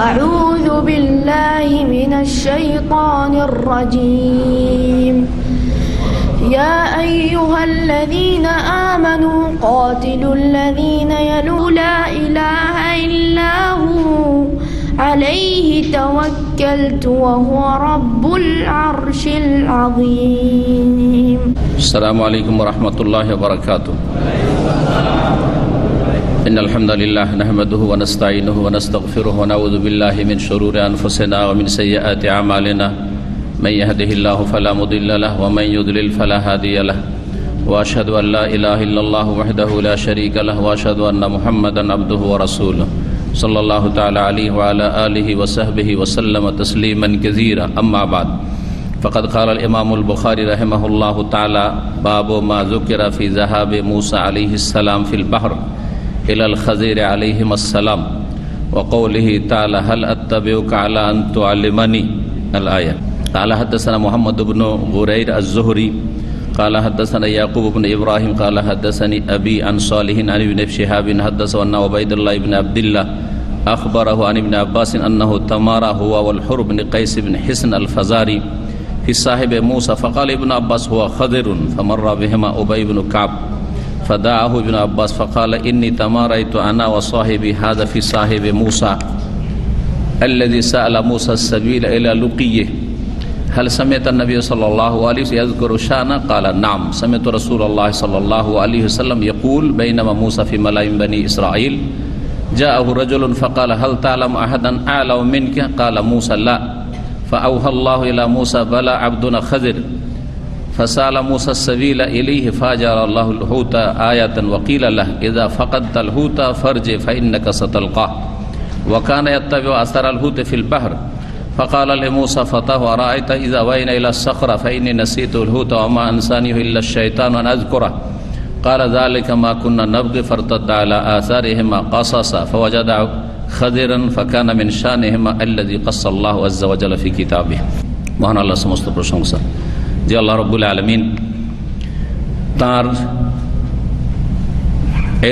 أعوذ بالله من الشيطان الرجيم يا أيها الذين آمنوا قاتلوا الذين يلون لا إله إلا هو عليه توكلت وهو رب العرش العظيم. السلام عليكم ورحمة الله وبركاته. إن الحمد لله نحمده ونستعينه ونستغفره ونعوذ بالله من شرور أنفسنا ومن سيئات أعمالنا من يهده الله فلا مضل له ومن يضلل فلا هادي له وأشهد أن لا إله إلا الله وحده لا شريك له وأشهد أن محمدا عبده ورسوله صلى الله تعالى عليه وعلى آله وصحبه وسلم تسليما كثيرا. أما بعد فقد قال الإمام البخاري رحمه الله تعالى باب ما ذكر في ذهاب موسى عليه السلام في البحر إلى الخضر عليهما السلام وقوله تعالى هل أتبعك على أن تعلمني الآية. قال حدثنا محمد بن غرير الزهري قال حدثنا يعقوب بن إبراهيم قال حدثني أبي عن صالح عن ابن شهاب حدثه أن عبيد الله بن عبد الله أخبره عن ابن عباس أنه تمارى هو والحر بن قيس بن حسن الفزاري في صاحب موسى فقال ابن عباس هو خضر فمر بهما أبي بن كعب فدعاه ابن عباس فقال إني تماريت أنا وصاحبي هذا في صاحب موسى الذي سأل موسى السبيل إلى لقيه هل سمعت النبي صلى الله عليه وسلم يذكر شأنه قال نعم سمعت رسول الله صلى الله عليه وسلم يقول بينما موسى في ملأ بني إسرائيل جاءه رجل فقال هل تعلم أحدا أعلم منك قال موسى لا فأوحى الله إلى موسى بلى عبدنا خضر فسأل موسى السبيل إليه فأجر الله الحوت آية وقيل له إذا فقدت الحوت فارجع فإنك ستلقاه وكان يتبع أثر الحوت في البحر فقال لموسى فتاه أرأيت إذا وين إلى الصخرة فإني نسيت الحوت وما أنسانيه إلا الشيطان أن أذكره قال ذلك ما كنا نبغي فارتد على آثارهما قصصا فوجد خضرا فكان من شأنهما الذي قص الله عز وجل في كتابه. মহান আল্লাহ সমস্ত প্রশংসা যে আল্লাহ রাব্বুল আলামিন তার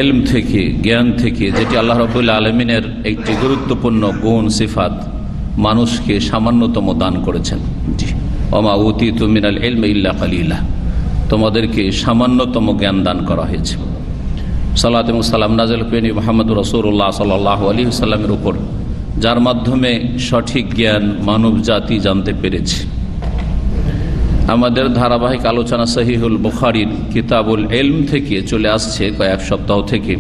ইলম থেকে জ্ঞান থেকে যেটি আল্লাহ রাব্বুল আলামিনের একটি গুরুত্বপূর্ণ গুণ সিফাত মানুষকে সামান্যতম দান করেছেন। জি ওমা উতিতু মিনাল ইলমি ইল্লা কালিলা, তোমাদেরকে সামান্যতম জ্ঞান দান করা হয়েছে। সালাত এবং সালাম নাযিল করেন মুহাম্মদুর রাসূলুল্লাহ সাল্লাল্লাহু আলাইহি ওয়াসাল্লামের উপর, যার মাধ্যমে সঠিক জ্ঞান মানব জাতি জানতে পেরেছে। আমাদের ধারাবাহিক আলোচনা সহিহুল বুখারীর কিতাবুল ইলম থেকে চলে আসছে কয়েক সপ্তাহ থেকে।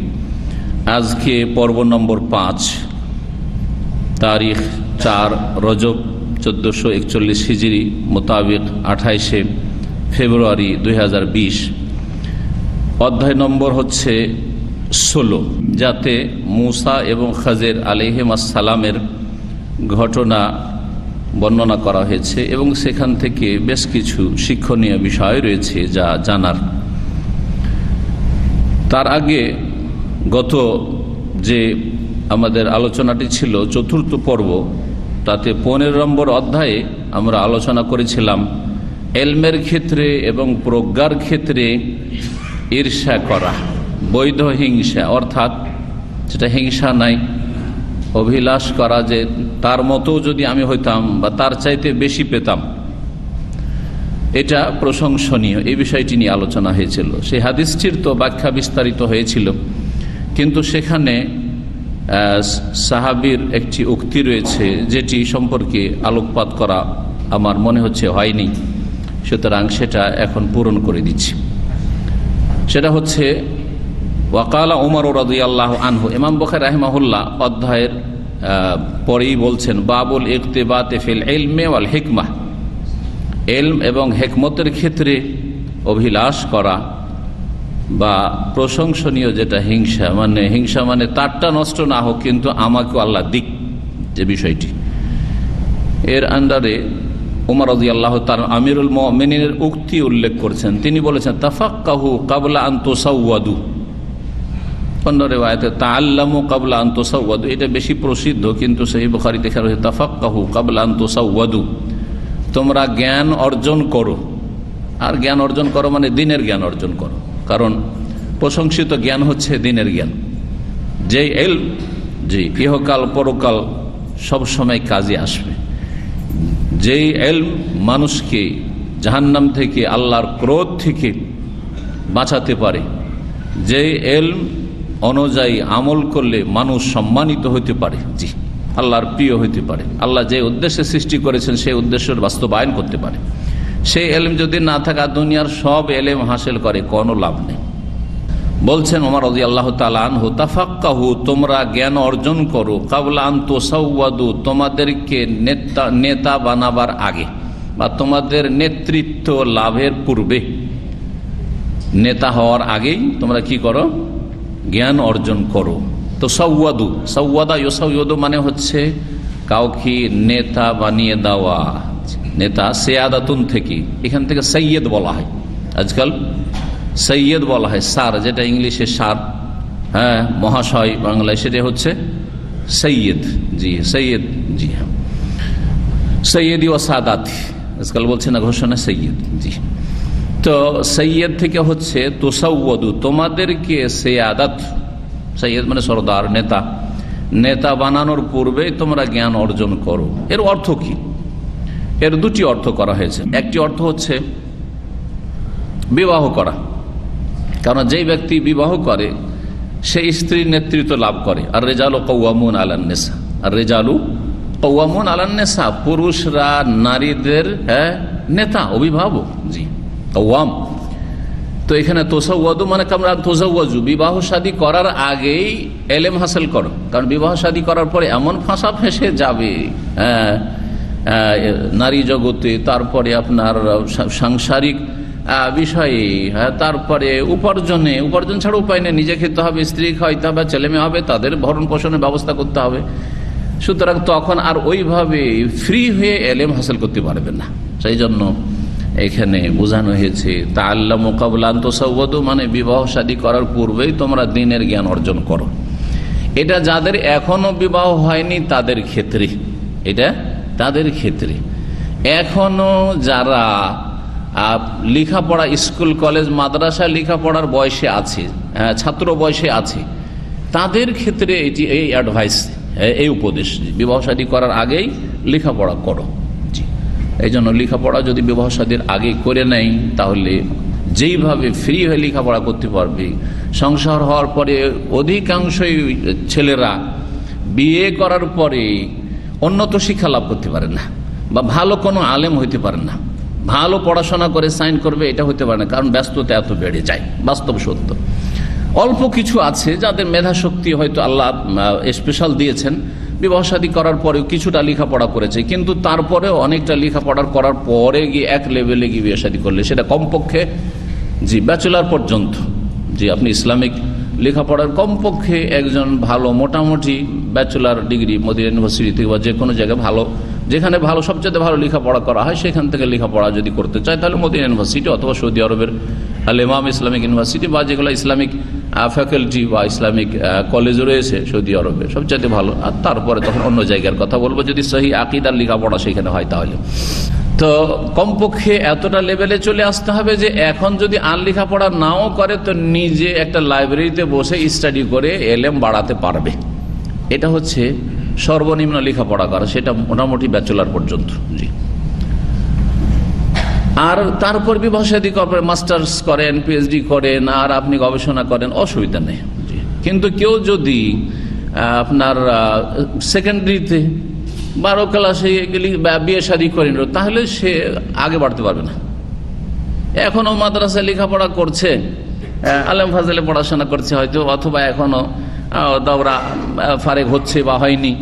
আজকে পর্ব নম্বর 5, তারিখ 4 রজব 1441 হিজরি মোতাবেক 28 ফেব্রুয়ারি 2020। অধ্যায় নম্বর হচ্ছে 16, যাতে মুসা এবং খাজির আলাইহিস সালামের ঘটনা বর্ণনা করা হয়েছে এবং সেখান থেকে বেশ কিছু শিক্ষণীয় বিষয় রয়েছে যা জানার। তার আগে গত যে আমাদের আলোচনাটি ছিল চতুর্থ পর্ব, তাতে 15 নম্বর অধ্যায়ে আমরা আলোচনা করেছিলাম এলমের ক্ষেত্রে এবং প্রজ্ঞার ক্ষেত্রে ঈর্ষা করা, বৈধ হিংসা, অর্থাৎ যেটা হিংসা নাই, অভিলাষ করা যে তার মতো যদি আমি হইতাম বা তার চাইতে বেশি পেতাম, এটা প্রশংসনীয়। এই বিষয়টি নিয়ে আলোচনা হয়েছিল। সেই হাদিসটির তো ব্যাখ্যা বিস্তারিত হয়েছিল, কিন্তু সেখানে সাহাবীর একটি উক্তি রয়েছে যেটি সম্পর্কে আলোকপাত করা আমার মনে হচ্ছে হয়নি, সুতরাং সেটা এখন পূরণ করে দিচ্ছি। সেটা হচ্ছে ওয়াকালা উমর রাদিয়াল্লাহু আনহু। ইমাম বুখারী রাহিমাহুল্লাহ অধ্যায়ের পরেই বলছেন বাবুল ইকতিবাতে ফিল ইলমি ওয়াল হিকমাহ, ইলম এবং হিকমতের ক্ষেত্রে অভিলাষ করা বা প্রশংসনীয় যেটা হিংসা মানে তারটা নষ্ট না হোক কিন্তু আমাকেও আল্লাহ দিক, যে বিষয়টি এর আন্ডারে উমর রাদিয়াল্লাহু তাআলা আমিরুল মুমিনিনের উক্তি উল্লেখ করছেন। তিনি বলেছেন তাফাক্কাহু ক্বাবলা আন তুসাওয়াদু, অন্য রিওয়ায়াতে তাআল্লামু ক্বাবলা আন তুসাওয়াদু, এটা বেশি প্রসিদ্ধ, কিন্তু সহিহ বুখারীতে লেখা রয়েছে তাফাক্কাহু ক্বাবলা আন তুসাওয়াদু, তোমরা জ্ঞান অর্জন করো। আর জ্ঞান অর্জন করো মানে দ্বীনের জ্ঞান অর্জন করো, কারণ প্রশংসিত জ্ঞান হচ্ছে দ্বীনের জ্ঞান। যে ইলম, যে ইহকাল পরকাল সব সময় কাজে আসবে। যেই ইলম মানুষকে জাহান্নাম থেকে, আল্লাহর ক্রোধ থেকে বাঁচাতে পারে, যে ইলম অনুযায়ী আমল করলে মানুষ সম্মানিত হতে পারে, জি আল্লাহর প্রিয় হতে পারে, আল্লাহ যে উদ্দেশ্যে সৃষ্টি করেছেন সেই উদ্দেশ্যের বাস্তবায়ন করতে পারে, সেই ইলম যদি না থাকা দুনিয়ার সব ইলম হাসিল করে কোনো লাভ নেই। বলছেন ওমর রাদিয়াল্লাহু তাআলা আনহু, তাফাক্কাহু, তোমরা জ্ঞান অর্জন করো, কাবলা আন তুসাওয়াদু, তোমাদেরকে নেতা বানাবার আগে বা তোমাদের নেতৃত্ব লাভের পূর্বে, নেতা হওয়ার আগেই তোমরা কি করো, জ্ঞান অর্জন করো। তো সাওয়াদু, সাওয়াদা ইউসাওয়াদু মানে হচ্ছে কাউকে নেতা বানিয়ে দেওয়া। নেতা সিয়াদাতুন থেকে, এখান থেকে সৈয়দ বলা হয়, আজকাল সৈয়দ বলা হয়, স্যার, যেটা ইংলিশে স্যার, হ্যাঁ মহাশয়, বাংলায় সেটা হচ্ছে সৈয়দ। জি সৈয়দ, জি হ্যাঁ সৈয়দি ও সাদাতি, আজকাল বলছে না ঘোষণা সৈয়দ। জি, তো সৈয়দ থেকে হচ্ছে তুসাওয়াদু, তোমাদেরকে সিয়াদাত, সৈয়দ মানে সরদার, নেতা, নেতা বানানোর পূর্বে তোমরা জ্ঞান অর্জন করো। এর অর্থ কি? এর দুটি অর্থ করা হয়েছে। একটি অর্থ হচ্ছে বিবাহ করা, কারণ যেই ব্যক্তি বিবাহ করে সেই স্ত্রীর নেতৃত্ব লাভ করে। আর রেজালু কওয়ামুন আলান নিসা, আর রেজালু কওয়ামুন আলান নিসা, পুরুষরা নারীদের নেতা, অভিভাবক। জি কওয়াম। তো এখানে তোসাওয়াদু মানে কামরা তোসাওয়াজু, বিবাহ শাদী করার আগেই এলেম হাসিল করো, কারণ বিবাহ শাদী করার পরে এমন ফাঁসা ফেঁসে যাবে নারী জগতে, তারপরে আপনার সাংসারিক বিষয়ে, তারপরে উপার্জন ছাড়া উপায় নেই, নিজে খেতে হবে, স্ত্রী খাওয়াইতে হবে, ছেলে মেয়ে হবে, তাদের ভরণ পোষণের ব্যবস্থা করতে হবে। সুতরাং তখন আর ওইভাবে ফ্রি হয়ে এলেম হাসিল করতে পারবেন না। সেই জন্য এখানে বোঝানো হয়েছে তাআল্লামু ক্বাবলা আন তুসাওয়াদু, মানে বিবাহ শাদী করার পূর্বেই তোমরা দ্বীনের জ্ঞান অর্জন করো। এটা যাদের এখনো বিবাহ হয়নি তাদের ক্ষেত্রে, এটা তাদের ক্ষেত্রে। এখনো যারা লেখাপড়া, স্কুল কলেজ মাদ্রাসা লেখাপড়ার বয়সে আছে, ছাত্র বয়সে আছে, তাদের ক্ষেত্রে এটি এই অ্যাডভাইস, এই উপদেশ, বিবাহ শাদী করার আগেই লেখাপড়া করো। জি, এই জন্য লেখাপড়া যদি বিবাহ শাদীর আগে করে নেয় তাহলে যেইভাবে ফ্রি হয়ে লেখাপড়া করতে পারবে। সংসার হওয়ার পরে অধিকাংশই ছেলেরা বিয়ে করার পরে উন্নত শিক্ষা লাভ করতে পারে না, বা ভালো কোনো আলেম হইতে পারে না, ভালো পড়াশোনা করে সাইন করবে এটা হতে পারে না, কারণ ব্যস্ততা এত বেড়ে যায়। বাস্তব সত্য। অল্প কিছু আছে যাদের মেধা শক্তি হয়তো আল্লাহ স্পেশাল দিয়েছেন, বিবাহ শাদী করার পরেও কিছুটা লেখাপড়া করেছে, কিন্তু তারপরেও অনেকটা লেখাপড়া করার পরে গিয়ে এক লেভেলে গিয়ে বিয়ে শাদী করলে সেটা কমপক্ষে জি ব্যাচেলার পর্যন্ত। জি, আপনি ইসলামিক লেখাপড়ার কমপক্ষে একজন ভালো মোটামুটি ব্যাচেলার ডিগ্রি মদিনা ইউনিভার্সিটি থেকে বা যে কোনো জায়গায় ভালো, যেখানে ভালো সবচেয়ে ভালো লেখাপড়া করা হয় সেখান থেকে লেখাপড়া যদি করতে চায় তাহলে মদিনা ইউনিভার্সিটি অথবা সৌদি আরবের আল ইমাম ইসলামিক ইউনিভার্সিটি বা যেগুলো ইসলামিক ফ্যাকাল্টি বা ইসলামিক কলেজ রয়েছে সৌদি আরবে সবচেয়ে ভালো। আর তারপরে তখন অন্য জায়গার কথা বলবো, যদি সহি আকীদার লেখাপড়া সেখানে হয় তাহলে। তো কমপক্ষে এতটা লেভেলে চলে আসতে হবে যে এখন যদি আর লেখাপড়া নাও করে তো নিজে একটা লাইব্রেরিতে বসে স্টাডি করে এলেম বাড়াতে পারবে। এটা হচ্ছে সর্বনিম্ন লেখাপড়া করা, সেটা মোটামুটি ব্যাচেলার পর্যন্ত। জি, আর তারপর বিবাহ শাদী করেন, মাস্টার্স করেন, পিএইচডি করেন, আর আপনি গবেষণা করেন, অসুবিধা নেই। কিন্তু কেউ যদি আপনার সেকেন্ডারিতে 12 ক্লাসে বিয়ে শাদী করেন তাহলে সে আগে বাড়তে পারবে না। এখনো মাদ্রাসায় লেখাপড়া করছে, আলেম ফাজলে পড়াশোনা করছে হয়তো, অথবা এখনো দাওরা ফারেক হচ্ছে বা হয়নি,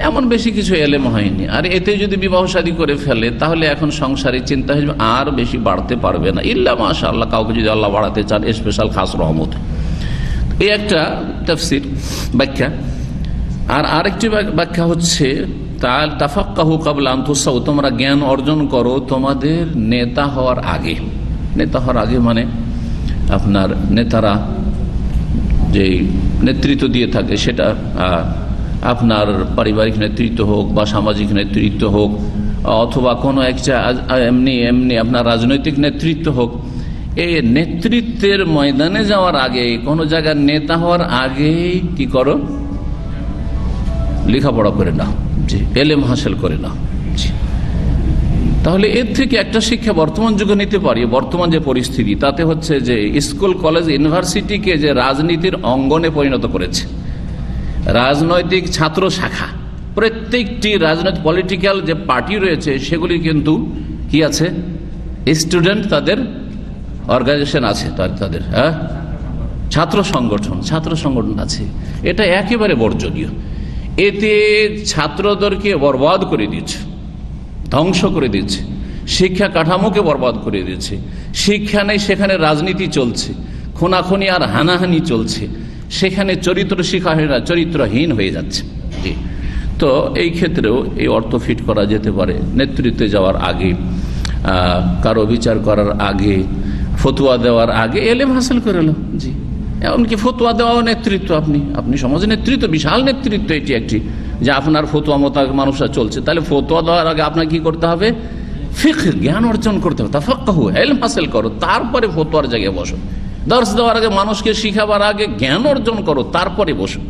এমন বেশি কিছু এলেম হয়নি। আর এতে যদি বিবাহ শাদী করে ফেলে তাহলে এখন সংসারের চিন্তা হিসেবে আর বেশি বাড়তে পারবে না, ইল্লা মাশাআল্লাহ কাউকে যদি আল্লাহ বাড়াতে চান স্পেশাল খাস রহমত। এই একটা তাফসীর ব্যাখ্যা। আর আরেকটি ব্যাখ্যা হচ্ছে তাফাক্কাহু ক্বাবলা আন তুসাউ, তোমরা জ্ঞান অর্জন করো তোমাদের নেতা হওয়ার আগে। নেতা হওয়ার আগে মানে আপনার নেতারা যে নেতৃত্ব দিয়ে থাকে সেটা আপনার পারিবারিক নেতৃত্ব হোক বা সামাজিক নেতৃত্ব হোক অথবা কোনো একটা এমনি আপনার রাজনৈতিক নেতৃত্ব হোক, এই নেতৃত্বের ময়দানে যাওয়ার আগে, কোনো জায়গার নেতা হওয়ার আগে কি করো? লেখাপড়া করে নাও, জি, এলেম হাসিল করে নাও। জি, তাহলে এর থেকে একটা শিক্ষা বর্তমান যুগে নিতে পারি। বর্তমান যে পরিস্থিতি তাতে হচ্ছে যে স্কুল কলেজ ইউনিভার্সিটিকে যে রাজনীতির অঙ্গনে পরিণত করেছে, রাজনৈতিক ছাত্র শাখা, প্রত্যেকটি রাজনৈতিক পলিটিক্যাল যে পার্টি রয়েছে সেগুলি কিন্তু কি আছে, স্টুডেন্ট তাদের অর্গানাইজেশন আছে, তাদের ছাত্র সংগঠন আছে। এটা একেবারে বর্জনীয়। এতে ছাত্রদেরকে বরবাদ করে দিচ্ছে, ধ্বংস করে দিচ্ছে, শিক্ষা কাঠামোকে বরবাদ করে দিচ্ছে। শিক্ষা নেই, সেখানে রাজনীতি চলছে, খুনাখুনি আর হানাহানি চলছে, সেখানে চরিত্র শিক্ষা হয় না, চরিত্রহীন হয়ে যাচ্ছে। তো এই ক্ষেত্রেও এই অর্থ ফিট করা যেতে পারে। নেতৃত্বে যাওয়ার আগে, কারো বিচার করার আগে, ফতুয়া দেওয়ার আগে এলেম হাসিল করে এলো। জি, এমনকি ফতুয়া দেওয়াও নেতৃত্ব। আপনি সমাজের নেতৃত্ব, বিশাল নেতৃত্ব এটি একটি, যে আপনার ফতুয়া মোতাবেক মানুষরা চলছে। তাহলে ফতুয়া দেওয়ার আগে আপনাকে কি করতে হবে? ফিকহ, জ্ঞান অর্জন করতে হবে, তাফাক্কাহু, ইলম হাসিল করো, তারপরে ফতুয়ার জায়গায় বসো। দর্শ দেওয়ার আগে, মানুষকে শিখাবার আগে জ্ঞান অর্জন করো, তারপরে বসো।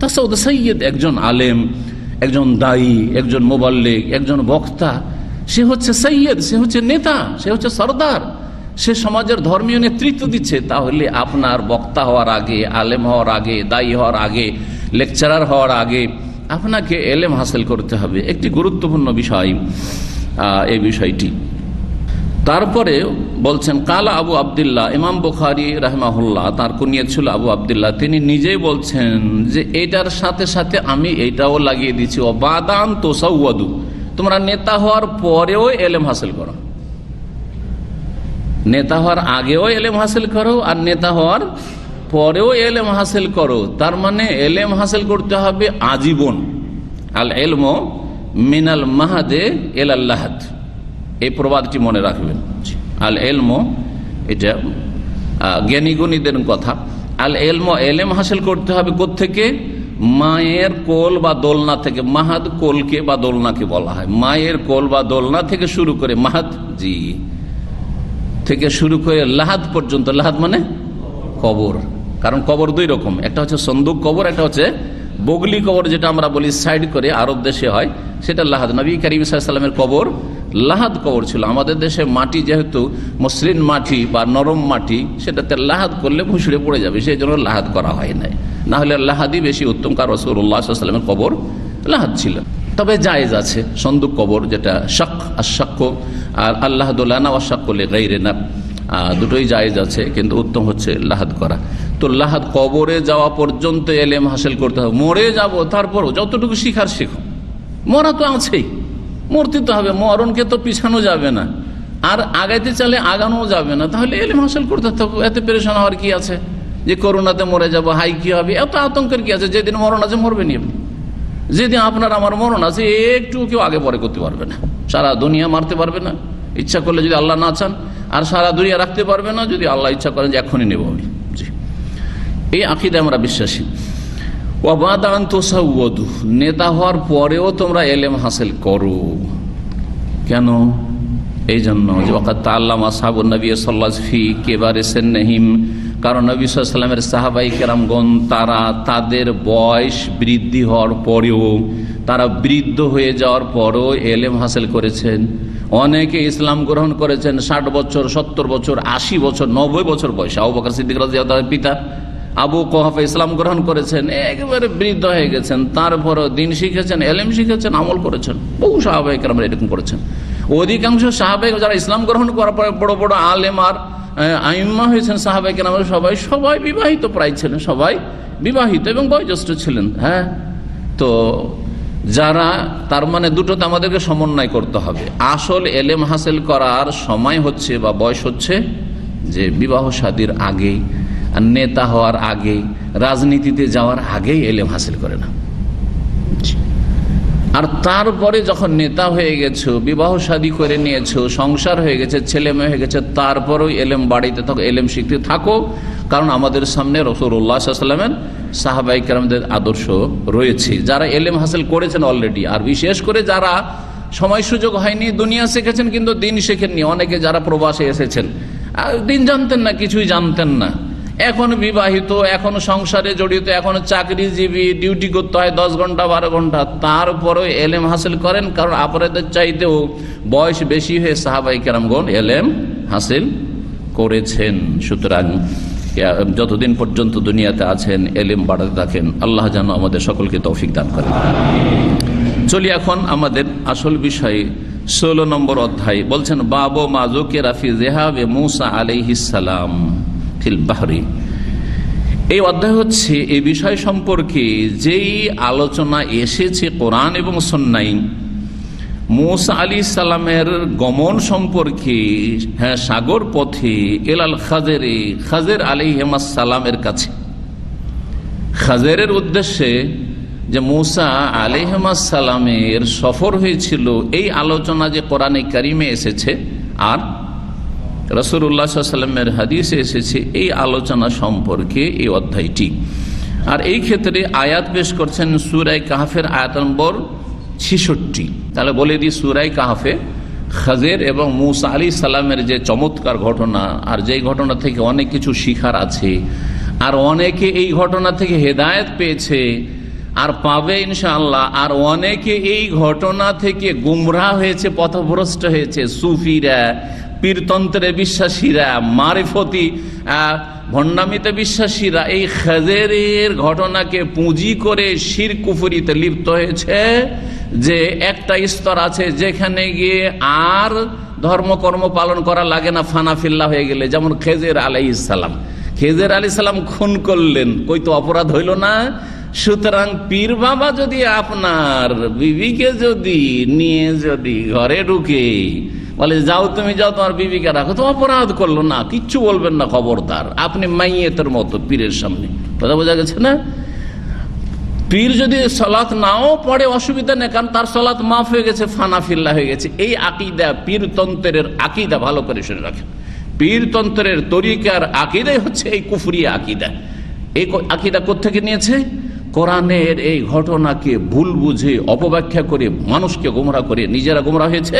তাসউদ সৈয়দ, একজন আলেম, একজন দায়ী, একজন মুবাল্লিগ, একজন বক্তা, সে হচ্ছে সৈয়দ, সে হচ্ছে নেতা, সে হচ্ছে সরদার, সে সমাজের ধর্মীয় নেতৃত্ব দিচ্ছে। তাহলে আপনার বক্তা হওয়ার আগে, আলেম হওয়ার আগে, দায়ী হওয়ার আগে, লেকচারার হওয়ার আগে আপনাকে এলেম হাসিল করতে হবে। একটি গুরুত্বপূর্ণ বিষয় এই বিষয়টি। তারপরে বলছেন কালা আবু আবদুল্লাহ, ইমাম বুখারী রাহিমাহুল্লাহ, তার কুনিয়ত ছিল আবু আবদুল্লাহ, তিনি নিজেই বলছেন যে এটার সাথে সাথে আমি এটাও লাগিয়ে দিচ্ছি, ওয়াবাদান তুসাওয়াদু, তোমরা নেতা হওয়ার পরেও এলেম হাসিল করো। নেতা হওয়ার আগেও এলেম হাসিল করো, আর নেতা হওয়ার পরেও এলেম হাসিল করো। তার মানে এলেম হাসিল করতে হবে আজীবন। আল ইলমু মিনাল মাহাদে ইলাল লাহাদ, এই প্রবাদটি মনে রাখবেন। আল ইলমু, এটা জ্ঞানীগুণীদের কথা। আল ইলমু, এলেম হাসিল করতে হবে কোত্থেকে? মায়ের কোল বা দোলনা থেকে। মাহাদ কোলকে বা দোলনাকে বলা হয়। মায়ের কোল বা দোলনা থেকে শুরু করে, মাহাদ জি থেকে শুরু করে লাহাদ পর্যন্ত। লাহাদ মানে কবর, কারণ কবর দুই রকম, একটা হচ্ছে সন্দুক কবর, একটা হচ্ছে বগলি কবর, যেটা আমরা বলি সাইড করে, আরব দেশে হয়, সেটা লাহাদ। নবী করিম সাল্লাল্লাহু আলাইহি ওয়াসাল্লামের কবর লাহাদ কবর ছিল। আমাদের দেশে মাটি যেহেতু মসৃণ মাটি বা নরম মাটি, সেটাতে লাহাদ করলে ভুসড়ে পড়ে যাবে, সেই জন্য লাহাদ করা হয় নাই। না হলে লাহাদই বেশি উত্তম, কারণ রাসূলুল্লাহ সাল্লাল্লাহু আলাইহি ওয়াসাল্লামের কবর লাহাদ ছিল। তবে জায়েজ আছে সন্দুক কবর, যেটা শাক আর শাক্ক, আর আল্লাহ দোলানা ওয়া শাক্ক লিগাইরিনা, দুটোই জায়েজ আছে, কিন্তু উত্তম হচ্ছে লাহাদ করা। তো লাহাদ, কবরে যাওয়া পর্যন্ত এলেম হাসিল করতে হবে। মরে যাব, তারপরও যতটুকু শিখার শিখো। মরা তো আছেই, মরতে তো হবে, মরণকে তো পিছানো যাবে না, আর আগাইতে চাইলে আগানো যাবে না। তাহলে এলেম হাসিল করতে থাকো। এতে পেরেশান হওয়ার কি আছে? যে করোনাতে মরে যাব, হাই কি হবে, এত আতঙ্কের কি আছে? যেদিন মরণ আছে মরবেন আপনি। যেদিন আপনার আমার মরণ আছে, একটু কেউ আগে পরে করতে পারবে না, সারা দুনিয়া মারতে পারবে না ইচ্ছা করলে, যদি আল্লাহ না চান, আর সারা দুনিয়া রাখতে পারবে না যদি আল্লাহ ইচ্ছা করেন যে এখনই নেব আমি। জি, এই আকীদা আমরা বিশ্বাসী। ওয়াবাদান তুসাওয়াদু, নেতা হওয়ার পরেও তোমরা এলেম হাসিল করো। কেন? এই জন্য যে ওয়াকাত তাআল্লামা আসহাবুন নবী সাল্লাল্লাহু আলাইহি ফি কিবারি সিন্নিহিম, কারণ নবী সাল্লাল্লাহু আলাইহি ওয়াসাল্লামের সাহাবায়ে কেরামগণ, তারা তাদের বয়স বৃদ্ধি হওয়ার পরেও, তারা বৃদ্ধ হয়ে যাওয়ার পরেও এলেম হাসিল করেছেন। অনেকে ইসলাম গ্রহণ করেছেন 60 বছর, 70 বছর, 80 বছর, 90 বছর বয়সে। আবু বকর সিদ্দিক রাদিয়াল্লাহু তাআলার পিতা আবু কুহাফা ইসলাম গ্রহণ করেছেন, একেবারে বৃদ্ধ হয়ে গেছেন, তারপরও দিন শিখেছেন, এলেম শিখেছেন, আমল করেছেন। বহু সাহাবায়ে কেরাম এরকম করেছেন। অধিকাংশ সাহাবায়ে যারা ইসলাম গ্রহণ করার পরে বড় বড় আলেম আর আইম্মা হয়েছেন, সাহাবায়ে কেরাম সবাই বিবাহিত প্রায় ছিলেন, সবাই বিবাহিত এবং বয়োজ্যেষ্ঠ ছিলেন। হ্যাঁ, তো যারা, তার মানে দুটোতে আমাদেরকে সমন্বয় করতে হবে। আসল এলেম হাসিল করার সময় হচ্ছে বা বয়স হচ্ছে যে বিবাহ শাদীর আগেই, আর নেতা হওয়ার আগেই, রাজনীতিতে যাওয়ার আগেই এলেম হাসিল করে না। আর তারপরে যখন নেতা হয়ে গেছো, বিবাহ শাদী করে নিয়েছো, সংসার হয়ে গেছে, ছেলে মেয়ে হয়ে গেছে, তারপরেও এলেম বাড়িতে থাকো, এলেম শিখতে থাকো। কারণ আমাদের সামনে রাসূলুল্লাহ সাল্লাল্লাহু আলাইহি ওয়াসাল্লামের সাহাবায়ে কেরামদের আদর্শ রয়েছে, যারা এলেম হাসিল করেছেন অলরেডি। আর বিশেষ করে যারা সময় সুযোগ হয়নি, দুনিয়া শিখেছেন কিন্তু দিন শেখেননি। অনেকে যারা প্রবাসে এসেছেন, দিন জানতেন না, কিছুই জানতেন না, এখন বিবাহিত, এখন সংসারে জড়িত, এখন চাকরিজীবী, ডিউটি করতে হয় 10 ঘন্টা 12 ঘন্টা, তারপরেও এলেম হাসিল করেন। কারণ আপনাদের চাইতেও বয়স বেশি হয়ে সাহাবায়ে কেরামগণ এলেম হাসিল করেছেন। সুতরাং যতদিন পর্যন্ত দুনিয়াতে আছেন এলেম বাড়াতে থাকেন। আল্লাহ যেন আমাদের সকলকে তৌফিক দান করেন। চলি এখন আমাদের আসল বিষয়ে। 16 নম্বর অধ্যায় বলছেন বাবু মাজুকে রাফি জেহাবে মুসা আলাইহিস সালাম ফিল বাহরি। এই অধ্যায় হচ্ছে এই বিষয় সম্পর্কে যেই আলোচনা এসেছে কোরআন এবং সুন্নায় মুসা আলাইহিস সালামের গমন সম্পর্কে। হ্যাঁ, সাগর পথে এলাল খাজেরে, খাজের আলাইহিস সালামের কাছে, খাজেরের উদ্দেশ্যে যে মুসা আলাইহিস সালামের সফর হয়েছিল, এই আলোচনা যে কোরআনে কারিমে এসেছে আর রাসূলুল্লাহ সাল্লাল্লাহু আলাইহি ওয়াসাল্লামের হাদিসে এসেছে, এই আলোচনা সম্পর্কে এই অধ্যায়টি। আর এই ক্ষেত্রে আয়াত পেশ করছেন সূরা কাহফের আয়াত নম্বর 66। তাহলে বলে দিই, সূরা কাহফে খাজের এবং মুসা আলাইহিস সালামের যে চমৎকার ঘটনা, আর যেই ঘটনা থেকে অনেক কিছু শিখার আছে, আর অনেকে এই ঘটনা থেকে হেদায়েত পেয়েছে আর পাবে ইনশাআল্লাহ। আর অনেকে এই ঘটনা থেকে গুমরাহ হয়েছে, পথভ্রষ্ট হয়েছে। সুফিরা, পীরতন্ত্রে বিশ্বাসীরা, মারিফতি ভণ্ডামিতে বিশ্বাসীরা এই খাজেরের ঘটনাকে পুঁজি করে শিরক কুফরিতে লিপ্ত হয়েছে। যে একটা স্তর আছে যেখানে গিয়ে আর ধর্মকর্ম পালন করা লাগে না, ফানাফিল্লাহ হয়ে গেলে। যেমন খেজের আলাইহিস সালাম, খেজের আলাইহিস সালাম খুন করলেন, কই তো অপরাধ হইল না। সুতরাং পীর বাবা যদি আপনার বিবিকে যদি নিয়ে যদি ঘরে ঢুকে বলে যাও তুমি যাও তোমার বিবিকে রাখো, তো অপরাধ করলো না, কিচ্ছু বলবেন না, খবরদার। আপনি মাইয়েতের মতো পীরের সামনে, কথা বোঝা গেছে না? পীর যদি সালাত নাও পড়ে অসুবিধা নেই, কারণ তার সালাত মাফ হয়ে গেছে, ফানাফিল্লাহ হয়ে গেছে। এই আকীদা, পীরতন্ত্রের আকীদা ভালো করে শুনে রাখেন। পীরতন্ত্রের তরিকার আকীদাই হচ্ছে এই কুফরি আকীদা। এই আকীদা কোত্থেকে নিয়েছে? কোরআনের এই ঘটনাকে ভুল বুঝে অপব্যাখ্যা করে মানুষকে গোমরা করে নিজেরা গোমরা হয়েছে।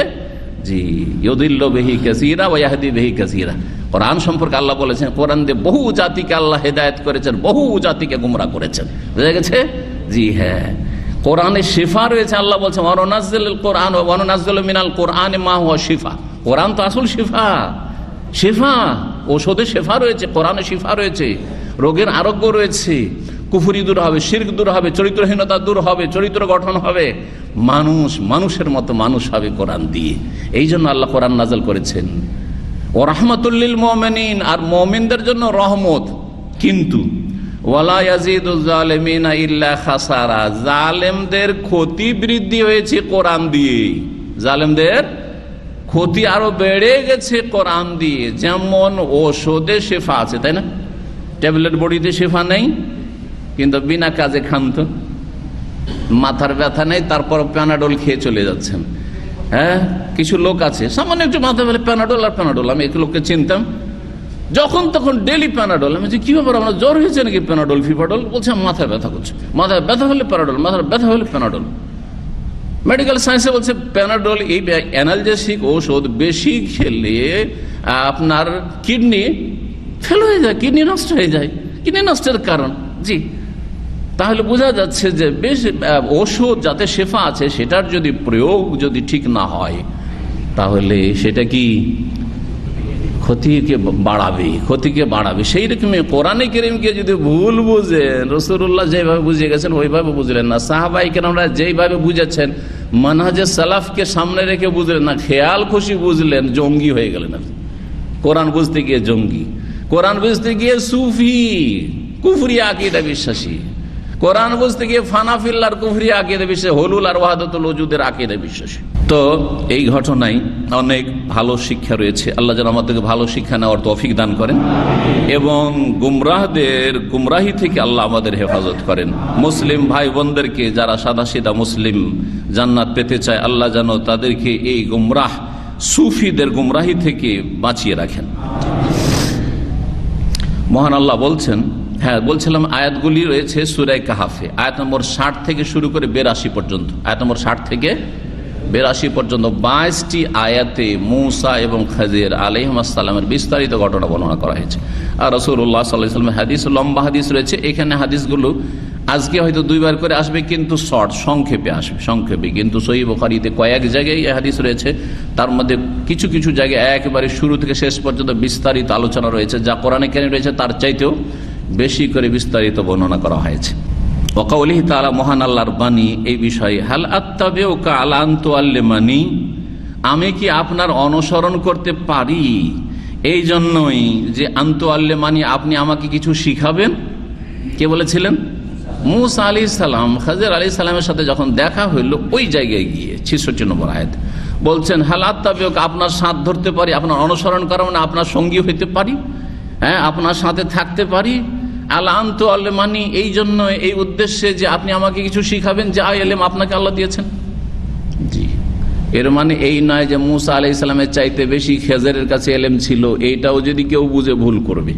জি, ইউদিল্লু বিহি কাসীরা ওয়া ইয়াহদি বিহি কাসীরা। কোরআন সম্পর্কে আল্লাহ বলেছেন, কোরআন দিয়ে বহু জাতিকে আল্লাহ হেদায়েত করেছেন, বহু জাতিকে গোমরা করেছেন। বুঝা গেছে? জি হ্যাঁ, কোরআনে শিফা রয়েছে। আল্লাহ বলছেন ওয়া নুনাজ্জিলুল কোরআন ওয়া নুনাজ্জিলু মিনাল কোরআনি মা হুয়া শিফা। কোরআন তো আসল শিফা, শিফা, ঔষধে শিফা রয়েছে, কোরআনে শিফা রয়েছে, রোগের আরোগ্য রয়েছে। কুফরি দূর হবে, শিরক দূর হবে, চরিত্রহীনতা দূর হবে, চরিত্র গঠন হবে, মানুষ মানুষের মতো মানুষ হবে কোরআন দিয়ে। এই জন্য আল্লাহ কোরআন নাযিল করেছেন। ও রাহমাতুল লিল মুমিনিন, আর মুমিনদের জন্য রহমত। কিন্তু ওয়ালা ইয়াজিদুজ জালিমিনা ইল্লা খাসারা, জালেমদের ক্ষতি বৃদ্ধি হয়েছে কোরআন দিয়ে। জালেমদের ক্ষতি আরো বেড়ে গেছে কোরআন দিয়ে। যেমন ওষুধে শেফা আছে, তাই না? ট্যাবলেট বড়িতে শেফা নেই, কিন্তু বিনা কাজে খান তো। মাথার ব্যথা নেই, তারপর প্যানাডোল খেয়ে চলে যাচ্ছেন। হ্যাঁ, কিছু লোক আছে সামান্য একটু মাথা বলে প্যানাডোল আর প্যানাডোল। আমি এক লোককে চিনতাম, যখন তখন ডেলি প্যানাডোল। আমি কি ব্যাপার, আমার জ্বর হয়েছে নাকি? প্যানাডোল, ফিপাডোল। বলছে মাথায় ব্যথা করছে, মাথায় ব্যথা হলে প্যানাডোল, মাথার ব্যথা হলে প্যানাডোল। মেডিকেল সায়েন্সে বলছে প্যানাডোল এই অ্যানালজেসিক ঔষধ বেশি খেলে আপনার কিডনি ফেল হয়ে যায়, কিডনি নষ্ট হয়ে যায়, কিডনি নষ্টের কারণ। জি, তাহলে বোঝা যাচ্ছে যে বেশ ওষুধ যাতে শেফা আছে, সেটার যদি প্রয়োগ যদি ঠিক না হয়, তাহলে সেটা কি ক্ষতিকে বাড়াবে, ক্ষতিকে বাড়াবে। সেই রকমই কোরআনে কারীমকে যদি ভুল বুঝেন, রাসূলুল্লাহ যেভাবে বুঝিয়ে গেছেন ওইভাবে বুঝলেন না, সাহাবায়ে কেরামরা যেইভাবে বুঝেছেন মানহাজে সালাফকে সামনে রেখে বুঝলেন না, খেয়াল খুশি বুঝলেন, জঙ্গি হয়ে গেলেন। কোরআন বুঝতে গিয়ে জঙ্গি, কোরআন বুঝতে গিয়ে সুফি, কুফরি আকীদা বিশ্বাসী, কোরআন বুঝতে গিয়ে ফানাফিল্লার কুফরি আকীদা বিশ্বাসী, হুলুল আর ওয়াহদাতুল ওজুদের আকীদা বিশ্বাসী। তো এই ঘটনায় অনেক ভালো শিক্ষা রয়েছে। আল্লাহ যেন আমাদেরকে ভালো শিক্ষা নেওয়ার তৌফিক দান করেন এবং গুমরাহদের গুমরাহি থেকে আল্লাহ আমাদের হেফাজত করেন। মুসলিম ভাই বোনদেরকে যারা সাদাসিধা মুসলিম জান্নাত পেতে চায়, আল্লাহ যেন তাদেরকে এই গুমরাহ সুফিদের গুমরাহি থেকে বাঁচিয়ে রাখেন। মহান আল্লাহ বলছেন, হ্যাঁ বলছিলাম আয়াতগুলি রয়েছে সূরা কাহফে, আয়াত নম্বর 60 থেকে শুরু করে 82 পর্যন্ত। আয়াত নম্বর 60 থেকে 82 পর্যন্ত 22টি আয়াতে মূসা এবং খাজির আলাইহিস সালামের বিস্তারিত ঘটনা বর্ণনা করা হয়েছে। আর রাসূলুল্লাহ সাল্লাল্লাহু আলাইহি ওয়াসাল্লামের হাদিস, লম্বা হাদিস রয়েছে। এখানে হাদিসগুলো আজকে হয়তো দুইবার করে আসবে, কিন্তু শর্ট সংক্ষেপে আসবে, সংক্ষেপে। কিন্তু সহিহ বুখারীতে কয়েক জায়গায় এই হাদিস রয়েছে, তার মধ্যে কিছু কিছু জায়গায় একেবারে শুরু থেকে শেষ পর্যন্ত বিস্তারিত আলোচনা রয়েছে, যা কোরআনে কারীমে রয়েছে তার চাইতেও বেশি করে বিস্তারিত বর্ণনা করা হয়েছে। ওয়াকাউলিহি তাআলা, মহান আল্লাহর বাণী এই বিষয়ে, হাল আত্তাবিউকা আলা আন তুআল্লিমানি, আমি কি আপনার অনুসরণ করতে পারি? এই জন্যই যে আন তুআল্লিমানি, আপনি আমাকে কিছু শিখাবেন। কে বলেছিলেন? মূসা আলাইহিস সালাম খাজির আলাইহিস সালামের সাথে যখন দেখা হইল ওই জায়গায় গিয়ে 66 নম্বর আয়াত বলছেন, হাল আত্তাবিউকা, আপনার সাথ ধরতে পারি, আপনার অনুসরণ করা মানে আপনার সঙ্গী হইতে পারি, হ্যাঁ, আপনার সাথে থাকতে পারি। আলা আন তুআল্লিমানি, এই জন্য, এই উদ্দেশ্যে যে আপনি আমাকে কিছু শিখাবেন, যে ইলম আপনাকে আল্লাহ দিয়েছেন। জি, এর মানে এই নয় যে মূসা আলাইহিস সালামের চাইতে বেশি খেজরের কাছে ইলম ছিল, এইটাও যদি কেউ বুঝে ভুল করবে।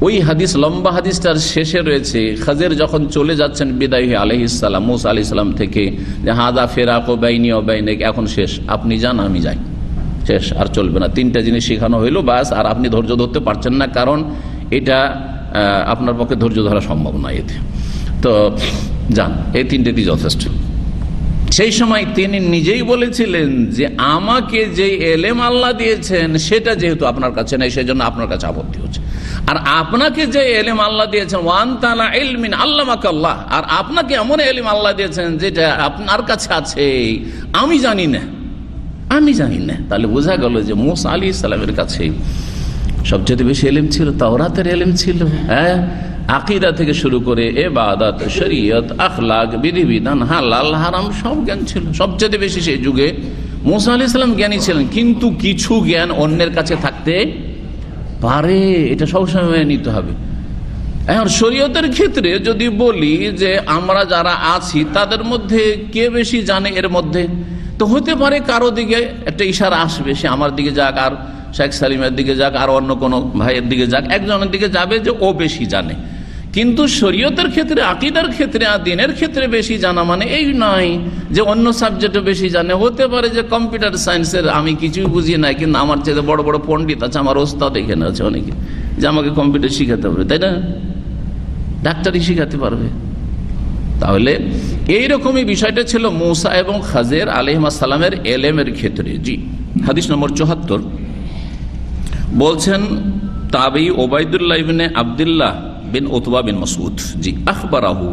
ওই হাদিস, লম্বা হাদিসটার শেষে রয়েছে, খাজির যখন চলে যাচ্ছেন বিদায় হয়ে আলাইহিস সালাম মূসা আলাইহিস সালাম থেকে, যে হাদা ফিরাকু বাইনি ওয়া বাইনিক, এখন শেষ, আপনি যান আমি যাই, শেষ, আর চলবে না। 3টা জিনিস শেখানো হইলো, বাস। আর আপনি ধৈর্য ধরতে পারছেন না, কারণ এটা আপনার পক্ষে ধৈর্য ধরা সম্ভব নয় এতে, তো যান, এই 3টেই যথেষ্ট। সেই সময় তিনি নিজেই বলেছিলেন যে আমাকে যে এলেম আল্লাহ দিয়েছেন সেটা যেহেতু আপনার কাছে নেই, সেই জন্য আপনার কাছে আপত্তি হচ্ছে। আর আপনাকে যে এলেম আল্লাহ দিয়েছেন, ওয়ান্তানা ইলমিন আল্লামাকাল্লাহ, আর আপনাকে এমন এলেম আল্লাহ দিয়েছেন যেটা আপনার কাছে আছে, আমি জানি না, আমি জানি না। তাহলে বোঝা গেল যে মূসা আলাইহিস সালামের কাছে সবচেয়ে বেশি এলেম ছিল, তাওরাতের এলেম ছিল, হ্যাঁ, আকীদা থেকে শুরু করে ইবাদত, শরীয়ত, আখলাক, বিধিবিধান, হালাল হারাম সব জ্ঞান ছিল। সবচেয়ে বেশি সেই যুগে মূসা আলাইহিস সালাম জ্ঞানী ছিলেন, কিন্তু কিছু জ্ঞান অন্যের কাছে থাকতে পারে, এটা সবসময় নিতে হবে। এখন শরীয়তের ক্ষেত্রে যদি বলি যে আমরা যারা আছি তাদের মধ্যে কে বেশি জানে, এর মধ্যে তো হতে পারে কারো দিকে একটা ইশারা আসবে, সে আমার দিকে যাক, আর শেখ সালিমের দিকে যাক, আর অন্য কোনো ভাইয়ের দিকে যাক, একজনের দিকে যাবে যে ও বেশি জানে। কিন্তু শরীয়তের ক্ষেত্রে, আকীদার ক্ষেত্রে, আর দ্বীনের ক্ষেত্রে বেশি জানা মানে এই নয় যে অন্য সাবজেক্টে বেশি জানে। হতে পারে যে কম্পিউটার সায়েন্সের আমি কিছুই বুঝি না, কিন্তু আমার চেয়ে বড় বড় পণ্ডিত আছে, আমার ওস্তাদ এখানে আছে অনেকে, যে আমাকে কম্পিউটার শিখাতে পারবে, তাই না, ডাক্তারি শিখাতে পারবে। তাহলে এইরকমই বিষয়টা ছিল মূসা এবং খাজির আলাইহিস সালামের এলেমের ক্ষেত্রে। জি, হাদিস নম্বর 74 বলছেন, তাবি ওবাইদুল্লাহ ইবনে আব্দুল্লাহ বিন উতবা বিন মাসউদ, জি, আখবারাহু,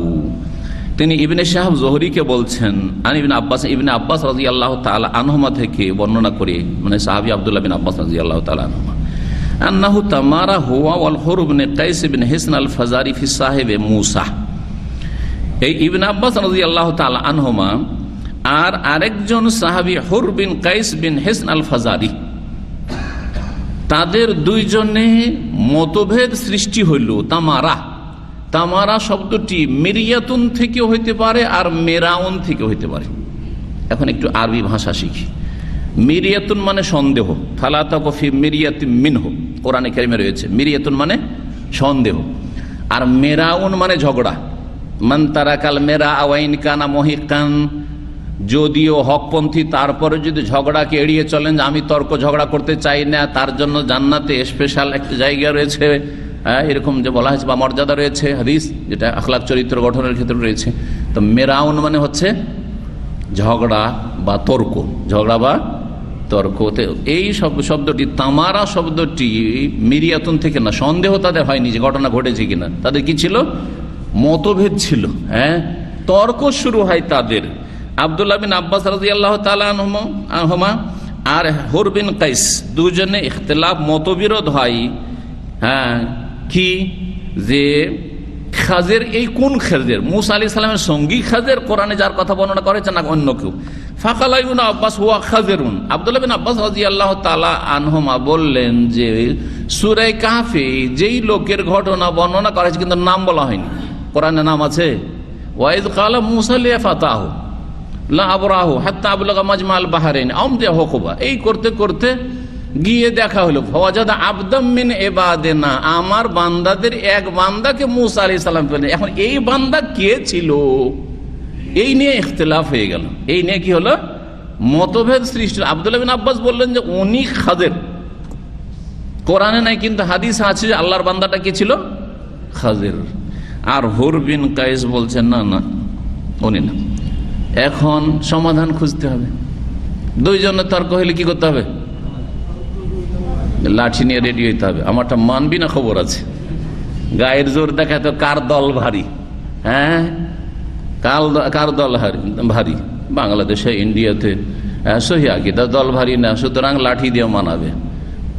তিনি ইবনে শাহাব জোহরীকে বলছেন, ইবনে আব্বাস রাদিয়াল্লাহু তাআলা আনহুমা থেকে বর্ণনা করে, মানে সাহাবী আব্দুল্লাহ বিন আব্বাস রাদিয়াল্লাহু তাআলা আনহুমা, আন্নাহু তামারা হুয়া ওয়াল হুর ইবনে কাইস ইবনে হিসন আল ফাজারি ফি সাহিবে মূসা। এই ইবনে আব্বাস রাদিয়াল্লাহু তাআলা আনহুমা আর আরেকজন সাহাবী হুর বিন কাইস বিন হিসন আল ফাজারি, তাদের দুইজনে মতভেদ সৃষ্টি হইল। তামারা শব্দটি মিরিয়াতুন থেকে হইতে পারে আর মেরাউন থেকে হইতে পারে। এখন একটু আরবি ভাষা শিখি। মিরিয়াতুন মানে সন্দেহ, ফালা তাকু ফি মিরিয়াতিন মিনহু, কোরআনে কারিমে রয়েছে। মিরিয়াতুন মানে সন্দেহ, আর মেরাউন মানে ঝগড়া। মান তারাকাল মেরা আওয়াইন কানা মহিকান, যদিও হকপন্থী তারপরে যদি ঝগড়াকে এড়িয়ে চলেন, যে আমি তর্ক ঝগড়া করতে চাই না, তার জন্য জান্নাতে স্পেশাল একটা জায়গা রয়েছে, এরকম যে বলা হয়েছে, বা মর্যাদা রয়েছে, হাদিস যেটা আখলাক চরিত্র গঠনের ক্ষেত্রে রয়েছে। তো মেরাউন মানে হচ্ছে ঝগড়া বা তর্ক, ঝগড়া বা তর্ক। এই শব্দটি, তামারা শব্দটি মিরিয়াতুন থেকে না, সন্দেহ তাদের হয়নি যে ঘটনা ঘটেছে কিনা, তাদের কি ছিল, মতভেদ ছিল, হ্যাঁ, তর্ক শুরু হয় তাদের। আব্দুল্লাহ বিন আব্বাস রাদিয়াল্লাহু তাআলা আনহুমা আর হুর বিন কাইস দুজনে ইখতিলাফ, মতবিরোধ হয়, হ্যাঁ, কি যে খাজির, এই কোন খাজির, মূসা আলাইহিস সালামের সঙ্গী খাজির, কোরআনে যার কথা বর্ণনা করেছে, না অন্য কেউ। ফাকালা ইবনে আব্বাস হুয়া খাজিরুন, আব্দুল্লাহ বিন আব্বাস রাদিয়াল্লাহু তাআলা আনহুমা বললেন যে সূরা কাহফে যেই লোকের ঘটনা বর্ণনা করা হয়েছে, কিন্তু নাম বলা হয়নি, কোরআনে নাম আছে, ওয়াইদ কালা মূসা লিফাতাহু লা আবরাহু হাত্তা আবলাগা মাজমাল বাহরাইন আমদা হুকুবা। এই করতে করতে গিয়ে দেখা হলো, ফাওয়াজাদা আবদাম মিন ইবাদিনা, আমার বান্দাদের এক বান্দাকে মূসা আলাইহিস সালাম পেলেন। এখন এই বান্দা কে ছিল, এই নিয়ে ইখতিলাফ হয়ে গেল। এই নিয়ে কি হলো, মতভেদ সৃষ্টি। আব্দুল্লাহ বিন আব্বাস বললেন যে উনি খাদের, কোরআনে নাই কিন্তু হাদিস আছে যে আল্লাহর বান্দাটা কি ছিল, খাদের। আর হুর বিন কায়েস বলছেন না না উনি না। এখন সমাধান খুঁজতে হবে। দুইজনের তর্ক হইলে কি করতে হবে, লাঠি নিয়ে রেডি হইতে হবে। আমারটা মানবি না খবর আছে, গায়ের জোর দেখা তো কার দল ভারী। হ্যাঁ, কার দল ভারী, বাংলাদেশে ইন্ডিয়াতে সহি আকীদা দল ভারী না, সুতরাং লাঠি দিয়ে মানাবে।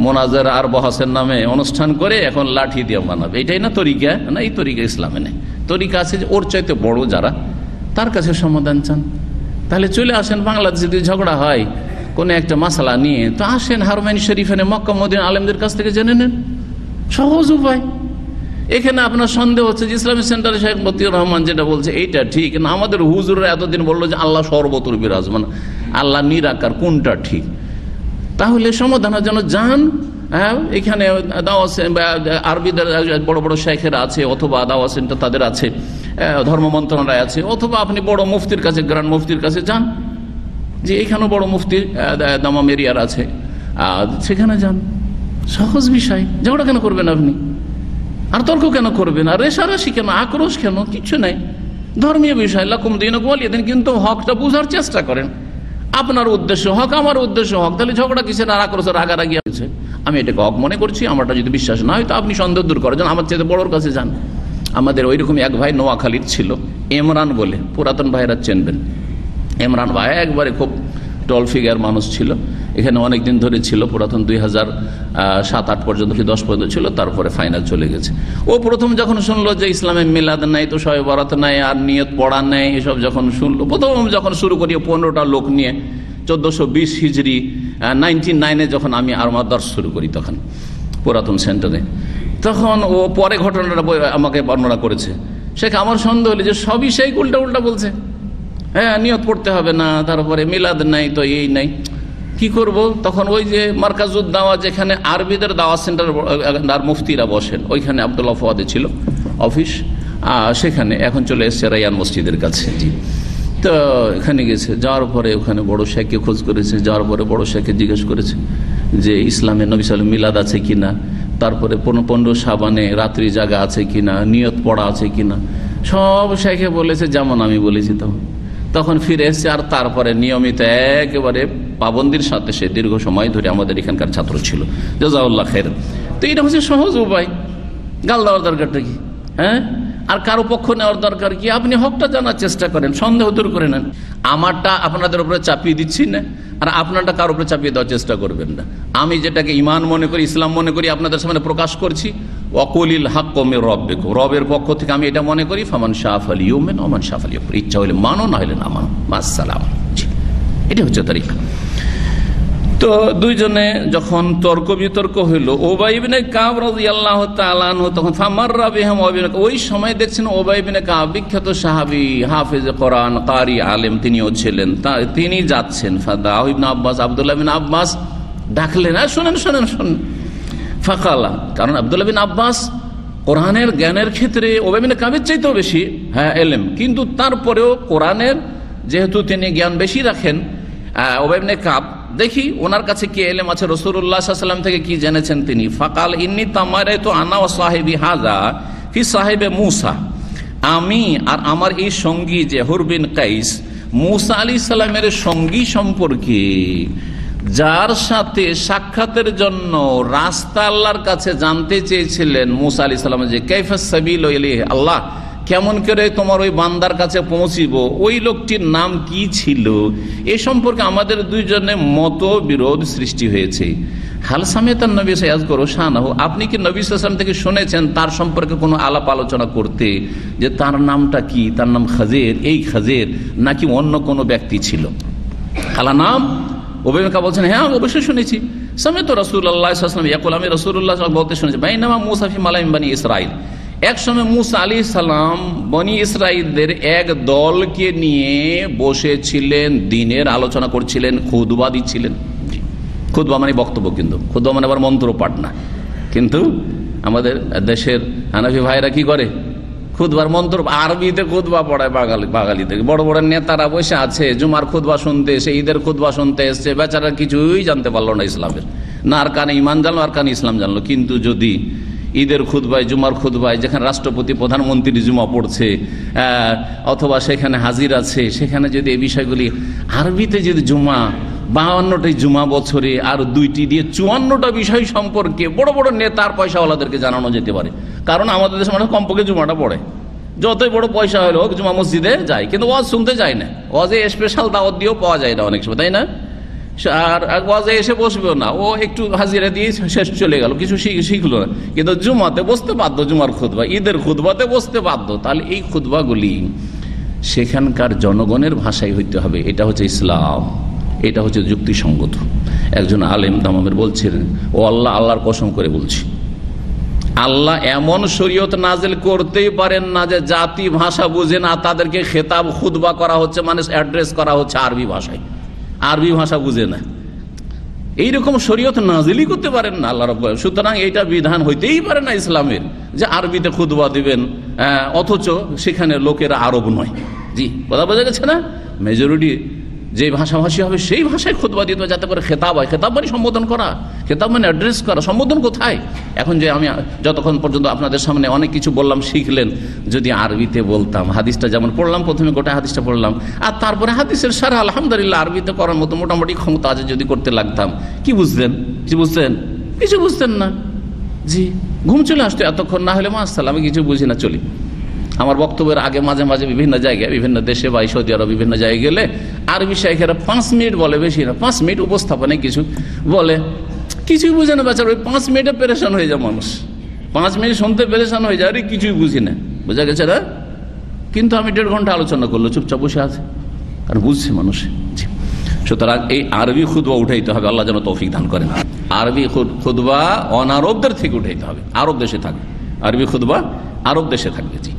মোনাজার আর বহাসের নামে অনুষ্ঠান করে এখন লাঠি দিয়ে মানাবে, এটাই না তরিকা? না, এই তরিকা ইসলামে নেই। তরিকা আছে যে ওর চাইতে বড় যারা, তার কাছে সমাধান চান। তাহলে চলে আসেন, বাংলাদেশে যদি ঝগড়া হয় কোনো একটা মাসালা নিয়ে, তো আসেন হারমাইন শরীফ এনে মক্কা মদিনা আলেমদের কাছ থেকে জেনে নেন, সহজ উপায়। এখানে আপনার সন্দেহ হচ্ছে যে ইসলামিক সেন্টারে শেখ মতিউর রহমান যেটা বলছে এইটা ঠিক না, আমাদের হুজুররা এতদিন বললো যে আল্লাহ সর্বত্র বিরাজমান, আল্লাহ নিরাকার, কোনটা ঠিক? তাহলে সমাধানের জন্য যান। হ্যাঁ, এখানে আরবিদের বড় বড় শেখেরা আছে, অথবা দাওয়া সেন্টার তাদের আছে, ধর্ম মন্ত্রণালয় আছে, অথবা আপনি বড় মুফতির কাছে, গ্র্যান্ড মুফতির কাছে যান, যে এখানেও বড় মুফতি দামাম এরিয়ার আছে, সেখানে যান। সহজ বিষয়, ঝগড়া কেন করবেন আপনি? আর তর্ক কেন করবেন? আর রেশারেশি কেন, আক্রোশ কেন? কিচ্ছু নাই, ধর্মীয় বিষয়। লাকুম দীনুকুম ওয়ালিয়া দিন। কিন্তু হকটা বুঝার চেষ্টা করেন। আপনার উদ্দেশ্য হক, আমার উদ্দেশ্য হক, তাহলে ঝগড়া কিসের? আর আক্রোশ রাগারাগি আছে। আমি এটাকে হক মনে করছি, আমারটা যদি বিশ্বাস না হয় তো আপনি সন্দেহ দূর করেন, আমার চেয়ে বড়োর কাছে যান। আমাদের ওইরকম এক ভাই নোয়াখালীর ছিল, ইমরান বলে, পুরাতন ভাইরা চেনবেন। ইমরান ভাই একবারে খুব টল ফিগার মানুষ ছিল, এখানে অনেক দিন ধরে ছিল, পুরাতন 2007-8 পর্যন্ত কি 10 পর্যন্ত ছিল, তারপরে ফাইনাল চলে গেছে। ও প্রথম যখন শুনলো যে ইসলামে মিলাদ নাই, তো শবে বরাত নাই, আর নিয়ত পড়া নেই, এসব যখন শুনলো, প্রথম যখন শুরু করি 15টা লোক নিয়ে 1420 হিজরি 99-এ যখন আমি আমার দর্শ শুরু করি, তখন পুরাতন সেন্টারে, তখন ও পরে ঘটনাটা আমাকে বর্ণনা করেছে। শেখ আমার সন্দেহ হলো যে সবই সেই উল্টা উল্টা বলছে। হ্যাঁ, নিয়ত পড়তে হবে না, তারপরে মিলাদ নাই, তো এই নাই, কি করব? তখন ওই যে মার্কাজুদ দাওয়া, যেখানে আরবিদের দাওয়া সেন্টার আর মুফতিরা বসেন, ওইখানে আব্দুল্লাহ ফওয়াদে ছিল অফিস, সেখানে এখন চলে এসছে রায়ান মসজিদের কাছে। জি, তো এখানে গেছে, যাওয়ার পরে ওখানে বড় শেখকে খোঁজ করেছে, যাওয়ার পরে বড় শেখকে জিজ্ঞেস করেছে যে ইসলামে নবী সাল্লাল্লাহু মিলাদ আছে কিনা, তারপরে 15 শাবানে রাত্রি জাগা আছে কিনা, নিয়ত পড়া আছে কিনা, সব শেখে বলেছে যেমন আমি বলেছি। তখন ফিরে এসছে, আর তারপরে নিয়মিত একেবারে পাবন্দির সাথে সে দীর্ঘ সময় ধরে আমাদের এখানকার ছাত্র ছিল, জাযাকাল্লাহ খাইর। তো এটা হচ্ছে সহজ উপায়। গাল দেওয়ার দরকারটা কি? হ্যাঁ, আর কারো পক্ষ নেওয়ার দরকার কি? আপনি হকটা জানার চেষ্টা করেন, সন্দেহ দূর করে নেন। আমারটা আপনাদের উপরে চাপিয়ে দিচ্ছি না, আর আপনারটা কারোর উপরে চাপিয়ে দেওয়ার চেষ্টা করবেন না। আমি যেটাকে ইমান মনে করি, ইসলাম মনে করি, আপনাদের সামনে প্রকাশ করছি। ওয়াকুলিল হাক্কু মির রাব্বিকুম, রবের পক্ষ থেকে আমি এটা মনে করি। ফামান শাআ ফালিউমিন ওয়া মান শাআ ফালিয়াকফুর, ইচ্ছা হলে মানো, না হলে না মানো, মাসসালাম। এটা হচ্ছে তরিকা। তো দুইজনে যখন তর্ক বিতর্ক হইল, উবাই ইবনে কাব রাদিয়াল্লাহু তাআলা আনহু তখন ফামাররা বিহিম, ওই সময় দেখছেন উবাই ইবনে কাব, বিখ্যাত সাহাবী, হাফেজ কোরআন, কারি, আলেম তিনিও ছিলেন, তিনি যাচ্ছেন। ফাদাউ ইবনে আব্বাস, আব্দুল্লাহ বিন আব্বাস ডাকলেন, শুনেন শুনেন শুনেন। ফাকালা, কারণ আব্দুল্লাহ বিন আব্বাস কোরআনের জ্ঞানের ক্ষেত্রে উবাই ইবনে কাবের চাইতেও বেশি এলেম, কিন্তু তারপরেও কোরআনের যেহেতু তিনি জ্ঞান বেশি রাখেন, উবাই ইবনে কাব দেখি ওনার কাছে কি এলেম আছে, রাসূলুল্লাহ সাল্লাল্লাহু আলাইহি ওয়াসাল্লাম থেকে কি জেনেছেন তিনি। ফাকাল ইন্নী তামারাইতু আনা ওয়া সাহিবি হাযা ফি সাহিবে মূসা, আমি আর আমার এই সঙ্গী যে হুর বিন কাইস, মূসা আলাইহিস সালামের সঙ্গী সম্পর্কে, যার সাথে সাক্ষাতের জন্য রাস্তা আল্লাহর কাছে জানতে চেয়েছিলেন মূসা আলাইহিস সালাম, যে কাইফাস সাবিলু ইলাইহি, আল্লাহ কেমন করে তোমার ওই বান্দার কাছে পৌঁছিব, ওই লোকটির নাম কি ছিল, এ সম্পর্কে আমাদের দুইজনে মতবিরোধ সৃষ্টি হয়েছে। হাল সামিআতান নবী সায়াযকুরু শানাহু, আপনি কি নবী সাল্লাল্লাহু আলাইহি ওয়াসাল্লাম থেকে শুনেছেন তার সম্পর্কে কোনো আলাপ আলোচনা করতে, যে তার নামটা কি, তার নাম খাজির, এই খাজির নাকি অন্য কোনো ব্যক্তি ছিল? আলা নাম, উবাই ইবনে কাব বলছেন হ্যাঁ অবশ্যই শুনেছি। সামিআতু রাসূলুল্লাহ সাল্লাল্লাহু আলাইহি ওয়াসাল্লাম ইয়াকুল, আমি রাসূলুল্লাহ সাল্লাল্লাহু আলাইহি ওয়াসাল্লাম বলতে শুনেছি, বাইনামা মূসা ফি মালাইন বনি ইসরাইল, এক সময় মূসা আলাইহিস সালাম বনি ইসরাইলদের এক দলকে নিয়ে বসেছিলেন, দিনের আলোচনা করছিলেন, খুতবা দিচ্ছিলেন। খুতবা মানে বক্তব্য, কিন্তু খুতবা মানে আবার মন্ত্র পাঠ না। কিন্তু আমাদের দেশের হানাফি ভাইরা কি করে, খুতবার মন্ত্র আরবিতে খুতবা পড়ায় বাঙালিতে। বড় বড় নেতারা বসে আছে জুমার খুতবা শুনতে এসে, ঈদের খুতবা শুনতে এসছে, বেচারা কিছুই জানতে পারলো না ইসলামের, না আর কানে ইমান জানলো আর কানে ইসলাম জানলো। কিন্তু যদি ঈদের খুতবায়, জুমার খুতবায়, যেখানে রাষ্ট্রপতি প্রধানমন্ত্রী জুমা পড়ছে অথবা সেখানে হাজির আছে, সেখানে যদি এই বিষয়গুলি আরবিতে, যদি জুমা 52টি জুমা বছরে আর 2টি দিয়ে 54টা বিষয় সম্পর্কে বড় বড় নেতার পয়সাওয়ালাদেরকে জানানো যেতে পারে। কারণ আমাদের দেশে মানুষ কমপক্ষে জুমাটা পড়ে, যতই বড় পয়সা হলো জুমা মসজিদে যায়, কিন্তু ওয়াজ শুনতে যায় না। ওয়াজে স্পেশাল দাওয়াত দিয়েও পাওয়া যায় না অনেক সময়, তাই না? আর ওয়াজে এসে বসবেও না, ও একটু হাজিরা দিয়ে শেষ চলে গেল, কিছু শিখলো না। কিন্তু জুমাতে বসতে বাধ্য, জুমার খুতবা, ঈদের খুতবাতে বসতে বাধ্য। তাহলে এই খুতবাগুলি সেখানকার জনগণের ভাষায় হইতে হবে। এটা হচ্ছে ইসলাম, এটা হচ্ছে যুক্তিসঙ্গত। একজন আলেম তামামের বলছিলেন, ও আল্লাহ, আল্লাহর কসম করে বলছি, আল্লাহ এমন শরীয়ত নাজিল করতেই পারেন না যে জাতি ভাষা বুঝে না তাদেরকে খেতাব খুতবা করা হচ্ছে, মানে অ্যাড্রেস করা হচ্ছে আরবি ভাষায়, আরবি ভাষা বুঝে না, এইরকম শরীয়ত নাজিলই করতে পারেন না আল্লাহ রাব্বুল আলামিন। সুতরাং এইটা বিধান হইতেই পারে না ইসলামের যে আরবিতে খুতবা দিবেন, অথচ সেখানে লোকেরা আরব নয়। জি, কথা বোঝা গেছে না? মেজরিটি যে ভাষাভাষী হবে সেই ভাষায় খুতবা দিতে হবে, যাতে করে খেতাব হয়। খেতাব মানে সম্বোধন করা, খেতাব মানে অ্যাড্রেস করা। সম্বোধন কোথায়? এখন যে আমি যতক্ষণ পর্যন্ত আপনাদের সামনে অনেক কিছু বললাম, শিখলেন, যদি আরবিতে বলতাম, হাদিসটা যেমন পড়লাম, প্রথমে গোটা হাদিসটা পড়লাম, আর তারপরে হাদিসের সারা আলহামদুলিল্লাহ আরবিতে করার মতো মোটামুটি ক্ষমতা আছে, যদি করতে লাগতাম, কি বুঝতেন? কিছু বুঝতেন? কিছু বুঝতেন না। জি, ঘুম চলে আসতো এতক্ষণ, না হলে মাসাল্লাহ আমি কিছু বুঝি না, চলি। আমার বক্তব্যের আগে মাঝে মাঝে বিভিন্ন জায়গায়, বিভিন্ন দেশে বা সৌদি আরব বিভিন্ন জায়গায় গেলে আরবি শাইখেরা 5 মিনিট বলে, বেশি না, 5 মিনিট উপস্থাপনায় কিছু বলে, কিছুই বুঝে না বেচারা। ওই 5 মিনিটে পেরেশান হয়ে যায় মানুষ, 5 মিনিট শুনতে পেরেশান হয়ে যায়, আরে কিছুই বুঝি না, বোঝা গেছে না? কিন্তু আমি 1.5 ঘন্টা আলোচনা করলো, চুপচাপ বসে আছে, আর বুঝছে মানুষ। সুতরাং এই আরবি খুতবা উঠাইতে হবে, আল্লাহ যেন তৌফিক দান করেন। আরবি খুতবা অনারবদের থেকে উঠাইতে হবে, আরব দেশে থাকবে আরবি খুতবা, আরব দেশে থাকবে। জি,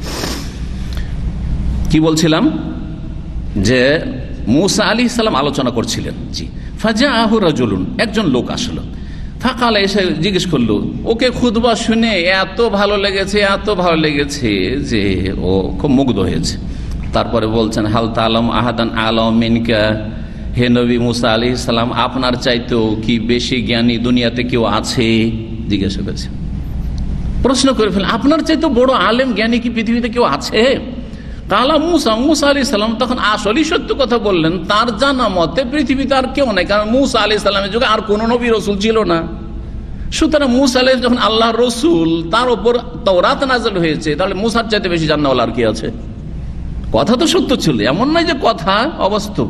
কি বলছিলাম? যে মুসা আলাইহিস সালাম আলোচনা করছিলেন। জি, ফাজাআহু রাজুলুন, একজন লোক আসলো, ফাকালা, এসে জিজ্ঞেস করলো, ওকে খুতবা শুনে এত ভালো লেগেছে, এত ভালো লেগেছে যে ও খুব মুগ্ধ হয়েছে। তারপরে বলছেন, হাল তাআলাম আহাদান আলাম মিনকা, হে নবী মুসা আলাইহিস সালাম, আপনার চাইতেও কি বেশি জ্ঞানী দুনিয়াতে কেউ আছে? জিজ্ঞাসা করেছে, প্রশ্ন করে ফেলেন, আপনার চাইতে বড় আলেম জ্ঞানী কি পৃথিবীতে কেউ আছে? কালা মুসা, মুসা আলাইহিস সালাম তখন আসলেই সত্য কথা বললেন, তার জানা মতে পৃথিবীতে আর কেউ নাই, কারণ মুসা আলাইহিস সালামের যুগে আর কোন নবী রসুল ছিল না। সুতরাং মুসা আলাইহিস যখন আল্লাহর রসুল, তার উপর তাওরাত নাযিল হয়েছে, তাহলে মুসার চাইতে বেশি জান্নাওয়ালা আর কি আছে? কথা তো সত্য ছিল, এমন নয় যে কথা অবাস্তব।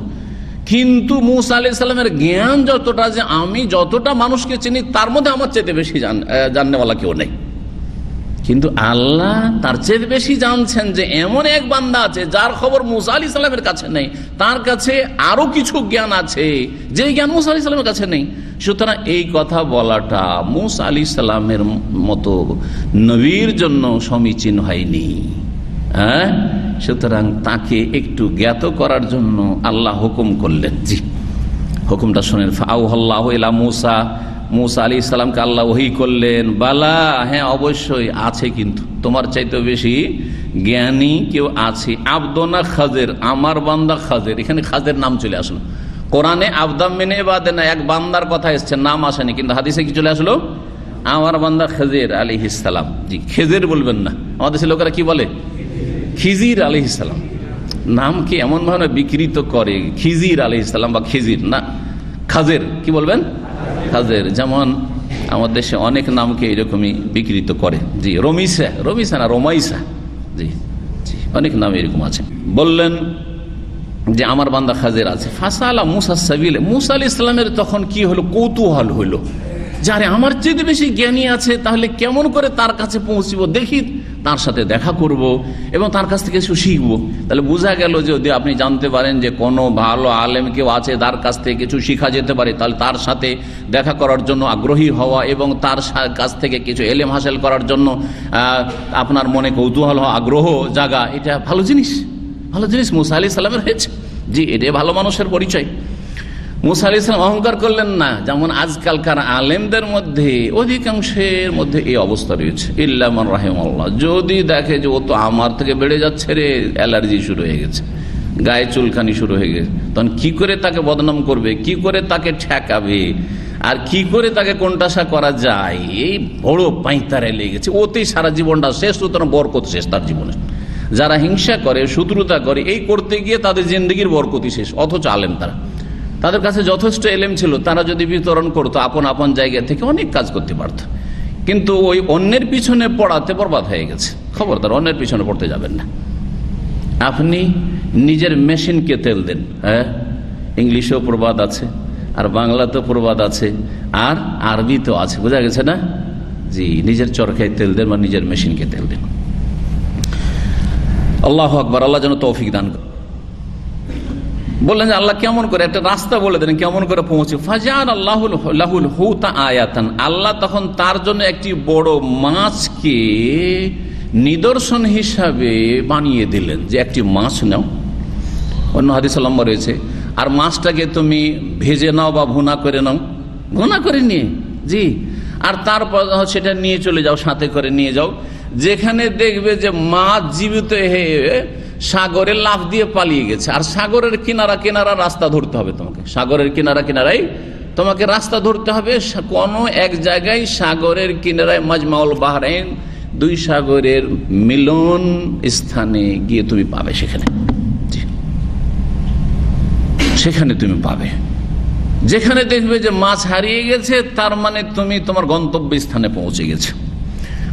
কিন্তু মুসা আলাইহিস সালামের জ্ঞান যতটা, যে আমি যতটা মানুষকে চিনি তার মধ্যে আমার চাইতে বেশি জাননেওয়ালা কেউ নেই। কিন্তু আল্লাহ তার চেয়ে বেশি জানছেন যে এমন এক বান্দা আছে যার খবর মুসা আলাইহিস সালামের কাছে নেই, তার কাছে আরো কিছু জ্ঞান আছে যে জ্ঞান মুসা আলাইহিস সালামের কাছে নেই। সুতরাং এই কথা বলাটা মুসা আলাইহিস সালামের মতো নবীর জন্য সমীচীন হয়নি। হ্যাঁ, সুতরাং তাকে একটু জ্ঞাত করার জন্য আল্লাহ হুকুম করলেন। জি, হুকুমটা শোনেন। ফাআওহাল্লাহু ইলা মুসা, মুসা আলাইহিস সালামকে আল্লাহ ওহী করলেন, বালা, হ্যাঁ অবশ্যই আছে, কিন্তু তোমার চাইতে বেশি জ্ঞানী কেউ আছে। আবদনা খাজের, আমার বান্দা খাজের, এখানে খাজের নাম চলে আসলো। কোরআনে আবদাম মিন ইবাদিনা, এক বান্দার কথা এসছে, নাম আসেনি, কিন্তু হাদিসে কি চলে আসলো? আমার বান্দা খাজের আলাইহিস সালাম। জি, খেজের বলবেন না, আমাদের দেশের লোকেরা কি বলে? খিজির আলাইহিস সালাম। নামকে এমন ভাবে বিকৃত করে, খিজির আলাইহিস সালাম বা খিজির না, খাজের কি বলবেন? খাজের। যেমন আমাদের দেশে অনেক নামকে এরকমই বিকৃত করে। জি, রমিসা, রমিসা না রমাইসা। জি জি, অনেক নাম এরকম আছে। বললেন যে আমার বান্দা খাজের আছে। ফাসালা মুসা সাবিলে, মুসা আলাইহিস সালামের তখন কি হলো? কৌতূহল হলো, যারে আমার চেয়ে বেশি জ্ঞানী আছে, তাহলে কেমন করে তার কাছে পৌঁছবো, দেখি তার সাথে দেখা করব এবং তার কাছ থেকে কিছু শিখবো। তাহলে বোঝা গেল যে যদি আপনি জানতে পারেন যে কোনো ভালো আলেম কেউ আছে, তার কাছ থেকে কিছু শিখা যেতে পারে, তাহলে তার সাথে দেখা করার জন্য আগ্রহী হওয়া এবং তার কাছ থেকে কিছু এলেম হাসিল করার জন্য আপনার মনে কৌতূহল হওয়া, আগ্রহ জাগা, এটা ভালো জিনিস, ভালো জিনিস মুসা আলাইহিস সালামের হয়েছে। জি, এটাই ভালো মানুষের পরিচয়। মুসা আলাইহিস সালাম অহংকার করলেন না, যেমন আজকালকার আলেমদের মধ্যে অধিকাংশের মধ্যে এই অবস্থা রয়েছে। ইল্লা মান রাহিমাল্লাহ, যদি দেখে যে ও তো আমার থেকে বেড়ে যাচ্ছে রে, অ্যালার্জি শুরু হয়ে গেছে, গায়ে চুলকানি শুরু হয়ে গেছে, তখন কি করে তাকে বদনাম করবে, কি করে তাকে ঠেকাবে, আর কি করে তাকে কোণঠাসা করা যায়, এই বড় পাইতারে লেগেছে, ওতেই সারা জীবনটা শেষ, সুতরাং বরকত শেষ তার জীবনে। যারা হিংসা করে, শত্রুতা করে, এই করতে গিয়ে তাদের জিন্দেগির বরকতই শেষ। অথচ আলেম তারা, তাদের কাছে যথেষ্ট এলেম ছিল, তারা যদি বিতরণ করতো আপন আপন জায়গা থেকে অনেক কাজ করতে পারত, কিন্তু ওই অন্যের পিছনে পড়াতে বরবাদ হয়ে গেছে। খবরদার অন্যের পিছনে পড়তে যাবেন না। আপনি নিজের মেশিনকে তেল দেন। হ্যাঁ, ইংলিশেও প্রবাদ আছে, আর বাংলাতেও প্রবাদ আছে, আর আরবিতেও আছে, বোঝা গেছে না? জি, নিজের চরকায় তেল দেন বা নিজের মেশিনকে তেল দেন। আল্লাহু আকবার, আল্লাহ যেন তৌফিক দান করেন। বললেন যে আল্লাহ কেমন করে, একটা রাস্তা বলে দেন কেমন করে পৌঁছে। ফাজান আল্লাহুল লাহুল হুতা আয়াতান, আল্লাহ তখন তার জন্য একটি বড় মাছকে নিদর্শন হিসাবে বানিয়ে দিলেন, যে একটি মাছ নাও, অন্য হাদিসে লম্বা রয়েছে, আর মাছটাকে তুমি ভেজে নাও বা ভুনা করে নাও, ভুনা করে নিয়ে, জি, আর তারপর সেটা নিয়ে চলে যাও, সাথে করে নিয়ে যাও, যেখানে দেখবে যে মাছ জীবিত হয়ে সাগরে লাফ দিয়ে পালিয়ে গেছে, আর সাগরের কিনারা কিনারা রাস্তা ধরতে হবে তোমাকে, সাগরের কিনারা কিনারাই তোমাকে রাস্তা ধরতে হবে। কোনো এক জায়গায় সাগরের কিনারায় মাজমাউল বাহরাইন, দুই সাগরের মিলন স্থানে গিয়ে তুমি পাবে, সেখানে তুমি পাবে। যেখানে দেখবে যে মাছ হারিয়ে গেছে, তার মানে তুমি তোমার গন্তব্য স্থানে পৌঁছে গেছে।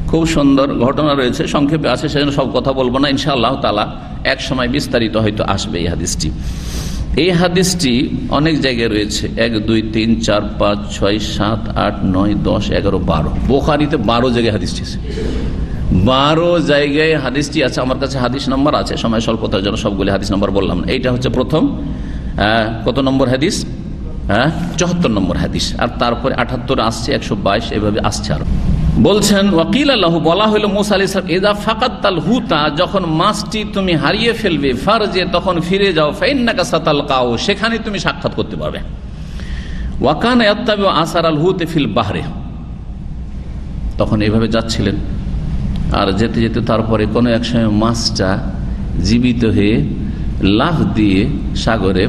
খুব সুন্দর ঘটনা রয়েছে, সংক্ষেপে আছে, সেজন্য সব কথা বলবো না, ইনশাআল্লাহ তাআলা এক সময় বিস্তারিত হয়তো আসবে এই হাদিসটি। এই হাদিসটি অনেক জায়গায় রয়েছে, 1, 2, 3, 4, 5, 6, 7, 8, 9, 10, 11, 12, বুখারীতে 12 জায়গায় হাদিসটি আছে, 12 জায়গায় হাদিসটি আছে। আমার কাছে হাদিস নম্বর আছে, সময় স্বল্পতার জন্য সবগুলি হাদিস নম্বর বললাম না। এইটা হচ্ছে প্রথম, কত নম্বর হাদিস? 74 নম্বর হাদিস, আর তারপরে 78 আসছে, 122, এভাবে আসছে আরো। বলছেন ওয়াকিল আল্লাহ, বলা হলো মুসা আলাইহিস সালাম, ইযা ফাকাতাল হুতা, যখন মাছটি তুমি হারিয়ে ফেলবে, ফারজে, তখন ফিরে যাও, ফাইন্নাকা সাতালকাউ, সেখানে তুমি সাক্ষাৎ করতে পারবে। ওয়া কানা ইয়াত্তাবিউ আসারাল হুতি ফিল বাহরে, তখন এইভাবে যাচ্ছিলেন, আর যেতে যেতে তারপরে কোনো এক সময় মাছটা জীবিত হয়ে লাফ দিয়ে সাগরে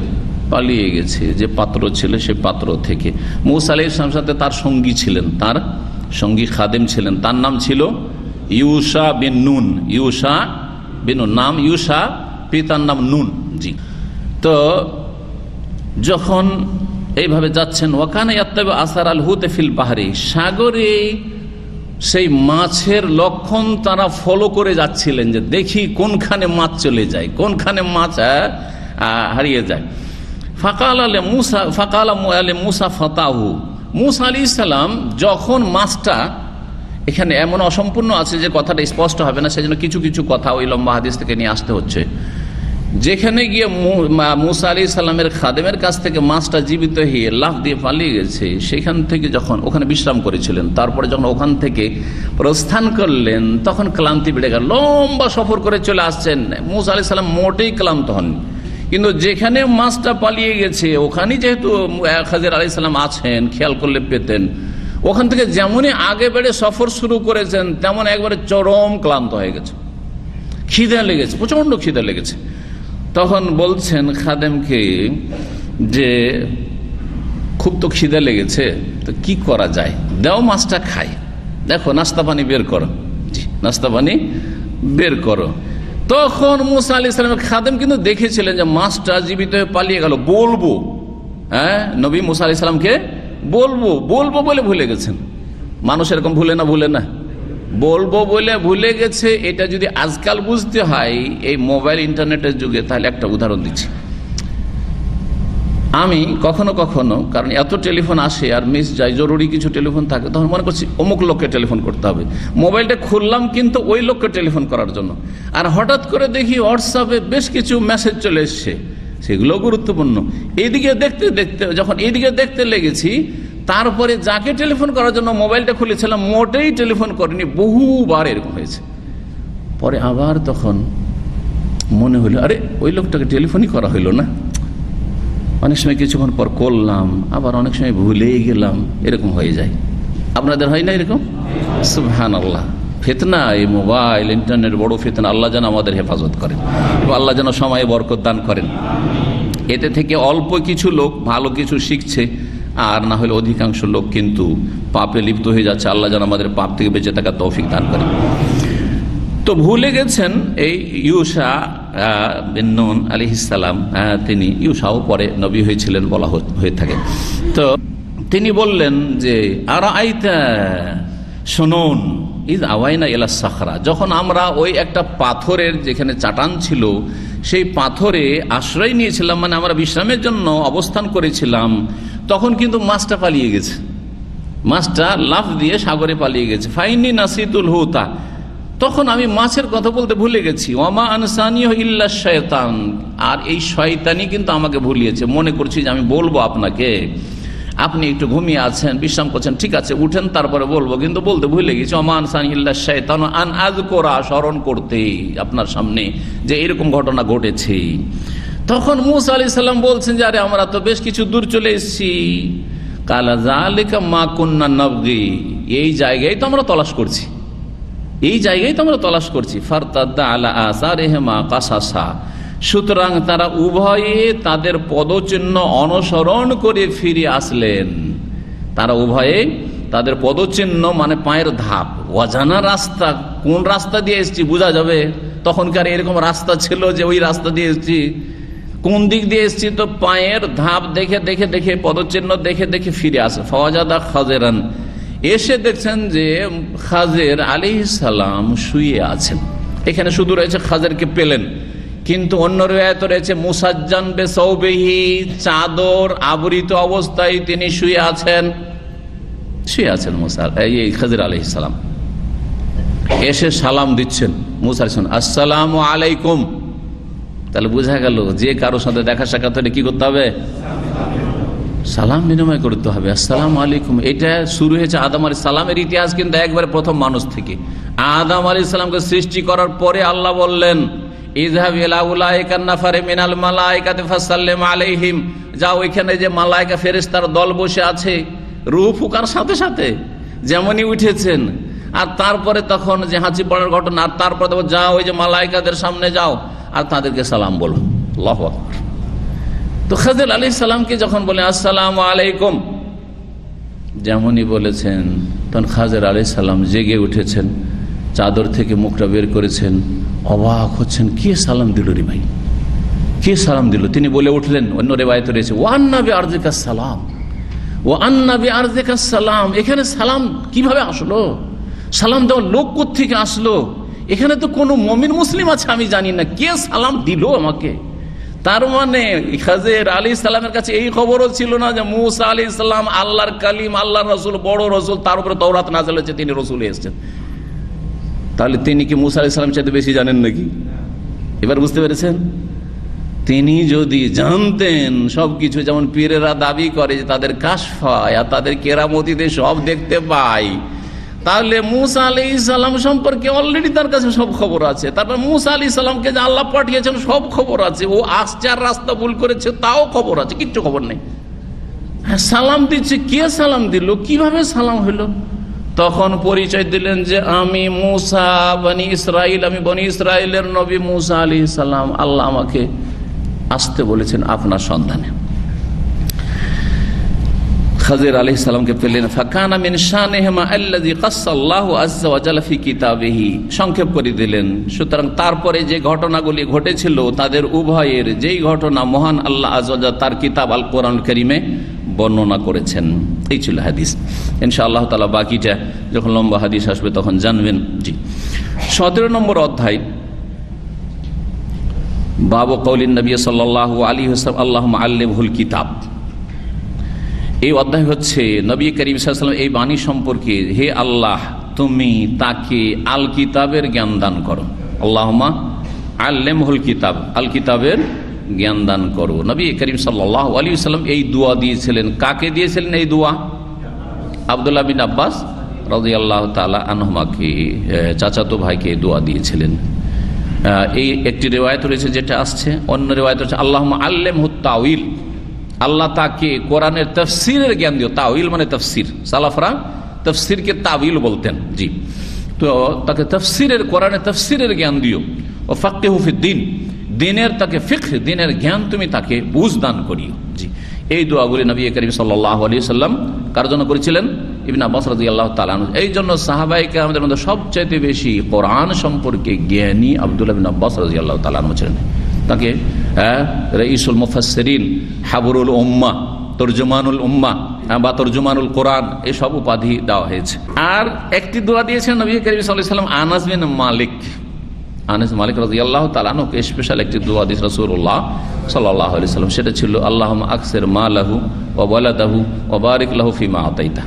পালিয়ে গেছে, যে পাত্র ছিল সেই পাত্র থেকে। মুসা আলাইহিস সালামের সাথে তার সঙ্গী ছিলেন, তার সঙ্গী খাদেম ছিলেন, তার নাম ছিল ইউশা বিন নুন। ইউশা বিন নুন, নাম ইউশা, পিতার নাম নুন। জি, তো যখন এইভাবে যাচ্ছেন, ওয়াকানা ইয়াত্তাবিউ আসারাল হুতি ফিল বাহরি, সাগরে সেই মাছের লক্ষণ তারা ফলো করে যাচ্ছিলেন, যে দেখি কোনখানে মাছ চলে যায়, কোনখানে মাছ হারিয়ে যায়। ফাকাল আলে মুসা ফাতাহু, মুসা আলাইহিস সালাম যখন মাছটা, এখানে এমন অসম্পূর্ণ আছে যে কথাটা স্পষ্ট হবে না, সেজন্য কিছু কিছু কথা ওই লম্বা হাদিস থেকে নিয়ে আসতে হচ্ছে। যেখানে গিয়ে মুসা আলাইহিস সালামের খাদেমের কাছ থেকে মাছটা জীবিত হয়ে লাফ দিয়ে পালিয়ে গেছে, সেখান থেকে যখন ওখানে বিশ্রাম করেছিলেন, তারপরে যখন ওখান থেকে প্রস্থান করলেন, তখন ক্লান্তি বেড়ে গেল। লম্বা সফর করে চলে আসছেন, মুসা আলাইহিস সালাম মোটেই ক্লান্ত হননি, কিন্তু যেখানে মাছটা পালিয়ে গেছে ওখানেই যেহেতু খাজির আলাইহিস সালাম আছেন, খেয়াল করলে পেতেন, ওখান থেকে যেমনই আগে বেড়ে সফর শুরু করেছেন, তেমন একবারে চরম ক্লান্ত হয়ে গেছে, খিদে লেগেছে, প্রচন্ড খিদে লেগেছে। তখন বলছেন খাদেমকে যে খুব তো খিদে লেগেছে, তো কি করা যায়, দাও মাছটা খাই, দেখো নাস্তা পানি বের করো। জি, নাস্তা পানি বের করো। তখন মুসা আলাইহিস সালামের খাদেম কিন্তু দেখেছিলেন যে মাছটা জীবিত হয়ে পালিয়ে গেল, বলবো, নবী মুসা আলাইহিস সালামকে বলবো বলবো বলে ভুলে গেছেন। মানুষ এরকম ভুলে না, বলবো বলে ভুলে গেছে। এটা যদি আজকাল বুঝতে হয় এই মোবাইল ইন্টারনেটের যুগে, তাহলে একটা উদাহরণ দিচ্ছি। আমি কখনো কখনো, কারণ এত টেলিফোন আসে আর মিস যায়, জরুরি কিছু টেলিফোন থাকে, তখন মনে করছি অমুক লোককে টেলিফোন করতে হবে, মোবাইলটা খুললাম কিন্তু ওই লোককে টেলিফোন করার জন্য, আর হঠাৎ করে দেখি হোয়াটসঅ্যাপে বেশ কিছু মেসেজ চলে এসছে, সেগুলো গুরুত্বপূর্ণ। এইদিকে দেখতে দেখতে যখন এইদিকে দেখতে লেগেছি, তারপরে যাকে টেলিফোন করার জন্য মোবাইলটা খুলেছিলাম মোটেই টেলিফোন করেনি, বহুবার এরকম হয়েছে। পরে আবার তখন মনে হলো, আরে ওই লোকটাকে টেলিফোনই করা হইল না, অনেক সময় কিছুক্ষণ পর করলাম, আবার অনেক সময় ভুলেই গেলাম, এরকম হয়ে যায়। আপনাদের হয় না এরকম? সুবহানাল্লাহ। ফিতনা, এই মোবাইল ইন্টারনেট বড় ফিতনা। আল্লাহ যেন আমাদের হেফাজত করেন এবং আল্লাহ যেন সময়ে বরকত দান করেন। এতে থেকে অল্প কিছু লোক ভালো কিছু শিখছে, আর না হলে অধিকাংশ লোক কিন্তু পাপে লিপ্ত হয়ে যাচ্ছে। আল্লাহ যেন আমাদের পাপ থেকে বেঁচে থাকার তৌফিক দান করেন। তো ভুলে গেছেন এই ইউসা বিন নুন আলাইহিস সালাম, তিনি ইউসাও পরে নবী হয়েছিলেন বলা হয়ে থাকে। তো তিনি বললেন যে আরাআইতা, শুনুন, ইয আওয়াইনা ইলা সাখরা, যখন আমরা ওই একটা পাথরের যেখানে চাটান ছিল সেই পাথরে আশ্রয় নিয়েছিলাম, মানে আমরা বিশ্রামের জন্য অবস্থান করেছিলাম, তখন কিন্তু মাছটা পালিয়ে গেছে। মাছটা লাফ দিয়ে সাগরে পালিয়ে গেছে। ফাইনি নাসিতুল হুতা, তখন আমি মাছের কথা বলতে ভুলে গেছি। ওয়ামা আনসানিহু ইল্লা শায়তান, আর এই শয়তানি কিন্তু আমাকে ভুলিয়েছে। মনে করছি যে আমি বলবো আপনাকে, আপনি একটু ঘুমিয়ে আছেন, বিশ্রাম করছেন, ঠিক আছে উঠেন তারপরে বলবো, কিন্তু বলতে ভুলে গেছি। ওয়ামা আনসানিহু ইল্লা শায়তান আন আযকুরা, স্মরণ করতে আপনার সামনে যে এরকম ঘটনা ঘটেছে। তখন মূসা আলাইহিস সালাম বলছেন যে আরে আমরা তো বেশ কিছু দূর চলে এসেছি। কালা যালিকা মা কুন্না নাবগি, এই জায়গায় তো আমরা তলাশ করছি, এই জায়গায় তো আমরা তলাশ করছি। ফারতাদ্দা আলা আসারিহিমা কাসাসা, সুতরাং তারা উভয়ে তাদের পদচিহ্ন অনুসরণ করে ফিরে আসলেন। তারা উভয়ে তাদের পদচিহ্ন মানে পায়ের ধাপ, অজানা রাস্তা, কোন রাস্তা দিয়ে এসেছি বোঝা যাবে, তখনকার এরকম রাস্তা ছিল যে ওই রাস্তা দিয়ে এসেছি, কোন দিক দিয়ে এসেছি, তো পায়ের ধাপ দেখে দেখে দেখে পদচিহ্ন দেখে দেখে ফিরে আসে। ফাওয়াজাদা খাজিরান, এসে দেখছেন যে খাজির আলাইহিস সালাম শুয়ে আছেন। এখানে শুধু রয়েছে খাজিরকে পেলেন, কিন্তু অন্য রিওয়ায়াতে রয়েছে মুসাজ্জান বিসাওবিহি, চাদর আবৃত অবস্থায় তিনি শুয়ে আছেন মুসা এই খাজির আলাইহিস সালাম। এসে সালাম দিচ্ছেন মুসা আলাইহিস সালাম, আসসালামু আলাইকুম। তাহলে বোঝা গেল যে কারোর সাথে দেখা সাক্ষাৎ হলে কি করতে হবে? সালাম বিনিময় করতে হবে, আসসালামু আলাইকুম। এটা শুরু হয়েছে আদম আলাইহিস সালামের ইতিহাস, কিন্তু একবারে প্রথম মানুষ থেকে। আদম আলাইহিস সালামকে সৃষ্টি করার পরে আল্লাহ বললেন ইযহাব ইলা উলাইকা নাফারে মিনাল মালাইকাতি ফাসাল্লিম আলাইহিম, যাও ওইখানে যে মালাইকা ফেরেশতার দল বসে আছে, রূহ ফুকার সাথে সাথে যেমনই উঠেছেন, আর তারপরে তখন যে হাঁচি পড়ার ঘটনা, আর তারপরে যাও ওই যে মালাইকাদের সামনে যাও আর তাদেরকে সালাম বলো। আল্লাহু আকবার। তো খাজির আলাইহিস সালামকে যখন বলে আসসালামু আলাইকুম, যেমনই বলেছেন তখন খাজির আলাইহিস সালাম জেগে উঠেছেন, চাদর থেকে মুখটা বের করেছেন, অবাক হচ্ছেন, কে সালাম দিল রে ভাই, কে সালাম দিল? তিনি বলে উঠলেন, অন্য রিওয়ায়াতে রয়েছে ওয়ান্না বিআরযিকাস সালাম, ওয়ান্না বিআরযিকাস সালাম, এখানে সালাম কিভাবে আসলো, সালাম দেওয়ার লোক কোত্থেকে আসলো, এখানে তো কোনো মুমিন মুসলিম আছে আমি জানি না, কে সালাম দিল আমাকে? তার মানে খাজির আলাইহিস সালামের কাছে এই খবরও ছিল না যে মূসা আলাইহিস সালাম আল্লাহর কালিম, আল্লাহর রাসূল, বড় রাসূল, তার উপরে তাওরাত নাযিল হয়েছে, তিনি রাসূল এসেছেন। তাহলে তিনি কি মূসা আলাইহিস সালাম চাইতে বেশি জানেন নাকি? এবার বুঝতে পেরেছেন? তিনি যদি জানতেন সবকিছু, যেমন পীরেরা দাবি করে যে তাদের কাশফ হয় আর তাদের কেরামতিতে সব দেখতে পায়, তাহলে মূসা আলাইহিস সালাম সম্পর্কে অলরেডি তার কাছে সব খবর আছে। তারপর মূসা আলাইহিস সালামকে যে আল্লাহ পাঠিয়েছেন সব খবর আছে, ও আসছে আর রাস্তা ভুল করেছে তাও খবর আছে, কিচ্ছু খবর নেই। সালাম দিচ্ছে, কে সালাম দিল, কিভাবে সালাম হলো? তখন পরিচয় দিলেন যে আমি মূসা বনি ইসরাইল, আমি বনি ইসরাইলের নবী মূসা আলাইহিস সালাম, আল্লাহ আমাকে আসতে বলেছেন আপনার সন্ধানে। খাজির আলাইহিস সালামকে পেলেন। ফাকানা মিন শানিহিমা আল্লাযী কাসাল্লাহু আযজা ওয়া জাল্লা ফি কিতাবিহি, সংক্ষেপ করে দিলেন। সুতরাং তারপরে যে ঘটনাগুলি ঘটেছিল তাদের উভয়ের যেই ঘটনা মহান আল্লাহ আযজা ওয়া জাল্লা তার কিতাব আল কোরআন কারীমে বর্ণনা করেছেন। এই ছিল হাদিস। ইনশাআল্লাহ তাআলা বাকিটা যখন লম্বা হাদিস আসবে তখন জানবেন। জি, 17 নম্বর অধ্যায়, বাবু কওলিন নবী সাল্লাল্লাহু আলাইহি ওয়াসাল্লাম আল্লাহুম্মা আল্লিমহুল কিতাব। এই অধ্যায় হচ্ছে নবী করিম সাল্লাল্লাহু আলাইহি ওয়াসাল্লাম এই বাণী সম্পর্কে, হে আল্লাহ তুমি তাকে আল কিতাবের জ্ঞান দান করো। আল্লাহুম্মা আল্লিমহুল কিতাব, আল কিতাবের জ্ঞান দান করো। নবী করিম সাল্লাল্লাহু আলাইহি ওয়াসাল্লাম এই দোয়া দিয়েছিলেন। কাকে দিয়েছিলেন এই দোয়া? আব্দুল্লাহ বিন আব্বাস রাদিয়াল্লাহু তাআলা আনহুমাকে, চাচাতো ভাইকে দোয়া দিয়েছিলেন। এই একটি রিওয়ায়াত রয়েছে যেটা আসছে, অন্য রিওয়ায়াত হচ্ছে আল্লাহুম্মা আল্লিমহুত তাউইল, আল্লাহ তাকে কোরআনের তাফসিরের জ্ঞান দিও। তাউইল মানে তাফসির, সালাফরা তাফসিরকে তাউইল বলতেন। জি, তো তাকে তাফসিরের, কোরআনের তাফসিরের জ্ঞান দিও। ও ফাক্কিহু ফিদ্দিন, দিনের তাকে ফিকহ, দিনের জ্ঞান তুমি তাকে বুঝ দান করিও। জি, এই দোয়াগুলি নবী করিম সাল্লাল্লাহু আলাইহি সাল্লাম কার জন্য করেছিলেন? ইবনে আব্বাস রাদিয়াল্লাহু তাআলা আনহু। এই জন্য সাহাবায়ে কেরামদের মধ্যে সবচাইতে বেশি কোরআন সম্পর্কে জ্ঞানী আব্দুল্লাহ ইবনে আব্বাস রাদিয়াল্লাহু তাআলা আনহু ছিলেন। তাকে রাইসুল মুফাসসিরিন, হাবরুল উম্মাহ, তরজমানুল উম্মাহ বা তরজমানুল কোরআন, এসব উপাধি দেওয়া হয়েছে। আর একটি দোয়া দিয়েছেন নবী করিম সাল্লাল্লাহু আলাইহি সাল্লাম আনাস বিন মালিক, আনাস মালিক রাদিয়াল্লাহু তাআলা আনহুকে স্পেশাল একটি দোয়া দিয়েছেন রাসূলুল্লাহ সাল্লাল্লাহু আলাইহি সাল্লাম। সেটা ছিল আল্লাহুম্মা আকসির মালাহু ওয়া ওয়ালাদাহু ওয়া বারিক লাহু ফিমা আতাইতা।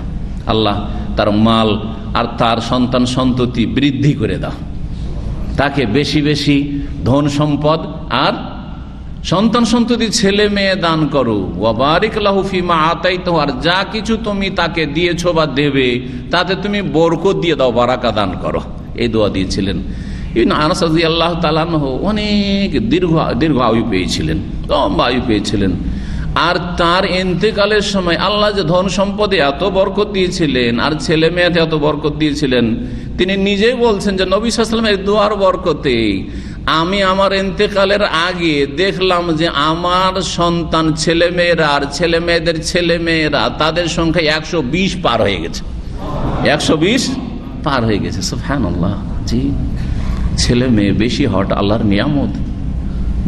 আল্লাহ তার মাল আর তার সন্তান সন্ততি বৃদ্ধি করে দাও, তাকে বেশি বেশি ধন সম্পদ আর সন্তান সন্ততি ছেলে মেয়ে দান করো। ওয়া বারিক লাহু ফিমা আতাইতা, আর যা কিছু তুমি তাকে দিয়েছো বা দেবে তাতে তুমি বরকত দিয়ে দাও, বারাকা দান করো। এই দোয়া দিয়েছিলেন। আনাস রাদিয়াল্লাহু তাআলা আনহু অনেক দীর্ঘ আয়ু পেয়েছিলেন, লম্বা আয়ু পেয়েছিলেন। আর তার ইন্তেকালের সময় আল্লাহ যে ধন সম্পদে এত বরকত দিয়েছিলেন আর ছেলে মেয়েতে এত বরকত দিয়েছিলেন, তিনি নিজেই বলছেন যে নবী সাল্লাল্লাহু আলাইহি ওয়াসাল্লামের দোয়ার বরকতে আমি আমার ইন্তেকালের আগে দেখলাম যে আমার সন্তান ছেলে মেয়েরা আর ছেলে মেয়েদের ছেলে মেয়েরা তাদের সংখ্যা 120 পার হয়ে গেছে। 120 পার হয়ে গেছে। সুবহানাল্লাহ। জি, ছেলে মেয়ে বেশি হওয়াটা আল্লাহর নিয়ামত,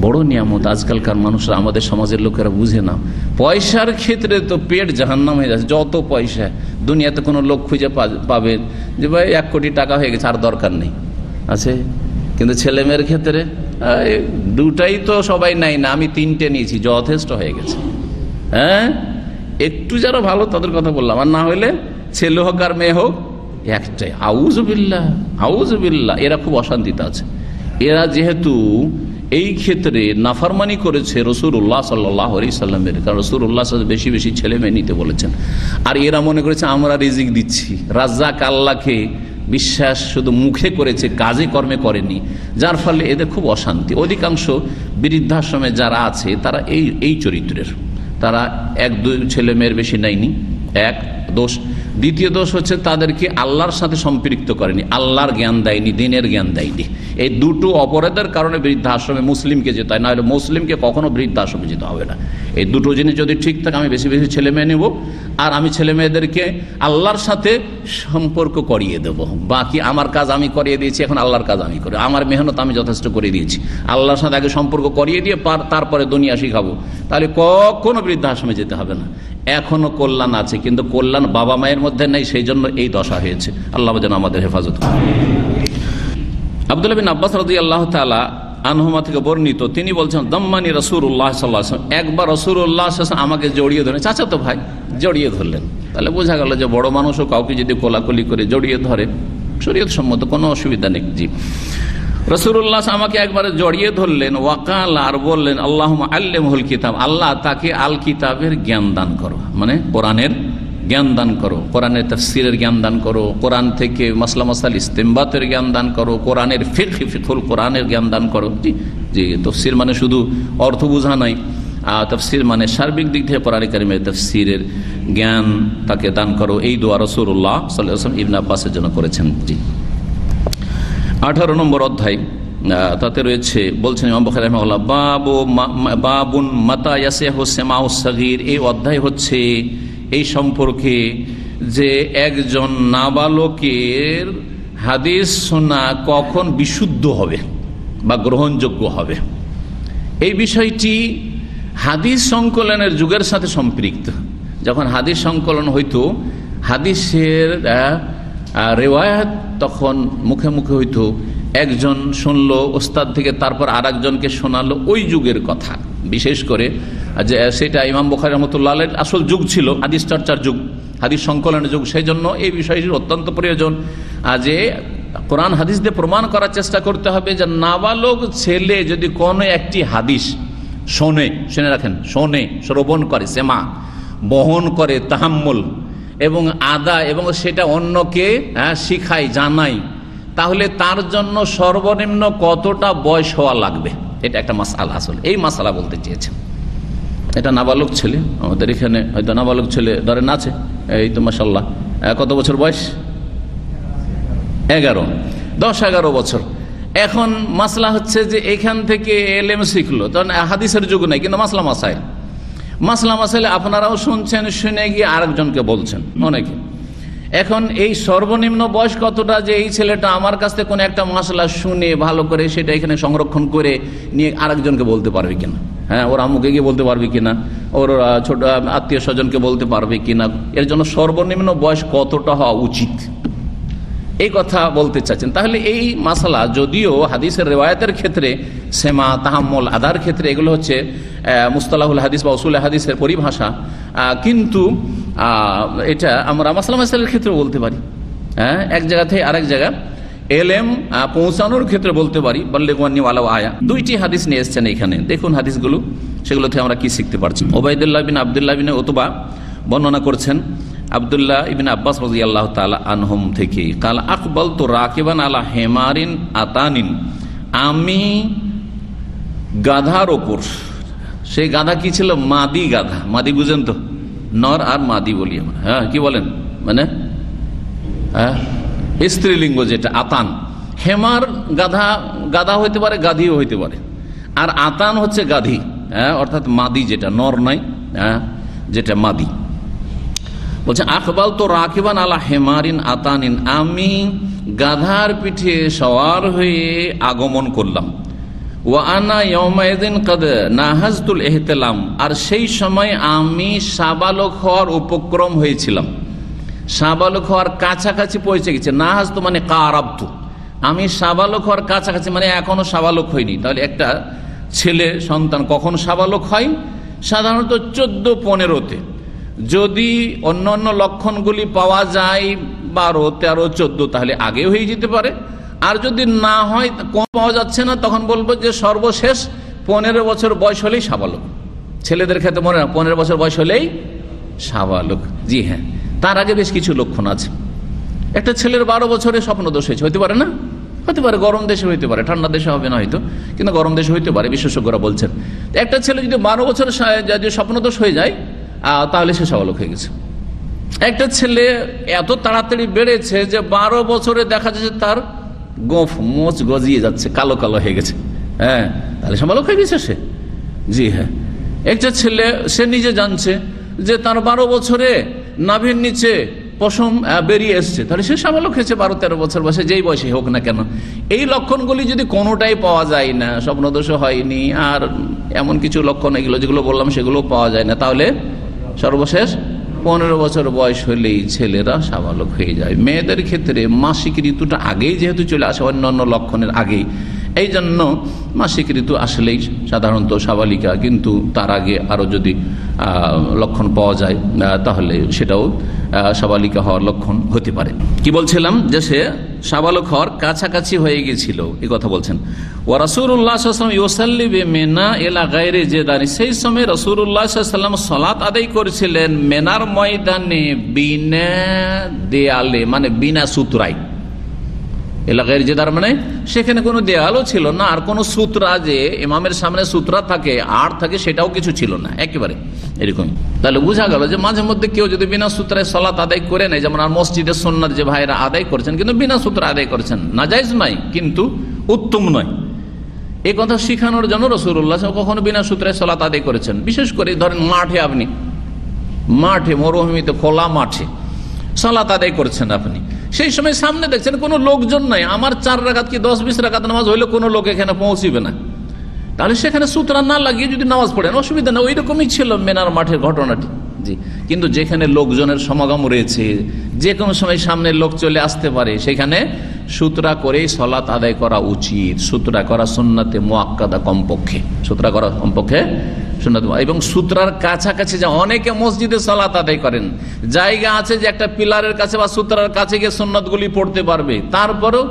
বড় নিয়ামত। আজকালকার মানুষরা, আমাদের সমাজের লোকেরা বুঝে না। পয়সার ক্ষেত্রে তো পেট জাহান্নাম হয়ে যাচ্ছে। যত পয়সা দুনিয়াতে কোনো লোক খুঁজে পাবে যে ভাই 1 কোটি টাকা হয়ে গেছে, আর দরকার নেই, আছে। কিন্তু ছেলে মেয়ের ক্ষেত্রে দুটাই তো সবাই নাই না, আমি 3টে নিয়েছি, যথেষ্ট হয়ে গেছে। হ্যাঁ, একটু যারা ভালো তাদের কথা বললাম, আর না হলে ছেলে হোক আর মেয়ে হোক একটাই। আউযুবিল্লাহ, আউযুবিল্লাহ। এরা খুব অশান্তিতে আছে। এরা যেহেতু এই ক্ষেত্রে নাফরমানি করেছে রাসূলুল্লাহ সাল্লাল্লাহু আলাইহি সাল্লামের, কারণ রাসূলুল্লাহ বেশি বেশি ছেলে মেয়ে নিতে বলেছেন। আর এরা মনে করেছে আমরা রিজিক দিচ্ছি। রাজ্জাক আল্লাহকে বিশ্বাস শুধু মুখে করেছে, কাজে কর্মে করেনি, যার ফলে এদের খুব অশান্তি। অধিকাংশ বৃদ্ধাশ্রমে যারা আছে তারা এই চরিত্রের। তারা 1-2 ছেলে মেয়ের বেশি নেয়নি, এক দোষ। দ্বিতীয় দোষ হচ্ছে তাদেরকে আল্লাহর সাথে সম্পৃক্ত করেনি, আল্লাহর জ্ঞান দেয়নি, দিনের জ্ঞান দেয়নি। এই দুটো অপরাধের কারণে বৃদ্ধাশ্রমে মুসলিমকে যেতে হয়, না হলে মুসলিমকে কখনো বৃদ্ধাশ্রমে যেতে হবে না। এই দুটো জিনিস যদি ঠিক থাকে, আমি বেশি বেশি ছেলে মেয়ে নেব, আর আমি ছেলে মেয়েদেরকে আল্লাহর সাথে সম্পর্ক করিয়ে দেব। বাকি আমার কাজ আমি করিয়ে দিয়েছি, এখন আল্লাহর কাজ আমি করি। আমার মেহনত আমি যথেষ্ট করে দিয়েছি, আল্লাহর সাথে আগে সম্পর্ক করিয়ে দিয়ে তারপরে দুনিয়া শিখাবো। তাহলে কখনো বৃদ্ধাশ্রমে যেতে হবে না। এখনো কল্যাণ আছে, কিন্তু কল্যাণ বাবা মায়ের মধ্যে নেই, সেই জন্য এই দশা হয়েছে। আল্লাহ যেন আমাদের হেফাজত করে। আব্দুল্লাহ বিন আব্বাস রাদিয়াল্লাহু তাআলা আনহুমা থেকে বর্ণিত, তিনি বলছেন দাম্মানি রাসূলুল্লাহ সাল্লাল্লাহু আলাইহি ওয়াসাল্লাম, একবার রাসূলুল্লাহ সাল্লাল্লাহু আলাইহি ওয়াসাল্লাম আমাকে জড়িয়ে ধরে, চাচাতো ভাই জড়িয়ে ধরলেন। তাহলে বোঝা গেল যে বড় মানুষও কাউকে যদি কোলাকুলি করে জড়িয়ে ধরে শরীয়ত সম্মত, কোনো অসুবিধা নেই। জি, রাসূলুল্লাহ আমাকে একবার জড়িয়ে ধরলেন, ওয়াকাল, আর বললেন আল্লাহুম্মা আল্লিমহুল কিতাব, আল্লাহ তাকে আল কিতাবের জ্ঞান দান করো, মানে কোরআনের জ্ঞান দান করো, কোরআনের তাফসীরের জ্ঞান দান করো, কোরআন থেকে মাসলা মাসাইল ইস্তেমবাতের জ্ঞান দান করো, কোরআনের ফিকহুল কোরআনের জ্ঞান দান করো। জি, তাফসীর মানে শুধু অর্থ বোঝা নয়, তাফসীর মানে সার্বিক দিক থেকে কোরআন কারীমের তাফসীরের জ্ঞান তাকে দান করো। এই দোয়া রাসূলুল্লাহ সাল্লাল্লাহু আলাইহি ওয়াসাল্লাম ইবনে আব্বাসের জন্য করেছেন। জি, 18 নম্বর অধ্যায়, তাতে রয়েছে, বলছেন ইমাম বুখারী রাহিমাহুল্লাহ, বাবুন মাতা ইয়াসিহু সামাউস সাগীর। এই অধ্যায় হচ্ছে এই সম্পর্কে যে একজন নাবালকের হাদিস শোনা কখন বিশুদ্ধ হবে বা গ্রহণযোগ্য হবে। এই বিষয়টি হাদিস সংকলনের যুগের সাথে সম্পৃক্ত। যখন হাদিস সংকলন হইতো, হাদিসের রেওয়ায়াত তখন মুখে মুখে হইতো, একজন শুনলো ওস্তাদ থেকে, তারপর আর একজনকে শোনালো। ওই যুগের কথা বিশেষ করে, যে সেটা ইমাম বুখারী রাহমাতুল্লাহ আলাইহির আসল যুগ ছিল, হাদিস চর্চার যুগ, হাদিস সংকলনের যুগ। সেই জন্য এই বিষয়টির অত্যন্ত প্রয়োজন যে কোরআন হাদিস দিয়ে প্রমাণ করার চেষ্টা করতে হবে যে নাবালক ছেলে যদি কোনো একটি হাদিস শোনে, শুনে রাখেন, শোনে, শ্রবণ করে, সেমা বহন করে, তাহাম্মুল এবং আদা, এবং সেটা অন্যকে শিখায়, জানায়, তাহলে তার জন্য সর্বনিম্ন কতটা বয়স হওয়া লাগবে, এটা একটা মাসআলা। আসলে এই মাসআলা বলতে চেয়েছেন। এটা নাবালক ছেলে, আমাদের এখানে হয়তো নাবালক ছেলে ধরেন আছে, এই তো মাশাআল্লাহ কত বছর বয়স, 10-11 বছর। এখন মাসলা হচ্ছে যে এখান থেকে এলেম শিখলো, তখন হাদিসের যুগ নাই, কিন্তু মাসলা মাসাইল আপনারাও শুনছেন, শুনে গিয়ে আরেকজনকে বলছেন অনেকে। এখন এই সর্বনিম্ন বয়স কতটা যে এই ছেলেটা আমার কাছ থেকে কোনো একটা মাসলা শুনে ভালো করে সেটা এখানে সংরক্ষণ করে নিয়ে আরেকজনকে বলতে পারবে কিনা, হ্যাঁ, ওর আম্মুকে গিয়ে বলতে পারবে কিনা, ওর ছোট আত্মীয় স্বজনকে বলতে পারবে কিনা, এর জন্য সর্বনিম্ন বয়স কতটা হওয়া উচিত, এই কথা বলতে চাচ্ছেন। তাহলে এই মাসালা যদিও হাদিসের রেওয়ায়াতের ক্ষেত্রে সেমা, তাহাম্মুল, আদার ক্ষেত্রে এগুলো হচ্ছে মুস্তালাহুল হাদিস বা উসুল হাদিসের পরিভাষা, কিন্তু এটা আমরা মাসালা মাসাইলের ক্ষেত্রে বলতে পারি। হ্যাঁ, এক জায়গা থেকে আরেক জায়গা এলেম পৌঁছানোর ক্ষেত্রে বলতে পারি। বাল্লিগু ওয়ালাউ আয়া, 2টি হাদিস নিয়ে এসছেন এখানে, দেখুন হাদিসগুলো, সেগুলো থেকে আমরা কি শিখতে পারছি। ওবাইদুল্লাহ বিন আব্দুল্লাহ বিন উতবা বর্ণনা করছেন আব্দুল্লাহ ইবনে আব্বাস রাদিয়াল্লাহু তাআলা আনহুম থেকে, কাল আকবালতু রাকিবান আলা হেমারিন আতানিন, আমি গাধার ওপর, সেই গাধা কি ছিল, মাদি গাধা, মাদি বুঝেন তো, নর আর মাদি বলি আমরা, হ্যাঁ কি বলেন, মানে হ্যাঁ স্ত্রীলিঙ্গ যেটা আতান। হেমার গাধা, গাধা হইতে পারে, গাধিও হইতে পারে, আর আতান হচ্ছে গাধি, হ্যাঁ অর্থাৎ মাদি যেটা, নর নাই, হ্যাঁ যেটা মাদি। বলছে আকবাল তো রাকিবান আলা হেমারিন আতানিন, আমি গাধার পিঠে সওয়ার হয়ে আগমন করলাম। ওয়া আনা ইয়াউমাইযিন কাদ নাহাজতুল ইহতিলাম, আর সেই সময় আমি সাবালক হওয়ার উপক্রম হয়েছিলাম, সাবালক হওয়ার কাছাকাছি পৌঁছে গেছে। নাহাজতু মানে কারাবতু, আমি সাবালক হওয়ার কাছাকাছি, মানে এখনো সাবালক হয়নি। তাহলে একটা ছেলে সন্তান কখন সাবালক হয়? সাধারণত 14-15-তে, যদি অন্য অন্য লক্ষণগুলি পাওয়া যায় 12, 13, 14, তাহলে আগে হয়ে যেতে পারে। আর যদি না হয়, কোন পাওয়া যাচ্ছে না, তখন বলবো যে সর্বশেষ 15 বছর বয়স হলেই সাবালক। ছেলেদের ক্ষেত্রে মনে না, 15 বছর বয়স হলেই সাবালক। জি হ্যাঁ, তার আগে বেশ কিছু লক্ষণ আছে। একটা ছেলের 12 বছরে স্বপ্নদোষ হয়েছে, হইতে পারে না? হতে পারে, গরম দেশে হইতে পারে, ঠান্ডা দেশে হবে না হয়তো, কিন্তু গরম দেশে হইতে পারে, বিশেষজ্ঞরা বলছেন। একটা ছেলে যদি 12 বছর যদি স্বপ্নদোষ হয়ে যায়, তাহলে সে সাবালক হয়ে গেছে। একটা ছেলে এত তাড়াতাড়ি বেড়েছে যে 12 বছরে দেখা যাচ্ছে তার গোঁফ মোচ গজিয়ে যাচ্ছে, কালো কালো হয়ে গেছে, হ্যাঁ তাহলে সাবালক হয়ে গেছে সে। জি হ্যাঁ, একটা ছেলে সে নিজে জানছে যে তার 12 বছরে নাভির নিচে পশম বেরিয়ে এসছে, তাহলে সে সাবালক হয়েছে 12-13 বছর বয়সে, যেই বয়সে হোক না কেন। এই লক্ষণগুলি যদি কোনোটাই পাওয়া যায় না, স্বপ্নদোষ হয়নি, আর এমন কিছু লক্ষণ এগুলো যেগুলো বললাম সেগুলো পাওয়া যায় না, তাহলে সর্বশেষ 15 বছর বয়স হলেই ছেলেরা সাবালক হয়ে যায়। মেয়েদের ক্ষেত্রে মাসিক ঋতুটা আগেই যেহেতু চলে আসে, অন্যান্য লক্ষণের আগেই, এই জন্য মাসিক ঋতু আসলেই সাধারণত সাবালিকা, কিন্তু তার আগে আরও যদি লক্ষণ পাওয়া যায় তাহলে সেটাও সাবালিকা হওয়ার লক্ষণ হতে পারে। কি বলছিলাম, যে সে সাবালক হওয়ার কাছাকাছি হয়ে গেছিল, এই কথা বলছেন। ওয়া রাসূলুল্লাহ সাল্লাল্লাহু আলাইহি ওয়াসাল্লাম ইউসাল্লি বিমিনা ইলা গায়রি জিদানি, সেই সময় রাসূলুল্লাহ সাল্লাল্লাহু আলাইহি ওয়াসাল্লাম সালাত আদায় করেছিলেন মেনার ময়দানে বিনা দেয়ালে, মানে বিনা সুতরায়। এলাকার জেদার মানে সেখানে কোনো দেয়ালও ছিল না, আর কোনো সূত্রা, যে ইমামের সামনে সূত্রা থাকে আর থাকে, সেটাও কিছু ছিল না, একেবারে এরকম। তাহলে বোঝা গেল যে মাঝে মধ্যে কেউ যদি বিনা সূত্রায় সালাত আদায় করে নেয়, যেমন আর মসজিদের সুন্নাত যে ভাইরা আদায় করছেন কিন্তু বিনা সূত্রে আদায় করছেন, নাজায়েজ নয় কিন্তু উত্তম নয়, এই কথা শিখানোর জন্য রাসূলুল্লাহ কখনো বিনা সূত্রায় সালাত আদায় করেছেন। বিশেষ করে ধরেন মাঠে, আপনি মাঠে মরুভূমিতে খোলা মাঠে সালাত আদায় করছেন, আপনি সেই সময় সামনে দেখছেন কোনো লোকজন নাই, আমার 4 রাকাত কি 10-20 রাকাত নামাজ হইলে কোনো লোক এখানে পৌঁছিবে না, তাহলে সেখানে সূত্রা না লাগিয়ে যদি নামাজ পড়েন অসুবিধা না। ওই রকমই ছিল মেনার মাঠের ঘটনাটি। জি, কিন্তু যেখানে লোকজনের সমাগম রয়েছে, যে কোনো সময় সামনে লোক চলে আসতে পারে, সেখানে সূত্রা করেই সালাত আদায় করা উচিত। সূত্রা করা সুন্নাতে মুআক্কাদা, কমপক্ষে সূত্রা করা কমপক্ষে সুন্নাত। এবং সূত্রার কাছাকাছি যে অনেকে মসজিদে সালাত আদায় করেন, জায়গা আছে যে একটা পিলারের কাছে বা সূত্রার কাছে গিয়ে সুন্নাতগুলি পড়তে পারবে, তারপরেও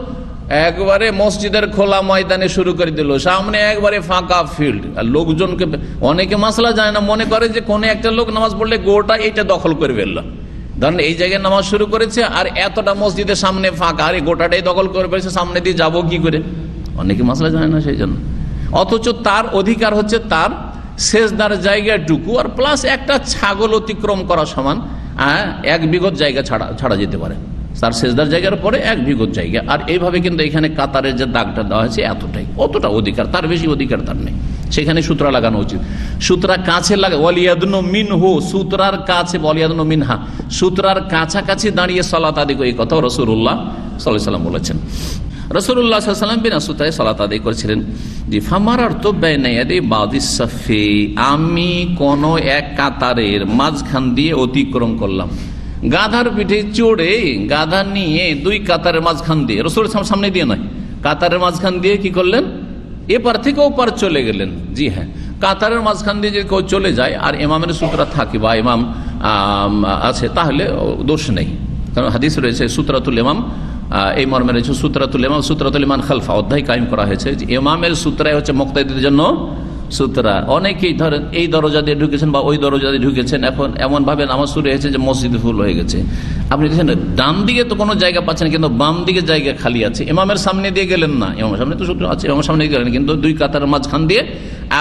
একবারে মসজিদের খোলা ময়দানে শুরু করে দিল, সামনে একবারে ফাঁকা ফিল্ড, আর লোকজনকে অনেকে মাসলা যায় না, মনে করে যে কোনো একটা লোক নামাজ পড়লে গোটা এইটা দখল করে ফেললো। ধরেন এই জায়গায় নামাজ শুরু করেছে আর এতটা মসজিদের সামনে ফাঁকা, আর এই গোটাটাই দখল করে ফেলেছে, সামনে দিয়ে যাবো কি করে, অনেকে মাসলা যায় না সেই জন্য। অথচ তার অধিকার হচ্ছে তার সেজদার জায়গাটুকু আর প্লাস একটা ছাগল অতিক্রম করা সমান 1 বিঘত জায়গা ছাড়া যেতে পারে, তার সেজদার জায়গার পরে 1 বিঘত জায়গা। আর এইভাবে কিন্তু এখানে কাতারের যে দাগটা দেওয়া হয়েছে অতটা অধিকার, তার বেশি অধিকার তার নেই। সেখানে সূত্রা লাগানো উচিত, সূত্রা কাছে লাগা, ওয়ালিয়াদুন মিনহু, সূত্রার কাছে, ওয়ালিয়াদুন মিনহা, সূত্রার কাছাকাছি দাঁড়িয়ে সালাত আদায় করে, এই কথা রাসূলুল্লাহ সাল্লাল্লাহু আলাইহি ওয়াসাল্লাম বলেছেন। রাসূলুল্লাহ সাল্লাল্লাহু আলাইহি ওয়াসাল্লাম বিনা সুতরায় সালাত আদায় করেছিলেন। জি, ফামারারতু বাইনা ইয়াদি বাদিস সাফি, আমি কোন এক কাতারের মাঝখান দিয়ে অতিক্রম করলাম, গাধার পিঠে চড়ে, গাধা নিয়ে 2 কাতারের মাঝখান দিয়ে, রাসূলের সামনে দিয়ে নয়, কাতারের মাঝখান দিয়ে কি করলেন, এপার থেকে ওপার চলে গেলেন। জি হ্যাঁ, কাতারের মাঝখান দিয়ে যদি কেউ চলে যায় আর ইমামের সূত্রা থাকে বা ইমাম আছে, তাহলে দোষ নেই, কারণ হাদিস রয়েছে সুতরাতুল ইমাম, এই মর্মে রয়েছে সুতরাতুল ইমান খালফা, অধ্যায় কায়েম করা হয়েছে যে ইমামের সূত্রাই হচ্ছে মুক্তাদিদের জন্য সূত্রা। অনেকেই ধরেন এই দরজা দিয়ে ঢুকেছেন বা ওই দরজা দিয়ে ঢুকেছেন, এখন এমন ভাবে নামাজ শুরু হয়েছে যে মসজিদ ফুল হয়ে গেছে। আপনি দেখছেন ডান দিকে তো কোনো জায়গা পাচ্ছেন, কিন্তু বাম দিকে জায়গা খালি আছে, ইমামের সামনে দিয়ে গেলেন না, ইমামের সামনে তো সূত্র আছে, ইমামের সামনে গেলেন, কিন্তু 2 কাতারের মাঝখান দিয়ে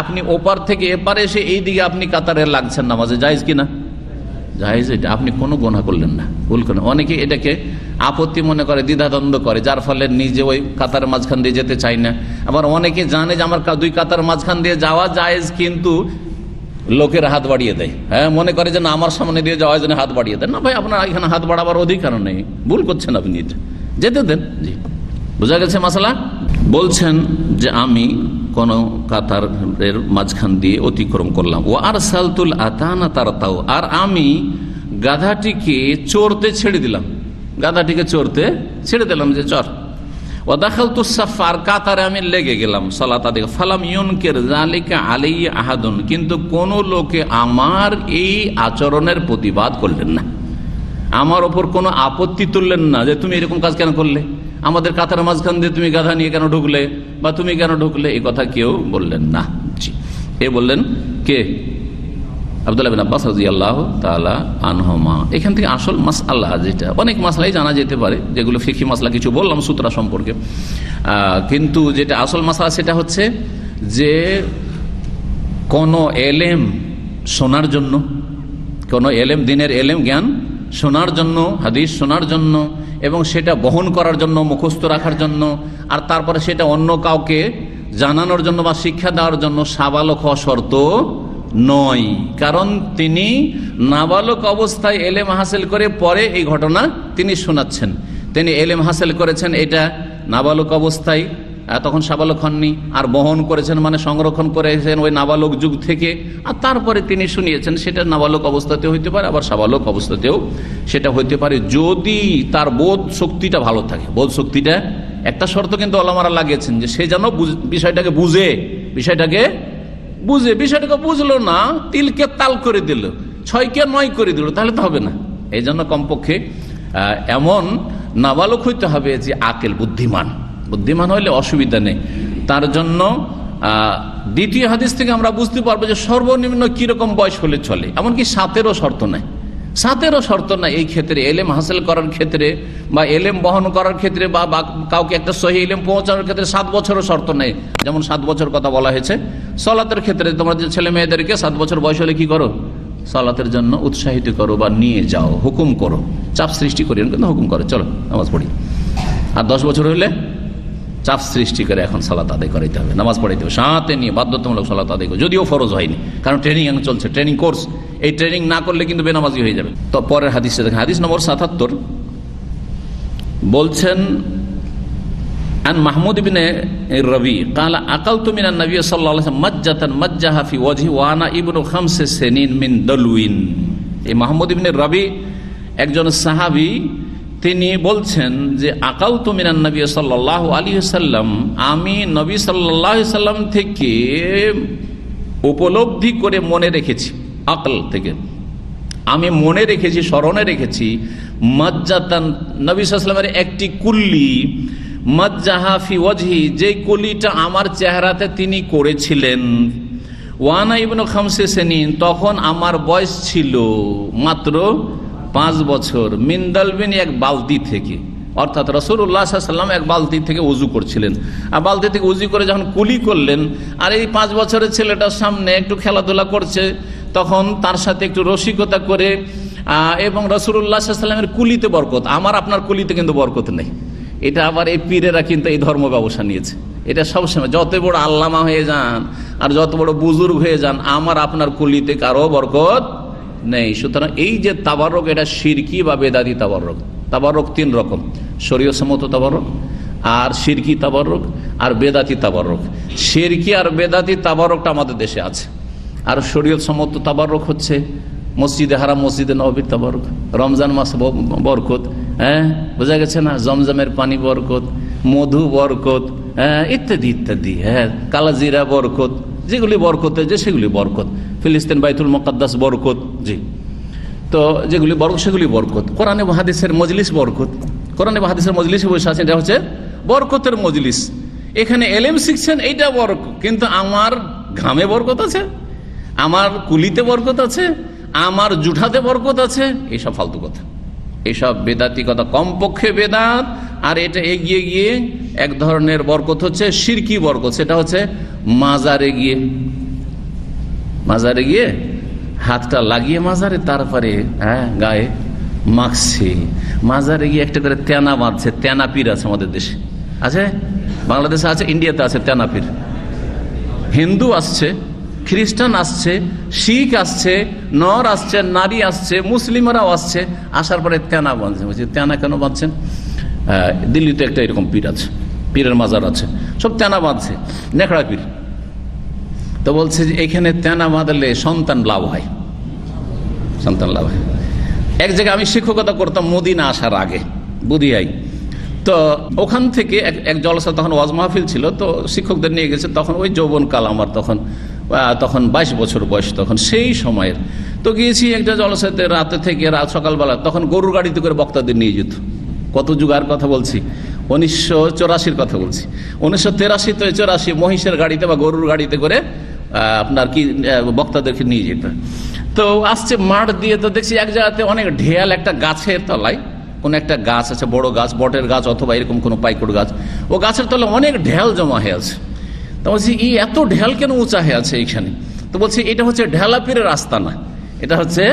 আপনি ওপার থেকে এপারে এসে এই দিকে আপনি কাতারে লাগছেন নামাজে, জায়েজ কিনা? জায়েজ, এটা আপনি কোনো গুনাহ করলেন না, ভুল করেন। অনেকে এটাকে আপত্তি মনে করে, দ্বিধাদ্বন্দ্ব করে, যার ফলে নিজে ওই কাতার মাঝখান দিয়ে যেতে চায় না। আবার অনেকে জানে যে আমার 2 কাতার মাঝখান দিয়ে যাওয়া জায়েজ, কিন্তু লোকের হাত বাড়িয়ে দেয়, হ্যাঁ, মনে করে যে না আমার সামনে দিয়ে যাওয়ার জন্য হাত বাড়িয়ে দেয়। না ভাই, আপনার এখানে হাত বাড়াবার অধিকার নেই, ভুল করছেন আপনি, যেতে দেন। জি, বোঝা গেছে মাসালা। বলছেন যে আমি কোন কাতারের মাঝখান দিয়ে অতিক্রম করলাম, ও আর সালতুল আতানা তারতাও, আর আমি গাধাটিকে চড়তে ছেড়ে দিলাম, গাধাটিকে চড়তে ছেড়ে দিলাম যে চর। ও দাখালতু সাফার, কাতারে আমি লেগে গেলাম সালাত আদায়। ফালাম ইউনকির যালিকা আলাইহি আহাদুন, কিন্তু কোন লোকে আমার এই আচরণের প্রতিবাদ করলেন না, আমার ওপর কোনো আপত্তি তুললেন না যে তুমি এরকম কাজ কেন করলে, আমাদের কাতার মাঝখান দিয়ে তুমি গাধা নিয়ে কেন ঢুকলে, বা তুমি কেন ঢুকলে, এই কথা কেউ বললেন না। জি, এ বললেন কে? আব্দুল্লাহ বিন আব্বাস রাদিয়াল্লাহু তাআলা আনহুমা। এখান থেকে আসল মাসআলা, যেটা অনেক মাসলাই জানা যেতে পারে, যেগুলো ফিকহি মাসলা কিছু বললাম সূত্র সম্পর্কে, কিন্তু যেটা আসল মাসআলা সেটা হচ্ছে যে কোন এলেম শোনার জন্য, কোন এলেম, দিনের এলেম জ্ঞান শোনার জন্য, হাদিস শোনার জন্য, এবং সেটা বহন করার জন্য, মুখস্থ রাখার জন্য, আর তারপরে সেটা অন্য কাউকে জানানোর জন্য বা শিক্ষা দেওয়ার জন্য সাবালক হওয়া শর্ত নয়। কারণ তিনি নাবালক অবস্থায় এলেম হাসিল করে পরে এই ঘটনা তিনি শোনাচ্ছেন। তিনি এলেম হাসিল করেছেন এটা নাবালক অবস্থায়, তখন সাবালক হননি, আর বহন করেছেন মানে সংরক্ষণ করেছেন ওই নাবালক যুগ থেকে, আর তারপরে তিনি শুনিয়েছেন, সেটা নাবালক অবস্থাতেও হইতে পারে, আবার সাবালক অবস্থাতেও সেটা হইতে পারে, যদি তার বোধ শক্তিটা ভালো থাকে। বোধ শক্তিটা একটা শর্ত কিন্তু ওলামারা লাগিয়েছেন, যে সে যেন বিষয়টাকে বুঝে, বিষয়টাকে বুঝলো না, তিলকে তাল করে দিল, 6কে 9 করে দিল, তাহলে তো হবে না। এই জন্য কমপক্ষে এমন নাবালক হইতে হবে যে আকেল, বুদ্ধিমান হইলে অসুবিধা নেই। তার জন্য দ্বিতীয় হাদিস থেকে আমরা বুঝতে পারবো যে সর্বনিম্ন কিরকম বয়স হলে চলে, এমনকি 7-এরও শর্ত নাই, 7-এরও শর্ত নাই এই ক্ষেত্রে, এলেম হাসিল করার ক্ষেত্রে বা এলেম বহন করার ক্ষেত্রে বা কাউকে একটা সহি এলেম পৌঁছানোর ক্ষেত্রে 7 বছরও শর্ত নেই। যেমন 7 বছর কথা বলা হয়েছে সালাতের ক্ষেত্রে, তোমার যে ছেলে মেয়েদেরকে 7 বছর বয়স হলে কি করো, সালাতের জন্য উৎসাহিত করো বা নিয়ে যাও, হুকুম করো, চাপ সৃষ্টি করি, কিন্তু হুকুম করো, চলো নামাজ পড়ি। আর 10 বছর হলে চাপ সৃষ্টি করে এখন সালাত আদায় করাইতে হবে, নামাজ পড়াইতে হবে, সাথে নিয়ে বাধ্যতামূলক সালাত আদায় করে, যদিও ফরজ হয়নি, কারণ ট্রেনিং চলছে, ট্রেনিং কোর্স, এই ট্রেনিং না করলে কিন্তু বেনামাজি হয়ে যাবে। তো পরের হাদিসে দেখেন, হাদিস নম্বর 77 বলছেন, আন মাহমুদ ইবনে রবি قال اكلت من النبي صلى الله عليه وسلم مجة مجها في وجهي وانا ابن 5 سنين من دلوين। এই মাহমুদ ইবনে রবি একজন সাহাবী, তিনি বলছেন যে আকালতু মিনান নবী সাল্লাল্লাহু আলাইহি ওয়াসাল্লাম, আমি নবী সাল্লাল্লাহু আলাইহি ওয়াসাল্লাম থেকে উপলব্ধি করে মনে রেখেছি, আকল থেকে আমি মনে রেখেছি, স্মরণে রেখেছি, মাজ্জাতান, নবী সাল্লাল্লাহু আলাইহি ওয়াসাল্লামের একটি কুল্লি, মাজ্জাহা ফি ওয়াজহি, যে কুলিটা আমার চেহারাতে তিনি করেছিলেন, ওয়ানা ইবনু 5 সিনিন, তখন আমার বয়স ছিল মাত্র 5 বছর, মিনদালবিন, এক বালতি থেকে, অর্থাৎ রাসূলুল্লাহ সাল্লাল্লাহু আলাইহি ওয়াসাল্লাম এক বালতি থেকে ওযু করছিলেন, আর বালতি থেকে ওযু করে যখন কুলি করলেন, আর এই 5 বছরের ছেলেটার সামনে একটু খেলাধুলা করছে, তখন তার সাথে একটু রসিকতা করে, এবং রাসূলুল্লাহ সাল্লাল্লাহু আলাইহি ওয়াসাল্লামের কুলিতে বরকত, আমার আপনার কুলিতে কিন্তু বরকত নেই। এটা আবার এই পীরেরা কিন্তু এই ধর্ম ব্যবসা নিয়েছে। এটা সবসময় যত বড় আল্লামা হয়ে যান আর যত বড় বুজুর্গ হয়ে যান, আমার আপনার কুলিতে কারো বরকত নেই। সুতরাং এই যে তাবারক, এটা শিরকি বা বেদাতি তাবারক। তাবারক 3 রকম, শরীয়ত সম্মত তাবারক, আর শিরকি তাবারক, আর বেদাতি তাবারক। শিরকি আর বেদাতি তাবারকটা আমাদের দেশে আছে, আর শরীয়ত সম্মত তাবারক হচ্ছে মসজিদে হারাম, মসজিদে নববীর তাবারক, রমজান মাস বরকত, হ্যাঁ বোঝা গেছে না, জমজমের পানি বরকত, মধু বরকত, হ্যাঁ ইত্যাদি ইত্যাদি, হ্যাঁ কালাজিরা বরকত, যেগুলি বরকতে যে সেগুলি বরকত, ফিলিস্তিন বাইতুল মুকাদ্দাস বরকত, জি, তো যেগুলি বরকত সেগুলি বরকত। কোরআন এবং হাদিসের মজলিস বরকত, কোরআন এবং হাদিসের মজলিসে বসে আছেন, এটা হচ্ছে বরকতের মজলিস। এখানে এলেম শিখছেন, এইটা বরকত, কিন্তু আমার ঘামে বরকত আছে, আমার কুলিতে বরকত আছে, আমার জুঠাতে বরকত আছে, এইসব ফালতু কথা, এইসব বেদাতি কথা, কমপক্ষে বেদাত। আর এটা এগিয়ে গিয়ে এক ধরনের বরকত হচ্ছে শিরকি বরকত, সেটা হচ্ছে মাজারে গিয়ে হাতটা লাগিয়ে মাজারে, তারপরে হ্যাঁ গায়ে মাখছে, মাজারে গিয়ে একটা করে তেনা বাঁধছে। তেনা পীর আছে আমাদের দেশে, আছে, বাংলাদেশে আছে, ইন্ডিয়াতে আছে তেনা পীর। হিন্দু আসছে, খ্রিস্টান আসছে, শিখ আসছে, নর আসছে, নারী আসছে, মুসলিমরাও আসছে, আসার পরে তেনা বাঁধছে। বলছি তেনা কেন বাঁধছেন? দিল্লিতে একটা এরকম পীর আছে, পীরের মাজার আছে, সব তেনা বাঁধছে, নেকড়া পীর। তো বলছে যে এখানে তেনা বাঁধলে সন্তান লাভ হয়, সন্তান লাভ হয়। এক জায়গায় আমি শিক্ষকতা করতাম মদিনা আসার আগে, বুদিয়াই। তো ওখান থেকে এক জলসা, তখন ওয়াজ মাহফিল ছিল, তো শিক্ষকদের নিয়ে গেছে, তখন ওই যৌবনকাল আমার, তখন 22 বছর বয়স, তখন সেই সময়ের। তো গিয়েছি একটা জলসাতে, রাতে থেকে রাত সকালবেলা, তখন গরুর গাড়িতে করে বক্তাদের নিয়ে যেত। কত যুগার কথা বলছি, 1984 কথা বলছি, 1983 থেকে 84 মহিষের গাড়িতে বা গরুর গাড়িতে করে আপনার কি বক্তাদেরকে নিয়ে যেত। তো আসছে মাঠ দিয়ে, তো দেখছি এক জায়গাতে অনেক ঢেয়াল, একটা গাছের তলায় কোন একটা গাছ আছে, বড় গাছ, বটের গাছ অথবা এরকম কোনো পাইকড় গাছ, ও গাছের তলায় অনেক ঢেল জমা হয়ে আছে। তো বলছি এই এত ঢেল কেন উঁচা হয়ে আছে এইখানে? তো বলছি এটা হচ্ছে ঢেলা পীরের আস্তানা, এটা হচ্ছে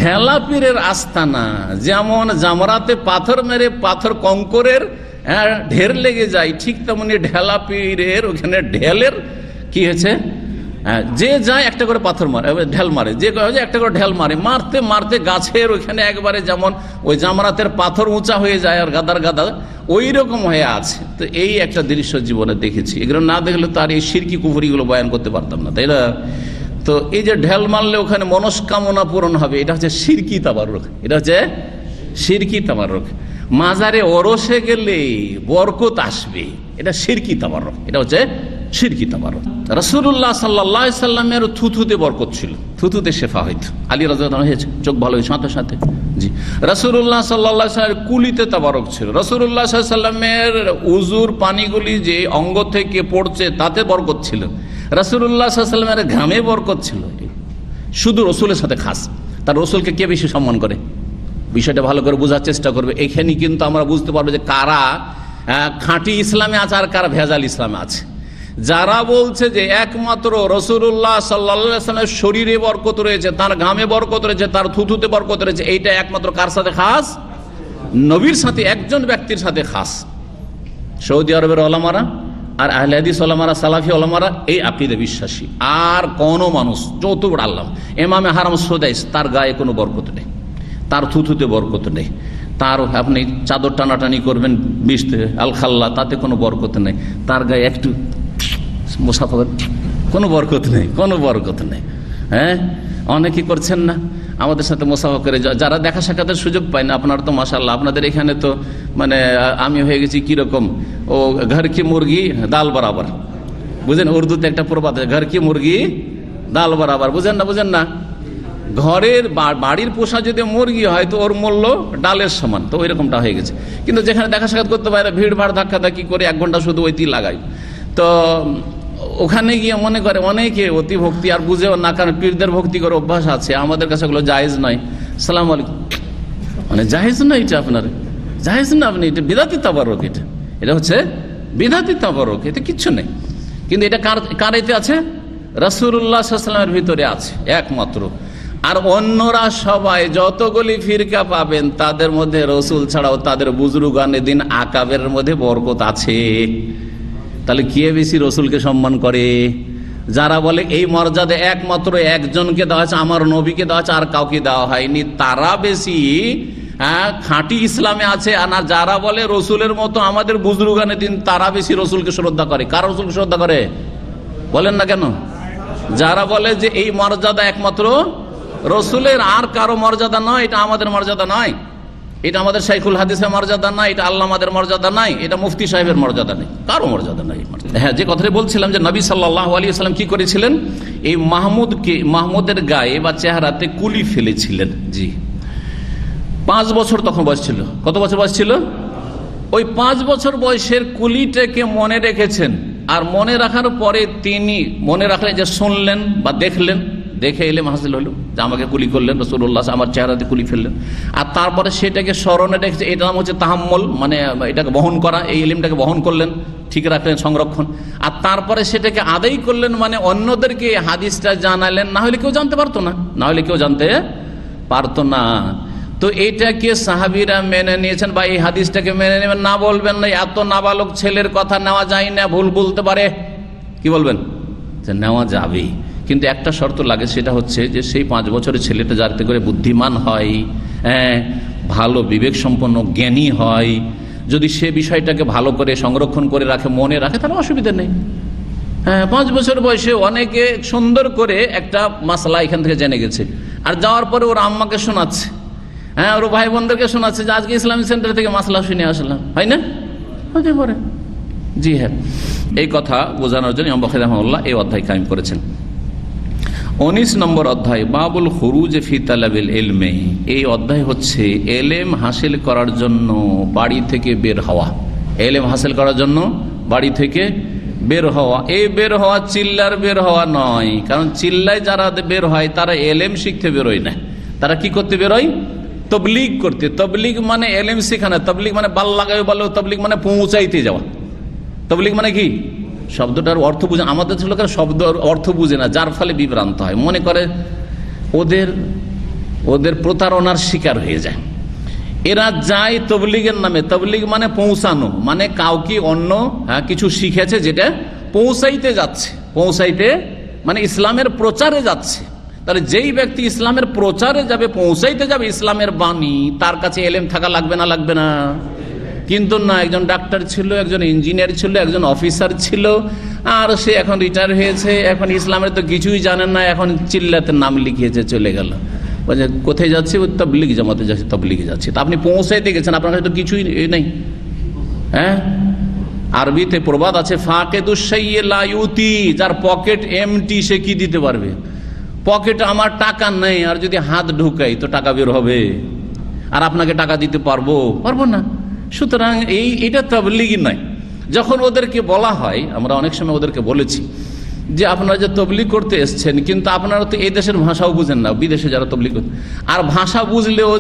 ঢেলা পীরের আস্তানা। যেমন জামরাতে পাথর মেরে পাথর কঙ্করের ঢের লেগে যায়, ঠিক তেমনি ঢেলা পীরের ওখানে ঢেলের কি হয়েছে, যে যায় একটা করে পাথর মারে, ঢেল মারে, যে একটা করে ঢেল মারে, মারতে মারতে গাছের ওইখানে একবারে যেমন ওই জামরাতের পাথর উঁচা হয়ে যায় আর গাদার গাদা ওই রকম হয়ে আছে। তো এই একটা দৃশ্য জীবনে দেখেছি, এগুলো না দেখলে তো আর এই শিরকি কুফরিগুলো বয়ান করতে পারতাম না, তাই না? তো এই যে ঢেল মারলে ওখানে মনস্কামনা পূরণ হবে, এটা হচ্ছে শিরকি তাবাররুক, এটা হচ্ছে শিরকি তাবাররুক। মাজারে ওরসে গেলে বরকত আসবে, এটা শিরকি তাবাররুক, এটা হচ্ছে শিরকি তাবাররুক। রাসূলুল্লাহ সাল্লাল্লাহু আলাইহি সাল্লামের থুথুতে বরকত ছিল, থুথুতে শেফা হইতো। আলী রাদিয়াল্লাহু আনহু হয়েছে, চোখ ভালো হয়েছে সাথে সাথে, জি। রাসূলুল্লাহ সাল্লাল্লাহু আলাইহি সাল্লামের কুলিতে তাবারক ছিল। রাসূলুল্লাহ সাল্লাল্লাহু আলাইহি সাল্লামের উজুর পানিগুলি যে অঙ্গ থেকে পড়ছে তাতে বরকত ছিল। রাসূলুল্লাহ সাল্লাল্লাহু আলাইহি সাল্লামের ঘামে বরকত ছিল। শুধু রসুলের সাথে খাস, তার রসুলকে কে বেশি সম্মান করে, বিষয়টা ভালো করে বোঝার চেষ্টা করবে। এখানে কিন্তু আমরা বুঝতে পারবো যে কারা খাঁটি ইসলামে আছে আর কারা ভেজাল ইসলামে আছে। যারা বলছে যে একমাত্র রাসূলুল্লাহ সাল্লাল্লাহু আলাইহি ওয়াসাল্লামের শরীরে বরকত রয়েছে, তার ঘামে বরকত রয়েছে, তার থুথুতে বরকত রয়েছে, এইটা একমাত্র কার সাথে খাস? নবীর সাথে, একজন ব্যক্তির সাথে খাস। সৌদি আরবের ওলামারা আর আহলে হাদিস ওলামারা, সালাফি ওলামারা এই আকীদা বিশ্বাসী। আর কোন মানুষ যত বড় আল্লাহ, ইমামে হারাম সুদাইস, তার গায়ে কোনো বরকত নেই, তার থুথুতে বরকত নেই, তার আপনি চাদর টানাটানি করবেন বিশতে আল খাল্লা, তাতে কোনো বরকত নেই, তার গায়ে একটু মুসাফা, কোনো বরকত নেই, কোনো বরকত নেই। হ্যাঁ, অনেকেই করছেন না আমাদের সাথে মুসাফা করে, যারা দেখা সাক্ষাতের সুযোগ পায় না। আপনার তো মাশাআল্লাহ, আপনাদের এখানে তো মানে আমি হয়ে গেছি কিরকম, ও ঘর কি মুরগি দাল বরাবর, বুঝেন? উর্দুতে একটা প্রবাদ আছে, ঘর কি মুরগি দাল বরাবর, বুঝেন না? বুঝেন না? ঘরের বাড়ির পোষা যদি মুরগি হয় তো ওর মূল্য ডালের সমান, তো ওই রকমটা হয়ে গেছে। কিন্তু যেখানে দেখা সাক্ষাৎ করতে পারে, ভিড় ভাড় ধাক্কাধাক্কি করে 1 ঘন্টা শুধু ওইটি লাগাই, তো ওখানে গিয়ে মনে করে অনেকে অতি ভক্তি, আর বুঝেও না, কারণ পীরদের ভক্তি করে অভ্যাস আছে, আমাদের কাছে ওগুলো জায়েজ নয়। সালাম আলাইকুম, মানে জায়েজ নয়, এটা আপনার জায়েজ না, আপনি এটা বিদাতি তাবারুক, এটা হচ্ছে বিদাতি তাবারুক, এতে কিচ্ছু নেই। কিন্তু এটা কার এতে আছে? রাসূলুল্লাহ সাল্লাল্লাহু আলাইহি ওয়াসাল্লামের ভিতরে আছে একমাত্র। আর অন্যরা সবাই যতগুলি ফিরকা পাবেন তাদের মধ্যে রসুল ছাড়াও তাদের বুজুর্গানে দিন আকাবের মধ্যে বরকত আছে। তাহলে কে বেশি রসুলকে সম্মান করে? যারা বলে এই মর্যাদা একমাত্র একজনকে দেওয়া হয়েছে, আমার নবীকে দেওয়া হয়েছে, আর কাউকে দেওয়া হয়নি, তারা বেশি খাঁটি ইসলামে আছে। আর যারা বলে রসুলের মতো আমাদের বুজুর্গানে দিন, তারা বেশি রসুলকে শ্রদ্ধা করে। কার রসুলকে শ্রদ্ধা করে বলেন না কেন? যারা বলে যে এই মর্যাদা একমাত্র রসুলের, আর কারো মর্যাদা নয়, এটা আমাদের মর্যাদা নয়, এটা আমাদের শাইখুল হাদিসের মর্যাদা নাই, এটা আল্লামাদের মর্যাদা নাই, এটা মুফতি সাহেবের মর্যাদা নেই, কারো মর্যাদা নাই। হ্যাঁ, যে কথাটা বলছিলাম যে নবী সাল্লাল্লাহু আলাইহি ওয়াসাল্লাম কি করেছিলেন? এই মাহমুদের গায়ে বা চেহারাতে কুলি ফেলেছিলেন। জি, 5 বছর তখন বয়স ছিল। কত বছর বয়স ছিল? ওই 5 বছর বয়সের কুলিটাকে মনে রেখেছেন। আর মনে রাখার পরে তিনি মনে রাখলেন যে শুনলেন বা দেখলেন, দেখে এলেম হাসিল হলো যে আমাকে কুলি করলেন রাসূলুল্লাহ, আমার চেহারাতে কুলি ফেললেন। আর তারপরে সেটাকে স্মরণে রেখেছে, এটা নাম হচ্ছে তাহাম্মুল, মানে এটাকে বহন করা, এই ইলমটাকে বহন করলেন, ঠিক রাখলেন, সংরক্ষণ। আর তারপরে সেটাকে আদায় করলেন, মানে অন্যদেরকে হাদিসটা জানালেন। না হলে কেউ জানতে পারতো না, না হলে কেউ জানতে পারতো না। তো এইটাকে সাহাবীরা মেনে নিয়েছেন, বা এই হাদিসটাকে মেনে নেবেন না, বলবেন না এত নাবালক ছেলের কথা নেওয়া যায় না, ভুল বলতে পারে। কি বলবেন? যে নেওয়া যাবে, কিন্তু একটা শর্ত লাগে, সেটা হচ্ছে যে সেই 5 বছরের ছেলেটা যাতে করে বুদ্ধিমান হয়, ভালো বিবেক সম্পন্ন জ্ঞানী হয়, যদি সে বিষয়টাকে ভালো করে সংরক্ষণ করে রাখে, মনে রাখে, তাহলে অসুবিধা নেই। 5 বছর বয়সে অনেকে সুন্দর করে একটা মাসলা এখান থেকে জেনে গেছে, আর যাওয়ার পরে ওর আম্মাকে শোনাচ্ছে, ওর ভাই বোনদেরকে শোনাচ্ছে যে আজকে ইসলামিক সেন্টার থেকে মাসলা শুনে আসলাম, হয় না? হতে পারে। জি হ্যাঁ, এই কথা বোঝানোর জন্য ইমাম বুখারী রাহিমাহুল্লাহ এই অধ্যায় কায়েম করেছেন। 19 নম্বর অধ্যায়, বাবুল খুরুজ ফি তালাবিল ইলমি। এই অধ্যায় হচ্ছে এলেম হাসিল করার জন্য বাড়ি থেকে বের হওয়া। এলেম হাসিল করার জন্য বাড়ি থেকে বের হওয়া। এই বের হওয়া চিল্লার বের হওয়া নয়, কারণ চিল্লায় যারা বের হয় তারা এলেম শিখতে বেরোয় না, তারা কি করতে বেরোয়? তবলিগ করতে। তবলিগ মানে এলেম শেখানো, তবলিগ মানে বাল লাগাবে বলো, তবলিগ মানে পৌঁছাইতে যাওয়া। তবলিগ মানে কি? শব্দটার অর্থ বুঝে, আমাদের লোকের শব্দ অর্থ বুঝে না, যার ফলে বিভ্রান্ত হয়, মনে করে ওদের প্রতারণার শিকার হয়ে যায়। এরা যায় তবলিগের নামে। তবলিগ মানে পৌঁছানো, মানে কাউকে অন্য কিছু শিখেছে যেটা পৌঁছাইতে যাচ্ছে, পৌঁছাইতে মানে ইসলামের প্রচারে যাচ্ছে। তাহলে যেই ব্যক্তি ইসলামের প্রচারে যাবে, পৌঁছাইতে যাবে ইসলামের বাণী, তার কাছে এলেম থাকা লাগবে না? লাগবে না? কিন্তু না, একজন ডাক্তার ছিল, একজন ইঞ্জিনিয়ার ছিল, একজন অফিসার ছিল, আর সে এখন রিটায়ার হয়েছে, এখন ইসলামের তো কিছুই জানেন না, এখন চিল্লাতে নাম লিখিয়েছে, চলে গেল। বলছে কোথায় যাচ্ছে? তবলিগ জামাতে যাচ্ছে, তবলিগে যাচ্ছে। তা আপনি পৌঁছাইতে গেছেন, আপনার কাছে তো কিছুই নেই। হ্যাঁ, আরবিতে প্রবাদ আছে, ফাকিদুশ শাইয়্যি লা ইউতি, যার পকেট এমটি সে কি দিতে পারবে? পকেটে আমার টাকা নেই, আর যদি হাত ঢুকাই তো টাকা বের হবে, আর আপনাকে টাকা দিতে পারবো না। সুতরাং এইটা তাবলীগী নয়। যখন ওদেরকে বলা হয়, আমরা অনেক সময় ওদেরকে বলেছি যে আপনারা যে তবলিগ করতে এসছেন, কিন্তু আপনারা তো এই দেশের ভাষাও বুঝেন না, বিদেশে যারা তবলিগ করতে, আর ভাষা বুঝলেও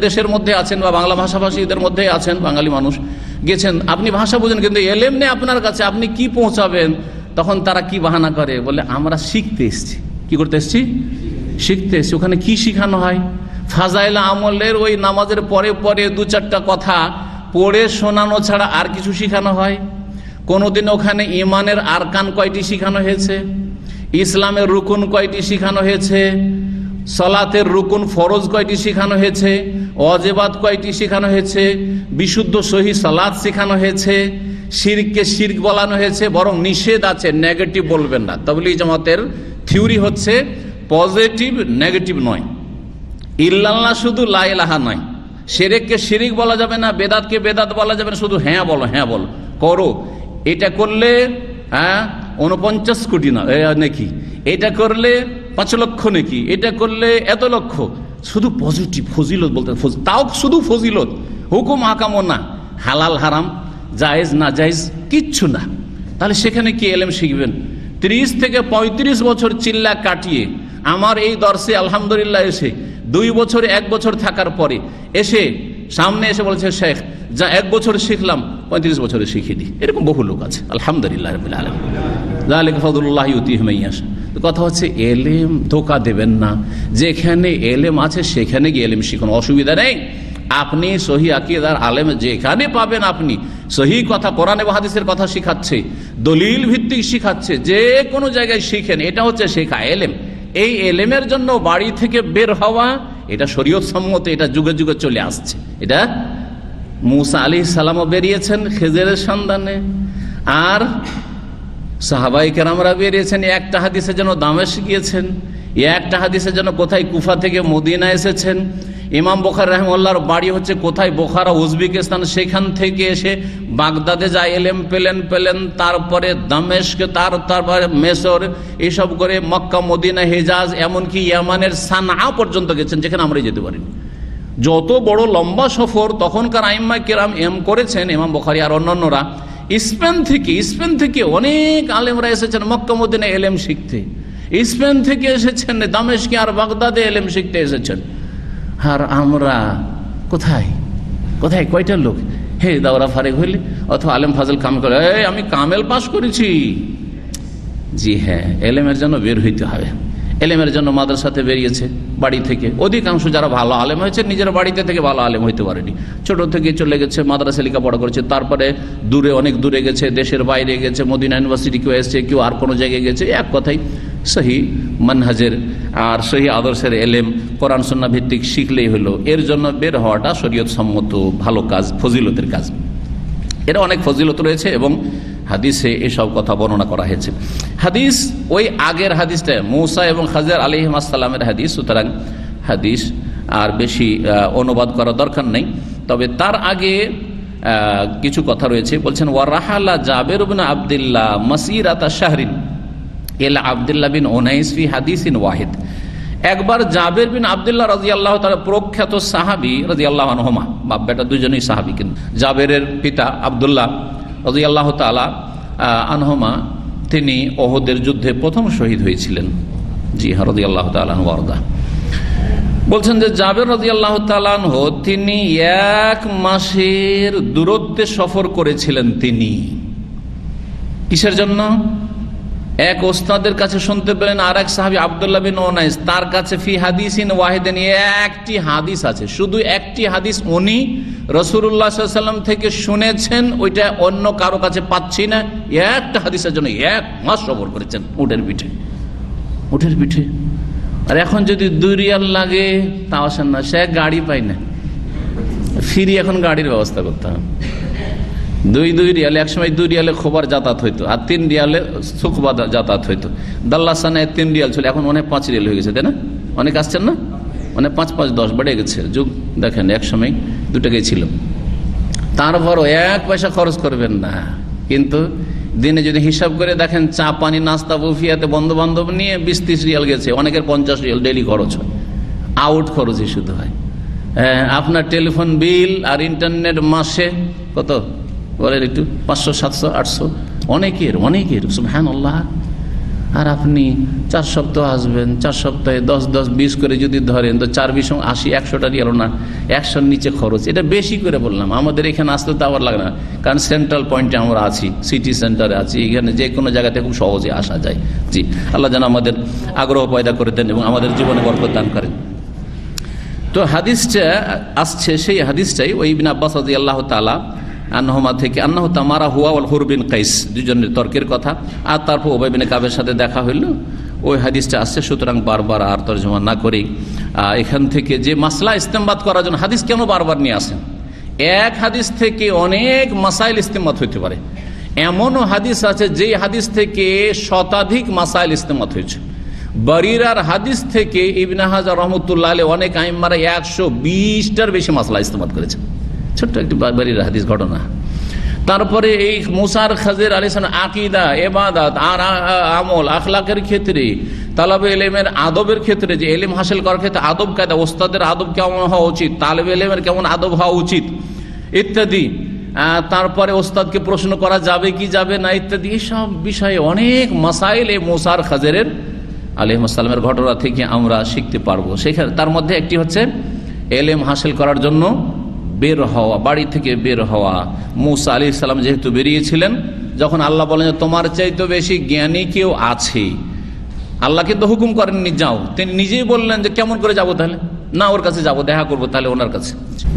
দেশের মধ্যে আছেন বা বাংলা ভাষাভাষীদের মধ্যে আছেন, বাঙালি মানুষ গেছেন, আপনি ভাষা বুঝেন কিন্তু এলেম নেই আপনার কাছে, আপনি কি পৌঁছাবেন? তখন তারা কি বাহানা করে, বলে আমরা শিখতে এসছি। কি করতে এসছি? শিখতে এসছি। ওখানে কি শিখানো হয়? ফাজাইল আমলের ওই নামাজের পরে পরে 2-4টা কথা পড়ে শোনানো ছাড়া আর কিছু শিখানো হয়? কোনদিন ওখানে ইমানের আরকান কয়টি শিখানো হয়েছে? ইসলামের রুকুন কয়টি শিখানো হয়েছে? সালাতের রুকুন ফরজ কয়টি শিখানো হয়েছে? ওয়াজিবাত কয়টি শিখানো হয়েছে? বিশুদ্ধ সহি সালাত শেখানো হয়েছে? শিরককে শিরক বলানো হয়েছে, বরং নিষেধ আছে, নেগেটিভ বলবেন না। তাবলীগ জামাতের থিওরি হচ্ছে পজিটিভ নেগেটিভ নয়, ইল্লাল্লাহ শুধু লা ইলাহা নয়, শিরককে শিরক বলা যাবে না, বেদাতকে বেদাত বলা যাবে না, শুধু হ্যাঁ বলো, হ্যাঁ বলো, করো। এটা করলে 49 কোটি না নাকি, এটা করলে 5 লক্ষ নাকি, এটা করলে এত লক্ষ, শুধু পজিটিভ ফজিলত বলতে, তাও শুধু ফজিলত, হুকুম হাকামও না, হালাল হারাম জায়েজ না জায়েজ কিচ্ছু না। তাহলে সেখানে কি এলেম শিখবেন? 30 থেকে 35 বছর চিল্লা কাটিয়ে আমার এই দর্শে আলহামদুলিল্লাহ এসে 2 বছর 1 বছর থাকার পরে এসে সামনে এসে বলছে শেখ যা 1 বছর শিখলাম 35 বছরে শিখিয়ে দিই, এরকম বহু লোক আছে। আলহামদুলিল্লাহ রাব্বিল আলামিন, যালিকা ফাদলুল্লাহ ইউতিহি মান ইয়াশা। কথা হচ্ছে এলেম ধোঁকা দেবেন না, যেখানে এলেম আছে সেখানে গিয়ে এলেম শিখুন, অসুবিধা নেই। আপনি সহি আকীদার আলেম যেখানে পাবেন, আপনি সহি কথা কোরআন এবং হাদিসের কথা শিখাচ্ছে, দলিল ভিত্তিক শিখাচ্ছে, যে কোনো জায়গায় শিখেন, এটা হচ্ছে শেখা এলেম। এই এলেমের জন্য বাড়ি থেকে বের হওয়া এটা শরীয়ত সম্মত, এটা যুগে যুগে চলে আসছে। এটা মুসা আলাইহিস সালামও বেরিয়েছেন খেজরের সন্ধানে, আর সাহাবায়ে কেরামরা বেরিয়েছেন, একটা হাদিসের জন্য দামেস্ক গিয়েছেন, একটা হাদিসের জন্য কোথায় কুফা থেকে মদিনা এসেছেন। ইমাম বুখারী রাহিমাহুল্লাহর বাড়ি হচ্ছে কোথায়, বোখারা উজবেকিস্তান, সেখান থেকে এসে বাগদাদে যা এলেম পেলেন, তারপরে দামেস্ক, তারপরে মেসর, এইসব করে মক্কা, মদিনা, হেজাজ, এমনকি ইয়ামানের সানআ পর্যন্ত গেছেন, যেখানে আমরা যেতে পারিনি। যত বড় লম্বা সফর তখনকার আইম্মা কেরাম করেছেন, ইমাম বুখারী আর অন্যান্যরা। স্পেন থেকে অনেক আলেমরা এসেছেন মক্কা মদিনা এলেম শিখতে, স্পেন থেকে এসেছেন দামেস্কে আর বাগদাদে এলেম শিখতে এসেছেন। আর আমরা কোথায় কয়টা লোক হে দাওরা ফারেক হইলে অথবা আলেম ফাজল কামেল করে, আমি কামেল পাস করেছি। জি হ্যাঁ, এলেমের জন্য বের হইতে হবে। এলেমের জন্য মাদ্রাসাতে বেরিয়েছে বাড়ি থেকে। অধিকাংশ যারা ভালো আলেম হয়েছে নিজের বাড়িতে থেকে ভালো আলেম হইতে পারেনি, ছোট থেকে চলে গেছে মাদ্রাসা লেখাপড়া করেছে, তারপরে অনেক দূরে গেছে, দেশের বাইরে গেছে, মদিনা ইউনিভার্সিটি কেউ এসছে, কেউ আর কোনো জায়গায় গেছে। এক কথাই সহি মানহাজের আর সহি আদর্শের এলেম কোরআন সুন্নাহ ভিত্তিক শিখলেই হলো। এর জন্য বের হওয়াটা শরীয়ত সম্মত ভালো কাজ, ফজিলতের কাজ। এর অনেক ফজিলত রয়েছে এবং হাদিসে এসব কথা বর্ণনা করা হয়েছে। হাদিস ওই আগের হাদিসটা মূসা এবং খাজির আলাইহিস সালামের হাদিস, সুতরাং হাদিস আর বেশি অনুবাদ করা দরকার নেই। তবে তার আগে কিছু কথা রয়েছে। বলছেন ওয়ারাহালা জাবের ইবনে আব্দুল্লাহ মাসিরাতা শাহরিন ইলা আব্দুল্লাহ বিন উনাইস ফি হাদিসিন ওয়াহিদ। একবার জাবের বিন আব্দুল্লাহ রাদিয়াল্লাহু তাআলা, প্রখ্যাত সাহাবী রাদিয়াল্লাহু আনহুমা, বাপ বেটা দুজনেই সাহাবী, কিন্তু জাবেরের পিতা আব্দুল্লাহ রাদিয়াল্লাহু তাআলা আনহুমা তিনি ওহদের যুদ্ধে প্রথম শহীদ হয়েছিলেন। জি হ্যাঁ, রাদিয়াল্লাহু তাআলা আনহু ওয়ারদা। বলছেন যে জাবের রাদিয়াল্লাহু তাআলা আনহু তিনি 1 মাসের দূরত্বে সফর করেছিলেন। তিনি কিসের জন্য? এক ওস্তাদের কাছে শুনতে পেলেন, আর এক সাহাবী আব্দুল্লাহ বিন উনাইস, তার কাছে ফি হাদিসিন ওয়াহিদিন, একটি হাদিস আছে, শুধু একটি হাদিস উনি রাসূলুল্লাহ সাল্লাল্লাহু আলাইহি ওয়াসাল্লাম থেকে শুনেছেন, ওইটা অন্য কারো কাছে পাচ্ছি না। একটা হাদিসের জন্য 1 মাস সফর করেছেন উটের পিঠে। আর এখন যদি 2 রিয়াল লাগে তাও আসেন না, সে গাড়ি পায় না, ফিরি এখন গাড়ির ব্যবস্থা করতে হবে। 2 রিয়ালে, একসময় 2 রিয়ালে খোবার যাতায়াত হইতো, আর 3 রিয়ালে সুখবা যাতায়াত হইতো। দাল্লাসানায় 3 রিয়াল ছিল, এখন অনেক 5 রিয়াল হয়ে গেছে, তাই না? অনেক আসছেন না, মানে 5 10 বেড়ে গেছে যুগ। দেখেন একসময় 2 টাকাই ছিল। তারপরও 1 পয়সা খরচ করবেন না, কিন্তু দিনে যদি হিসাব করে দেখেন, চা পানি নাস্তা বুফিয়াতে বন্ধু বান্ধব নিয়ে 20-30 রিয়াল গেছে, অনেকের 50 রিয়াল ডেইলি খরচ হয়, আউট খরচই শুধু হয়। আপনার টেলিফোন বিল আর ইন্টারনেট মাসে কত বলেন একটু? 500 700 800, অনেকের সুবহানাল্লাহ। আর আপনি 4 সপ্তাহ আসবেন, 4 সপ্তাহে 10-10-20 করে যদি ধরেন তো 4-20 80, 100টা রিয়াল না, 100-র নিচে খরচ। এটা বেশি করে বললাম, আমাদের এখানে আসতে তো আবার লাগে না, কারণ সেন্ট্রাল পয়েন্টে আমরা আছি, সিটি সেন্টারে আছি, এখানে যে কোনো জায়গাতে খুব সহজে আসা যায়। জি, আল্লাহ যেন আমাদের আগ্রহ পয়দা করে দেন এবং আমাদের জীবনে বরকত দান করেন। তো হাদিসটা আসছে, সেই হাদিসটাই ওই ইবনে আব্বাস রাদিয়াল্লাহু তাআলা আনহুমা থেকে, আন্নাহু তামারা হুয়া ওয়াল হুর বিন কাইস, দুজনের তর্কের কথা। আর তারপর উবাই বিন কাবের সাথে দেখা হইল, ওই হাদিসটা আসছে। সুতরাং বারবার আর তর্জমা না করেই এখান থেকে যে মাসলা ইস্তেমবাদ করার জন্য হাদিস কেন বারবার নিয়ে আসেন? এক হাদিস থেকে অনেক মাসাইল ইস্তেমবাদ হইতে পারে। এমনও হাদিস আছে যেই হাদিস থেকে শতাধিক মাসাইল ইস্তেমবাদ হয়েছে। বরিরার হাদিস থেকে ইবনে হাজার রহমতুল্লাহ আলাইহি অনেক আইম্মারা 120টার বেশি মাসলা ইস্তেমবাদ করেছেন। ছোট্ট একটি বরিরার হাদিস ঘটনা। তারপরে এই মুসার খাজির আলাইহিস সালাম আকীদা, ইবাদত আর আমল, আখলাকের ক্ষেত্রে, তালাবে ইলমের আদবের ক্ষেত্রে, যে ইলম হাসিল করার ক্ষেত্রে আদব কায়দা, ওস্তাদের আদব কেমন হওয়া উচিত, তালেবে ইলমের কেমন আদব হওয়া উচিত ইত্যাদি। তারপরে ওস্তাদকে প্রশ্ন করা যাবে কি যাবে না ইত্যাদি, এইসব বিষয়ে অনেক মাসাইল এই মুসার খাজিরের আলাইহিস সালামের ঘটনা থেকে আমরা শিখতে পারবো। সেখানে তার মধ্যে একটি হচ্ছে ইলম হাসিল করার জন্য বের হওয়া, বাড়ি থেকে বের হওয়া। মুসা আলাইহিস সালাম যেহেতু বেরিয়েছিলেন, যখন আল্লাহ বলেন যে তোমার চাইতে বেশি জ্ঞানী কেউ আছে, আল্লাহ কিন্তু হুকুম করেননি যাও, তিনি নিজেই বললেন যে কেমন করে যাবো, তাহলে না ওর কাছে যাবো, দেখা করবো তাহলে ওনার কাছে।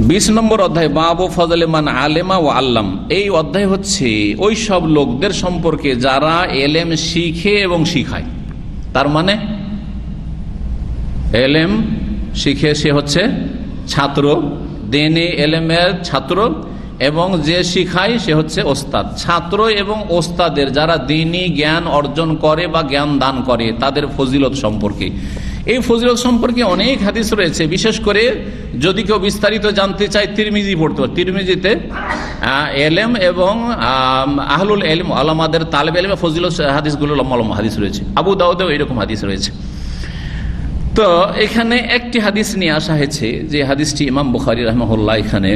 20 নম্বর অধ্যায় বাবু ফজলে মান আলেমা ও আল্লাম। এই অধ্যায় হচ্ছে ওই সব লোকদের সম্পর্কে যারা এলেম শিখে এবং শিখায়। তার মানে এলেম শিখে সে হচ্ছে ছাত্র, দিনী এলেমের ছাত্র, এবং যে শিখায় সে হচ্ছে ওস্তাদ। ছাত্র এবং ওস্তাদের যারা দিনী জ্ঞান অর্জন করে বা জ্ঞান দান করে তাদের ফজিলত সম্পর্কে, এই ফজিলত সম্পর্কে অনেক হাদিস রয়েছে। বিশেষ করে যদি কেউ বিস্তারিত জানতে চায় তিরমিজি পড়তে পারে। তিরমিজিতে এলেম এবং আহলুল এলম আলামাদের তালেব এলমে ফজিলত হাদিসগুলো লম্বা লম্বা হাদিস রয়েছে। আবু দাউদেও এইরকম হাদিস রয়েছে। তো এখানে একটি হাদিস নিয়ে আসা হয়েছে, যে হাদিসটি ইমাম বুখারী রাহিমাহুল্লাহ এখানে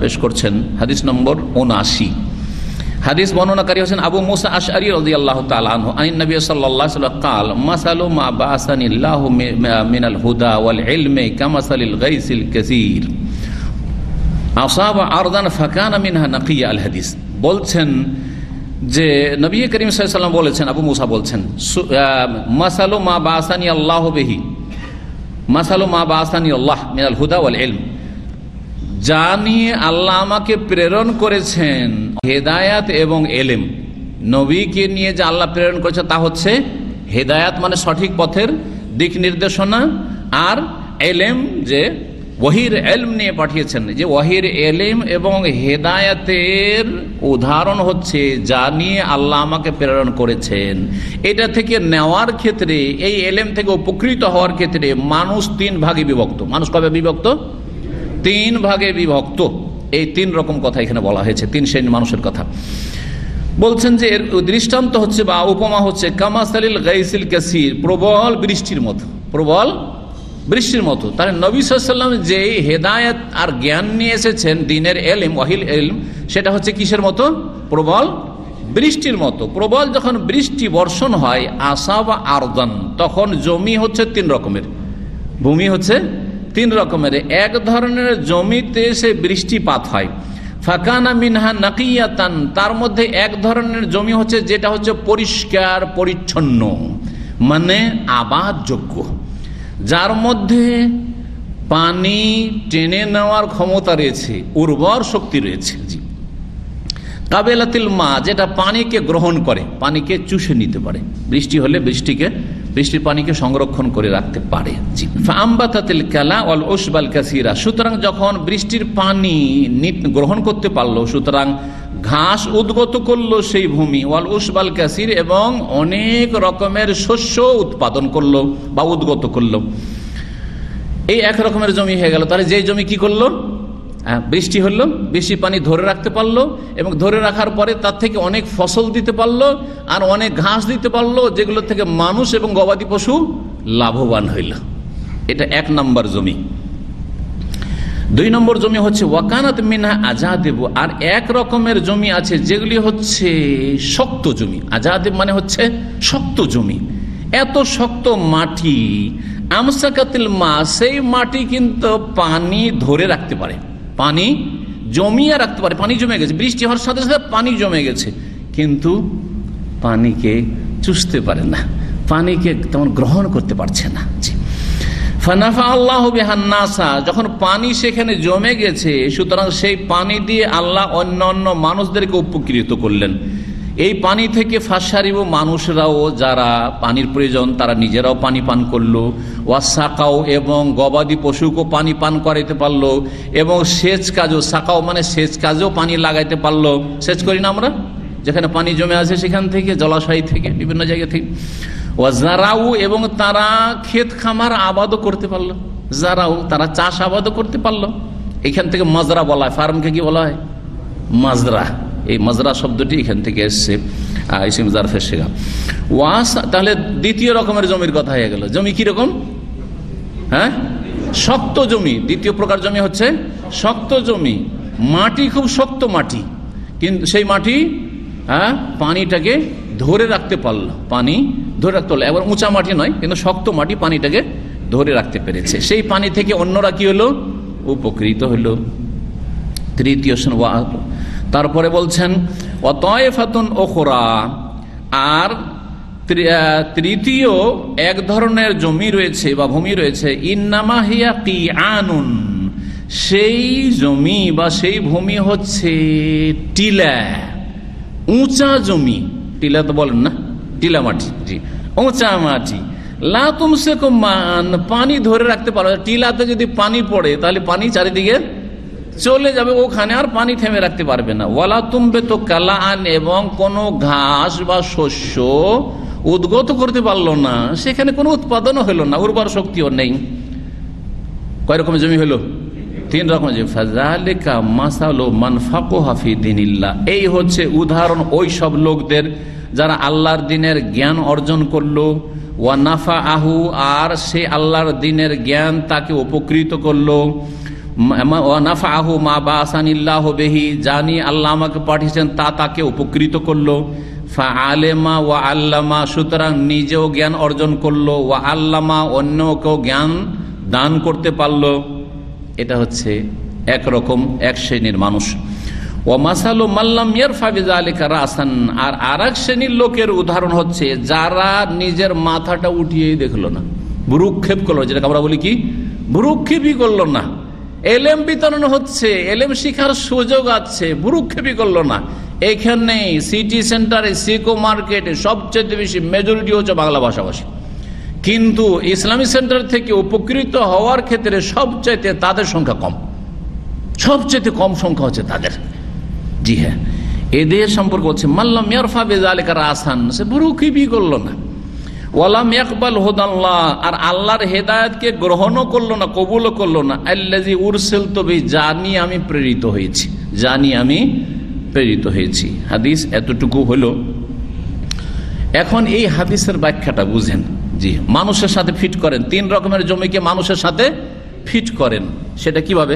পেশ করছেন। হাদিস নম্বর 79। হাদিস বর্ণনাকারী হচ্ছেন আবু মুসা আশআরী রাদিয়াল্লাহু তাআলা আনহু আন নবী সাল্লাল্লাহু আলাইহি ওয়াসাল্লাম قال মাসালু মা বাসানিল্লাহু মিনাল হুদা ওয়াল ইলমি কামাসালিল গাইসিল কাসীর আসাবা আরদান ফাকানা মিনহা নাকিয়া। আল হাদিস বলছেন যে নবী করিম সাল্লাল্লাহু আলাইহি ওয়াসাল্লাম বলেছেন, আবু মুসা বলছেন, মাসালু মা বাসানি আল্লাহু বিহি, মাসালু মা বাসানি আল্লাহ মিনাল হুদা ওয়াল ইলম, যা নিয়ে আল্লাহ আমাকে প্রেরণ করেছেন হেদায়াত এবং এলেম। নবীকে নিয়ে যে আল্লাহ প্রেরণ করেছে তা হচ্ছে হেদায়াত মানে সঠিক পথের দিক নির্দেশনা, আর এলেম যে ওয়াহির এলম নিয়ে পাঠিয়েছেন। যে ওয়াহির এলেম এবং হেদায়াতের উদাহরণ হচ্ছে যা নিয়ে আল্লাহ আমাকে প্রেরণ করেছেন। এটা থেকে নেওয়ার ক্ষেত্রে, এই এলেম থেকে উপকৃত হওয়ার ক্ষেত্রে মানুষ 3 ভাগে বিভক্ত। মানুষ কবে বিভক্ত? 3 ভাগে বিভক্ত। এই 3 রকম কথা এখানে বলা হয়েছে, 3 শ্রেণীর মানুষের কথা বলছেন। যে এর দৃষ্টান্ত হচ্ছে বা উপমা হচ্ছে কামাসালিল গাইসিল কাসীর, প্রবল বৃষ্টির মতো, প্রবল বৃষ্টির মতো। তাহলে নবী সাল্লাল্লাহু আলাইহি ওয়াসাল্লাম যে হেদায়েত আর জ্ঞান নিয়ে এসেছেন, দ্বীনের ইলম ওয়াহিল ইলম, সেটা হচ্ছে কিসের মতো? প্রবল বৃষ্টির মতো। প্রবল যখন বৃষ্টি বর্ষণ হয়, আসাবা আরদান, তখন জমি হচ্ছে 3 রকমের, ভূমি হচ্ছে 3 রকমের। এক ধরনের জমিতে সে বৃষ্টিপাত হয়, ফাকানা মিনহা নাকিয়াতান, তার মধ্যে এক ধরনের জমি হচ্ছে যেটা হচ্ছে পরিষ্কার পরিচ্ছন্ন, মানে আবাদযোগ্য, যার মধ্যে পানি টেনে নেওয়ার ক্ষমতা রয়েছে, উর্বর শক্তি রয়েছে। জি, কাবেলাতিল মা, যেটা পানিকে গ্রহণ করে, পানিকে চুষে নিতে পারে। বৃষ্টি হলে বৃষ্টির পানিকে সংরক্ষণ করে রাখতে পারে। জি, ফাআমবাতাতিল কালা ওয়াল উশবাল কাসীরা, সুতরাং যখন বৃষ্টির পানি গ্রহণ করতে পারলো, সুতরাং ঘাস উদ্গত করলো সেই ভূমি, ওয়াল উশবাল কাসীর, এবং অনেক রকমের শস্য উৎপাদন করলো বা উদ্গত করলো। এই এক রকমের জমি হয়ে গেল। তাহলে যে জমি কি করলো? বৃষ্টি হলো, বেশি পানি ধরে রাখতে পারলো, এবং ধরে রাখার পরে তার থেকে অনেক ফসল দিতে পারলো আর অনেক ঘাস দিতে পারলো, যেগুলো থেকে মানুষ এবং গবাদি পশু লাভবান হইল। এটা 1 নম্বর জমি। 2 নম্বর জমি হচ্ছে ওয়াকানাত মিনহা আজাদেব, আর এক রকমের জমি আছে যেগুলি হচ্ছে শক্ত জমি। আজাদেব মানে হচ্ছে শক্ত জমি, এত শক্ত মাটি, আমসাকাতিল মা, সেই মাটি কিন্তু পানি ধরে রাখতে পারে, পানি জমিয়ে রাখতে পারে। পানি জমে গেছে, বৃষ্টি হওয়ার সাথে সাথে পানি জমে গেছে, কিন্তু পানিকে চুষতে পারে না, পানিকে তেমন গ্রহণ করতে পারছে না। জি, ফানাফা আল্লাহু বিহান নাসা, যখন পানি সেখানে জমে গেছে, সুতরাং সেই পানি দিয়ে আল্লাহ অন্যান্য মানুষদেরকে উপকৃত করলেন। এই পানি থেকে ফাঁসারিব, মানুষরাও যারা পানির প্রয়োজন তারা নিজেরাও পানি পান করলো, ওয়াসাকাও, এবং গবাদি পশুকেও পানি পান করাইতে পারলো, এবং সেচ কাজও, সাকাও মানে সেচ কাজেও পানি লাগাইতে পারলো। সেচ করি না আমরা, যেখানে পানি জমে আছে সেখান থেকে, জলাশয় থেকে, বিভিন্ন জায়গা থেকে। ওয়াজারাউ, এবং তারা ক্ষেত খামার আবাদও করতে পারলো। জারাউ, তারা চাষ আবাদও করতে পারলো। এখান থেকে মাজরা বলা হয়, ফার্মকে কি বলা হয়? মাজরা। এই মাজরা শব্দটি এখান থেকে এসছে, ইসিম জারফের শেখা। তাহলে 2য় রকমের জমির কথা হয়ে গেল। জমি কি রকম? হ্যাঁ, শক্ত জমি। 2য় প্রকার জমি হচ্ছে শক্ত জমি, মাটি খুব শক্ত মাটি, কিন্তু সেই মাটি পানিটাকে ধরে রাখতে পারলো, পানি ধরে রাখতে পারলো। এবার উঁচা মাটি নয়, কিন্তু শক্ত মাটি পানিটাকে ধরে রাখতে পেরেছে। সেই পানি থেকে অন্যরা কি হলো? উপকৃত হলো। তৃতীয় তারপরে বলছেন ওয়াতাইফাতুন উখরা, আর তৃতীয় এক ধরনের জমি রয়েছে বা ভূমি রয়েছে, ইন্নামা হিয়া কিআনুন, সেই জমি বা সেই ভূমি হচ্ছে টিলা, উঁচা জমি। টিলা তো বলেন না, টিলা মাটি, জি উঁচা মাটি। লা তুমসিকু মান, পানি ধরে রাখতে পারো। টিলাতে যদি পানি পড়ে তাহলে পানি চারিদিকে চলে যাবে, ওখানে আর পানি থেমে রাখতে পারবে না। ওয়ালা তুমবিতু কালাআন, এবং কোনো ঘাস বা শস্য উদ্গত করতে পারলো না, সেখানে কোনো উৎপাদনও হলো না, উর্বর শক্তিও নেই। কয় রকমের জমি হলো? 3 রকমের জমি। ফাযালিকা মাসালু মান ফাকাহা ফি দীনিল্লাহ, এই হচ্ছে উদাহরণ ওই সব লোকদের যারা আল্লাহর দ্বীনের জ্ঞান অর্জন করলো, ওয়া নাফাআহু, আর সে আল্লাহর দ্বীনের জ্ঞান তাকে উপকৃত করলো, ওয়া নাফাআহু মা বাসানিল্লাহু বিহি, জানি আল্লাহ আমাকে পাঠিয়েছেন তা তাকে উপকৃত করলো। ফাআলেমা ওয়া আল্লামা, সুতরাং নিজেও জ্ঞান অর্জন করলো, ওয়া আল্লামা, অন্যকেও জ্ঞান দান করতে পারলো। এটা হচ্ছে একরকম এক শ্রেণীর মানুষ। ওয়া মাসালু মাল্লাম ইয়ারফা বিযালিকা রাসান, আর আরেক শ্রেণীর লোকের উদাহরণ হচ্ছে যারা নিজের মাথাটা উঠিয়েই দেখলো না, ভ্রুক্ষেপ করলো, যেটাকে আমরা বলি কি ভ্রুক্ষেপই করলো না। এলেম বিতরণ হচ্ছে, এলেম শিখার সুযোগ আছে, ভ্রুক্ষেপই করলো না। এখানে সিটি সেন্টারে, সিকো মার্কেটে সবচেয়ে বেশি মেজরিটি হচ্ছে বাংলা ভাষাভাষী, কিন্তু ইসলামী সেন্টার থেকে উপকৃত হওয়ার ক্ষেত্রে সবচাইতে তাদের সংখ্যা কম, সবচেয়ে কম সংখ্যা হচ্ছে তাদের। জি হ্যাঁ, এদের সম্পর্ক হচ্ছে মাল্লাম ইয়ারফা বিযালিকা রাসান, সে ভ্রুক্ষেপই করলো না। ওয়ালাম ইয়াকবাল হুদাল্লাহ, আর আল্লাহর হেদায়েতকে গ্রহণও করলো না, কবুলও করলো না। আল্লাযী উরসিলতু বিহি, জানি আমি প্রেরিত হয়েছি, জানি আমি প্রেরিত হয়েছি। হাদিস এতটুকু হলো। এখন এই হাদিসের ব্যাখ্যাটা বুঝেন। জি, মানুষের সাথে ফিট করেন, 3 রকমের জমিকে মানুষের সাথে ফিট করেন। সেটা কিভাবে?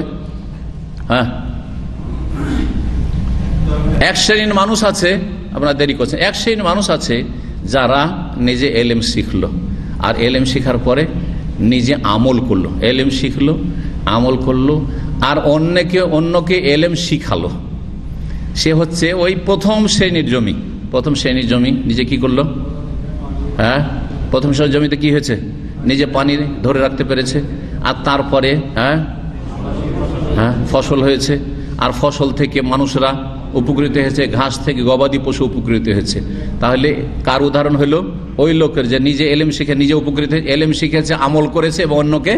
হ্যাঁ, এক শ্রেণীর মানুষ আছে, আপনারা দেরি করছেন, এক শ্রেণীর মানুষ আছে যারা নিজে এলেম শিখলো, আর এলেম শিখার পরে নিজে আমল করলো, এলেম শিখলো, আমল করলো, আর অন্যকে এলেম শিখালো। সে হচ্ছে ওই প্রথম শ্রেণীর জমি। প্রথম শ্রেণীর জমি নিজে কি করলো? হ্যাঁ, প্রথম শ্রেণীর জমিতে কি হয়েছে? নিজে পানি ধরে রাখতে পেরেছে, আর তারপরে হ্যাঁ ফসল হয়েছে, আর ফসল থেকে মানুষরা উপকৃত হয়েছে, ঘাস থেকে গবাদি পশু উপকৃত হয়েছে। তাহলে কার উদাহরণ হলো? ওই লোকের যে নিজে এলেম শিখে নিজে উপকৃত, এলেম শিখেছে, আমল করেছে এবং অন্যকে,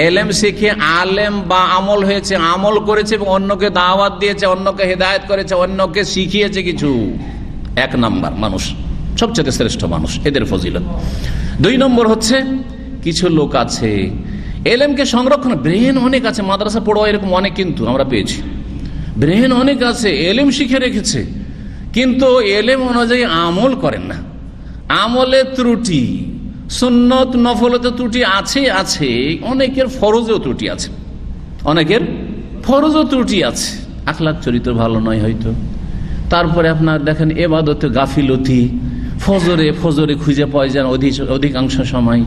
এলেম শিখে আলেম বা আমল হয়েছে, আমল করেছে এবং অন্যকে দাওয়াত দিয়েছে, অন্যকে হেদায়েত করেছে, অন্যকে শিখিয়েছে কিছু। 1 নাম্বার মানুষ, সবচেয়ে শ্রেষ্ঠ মানুষ, এদের ফজিলত। 2 নম্বর হচ্ছে কিছু লোক আছে এলেমকে সংরক্ষণ, ব্রেন অনেক আছে, মাদ্রাসা পড়ুয়া এরকম অনেক কিন্তু আমরা পেয়েছি, ব্রেন অনেক আছে, এলেম শিখে রেখেছে, কিন্তু এলেম অনুযায়ী আমল করেন না, আমলে ত্রুটি, সুন্নত নফলতে ত্রুটি আছে, অনেকের ফরজেও ত্রুটি আছে, অনেকের ফরজও ত্রুটি আছে, আখলাক চরিত্র ভালো নয় হয়তো। তারপরে আপনার দেখেন এবাদতে গাফিলতি, ফজরে খুঁজে পাওয়া যায় অধিকাংশ সময়।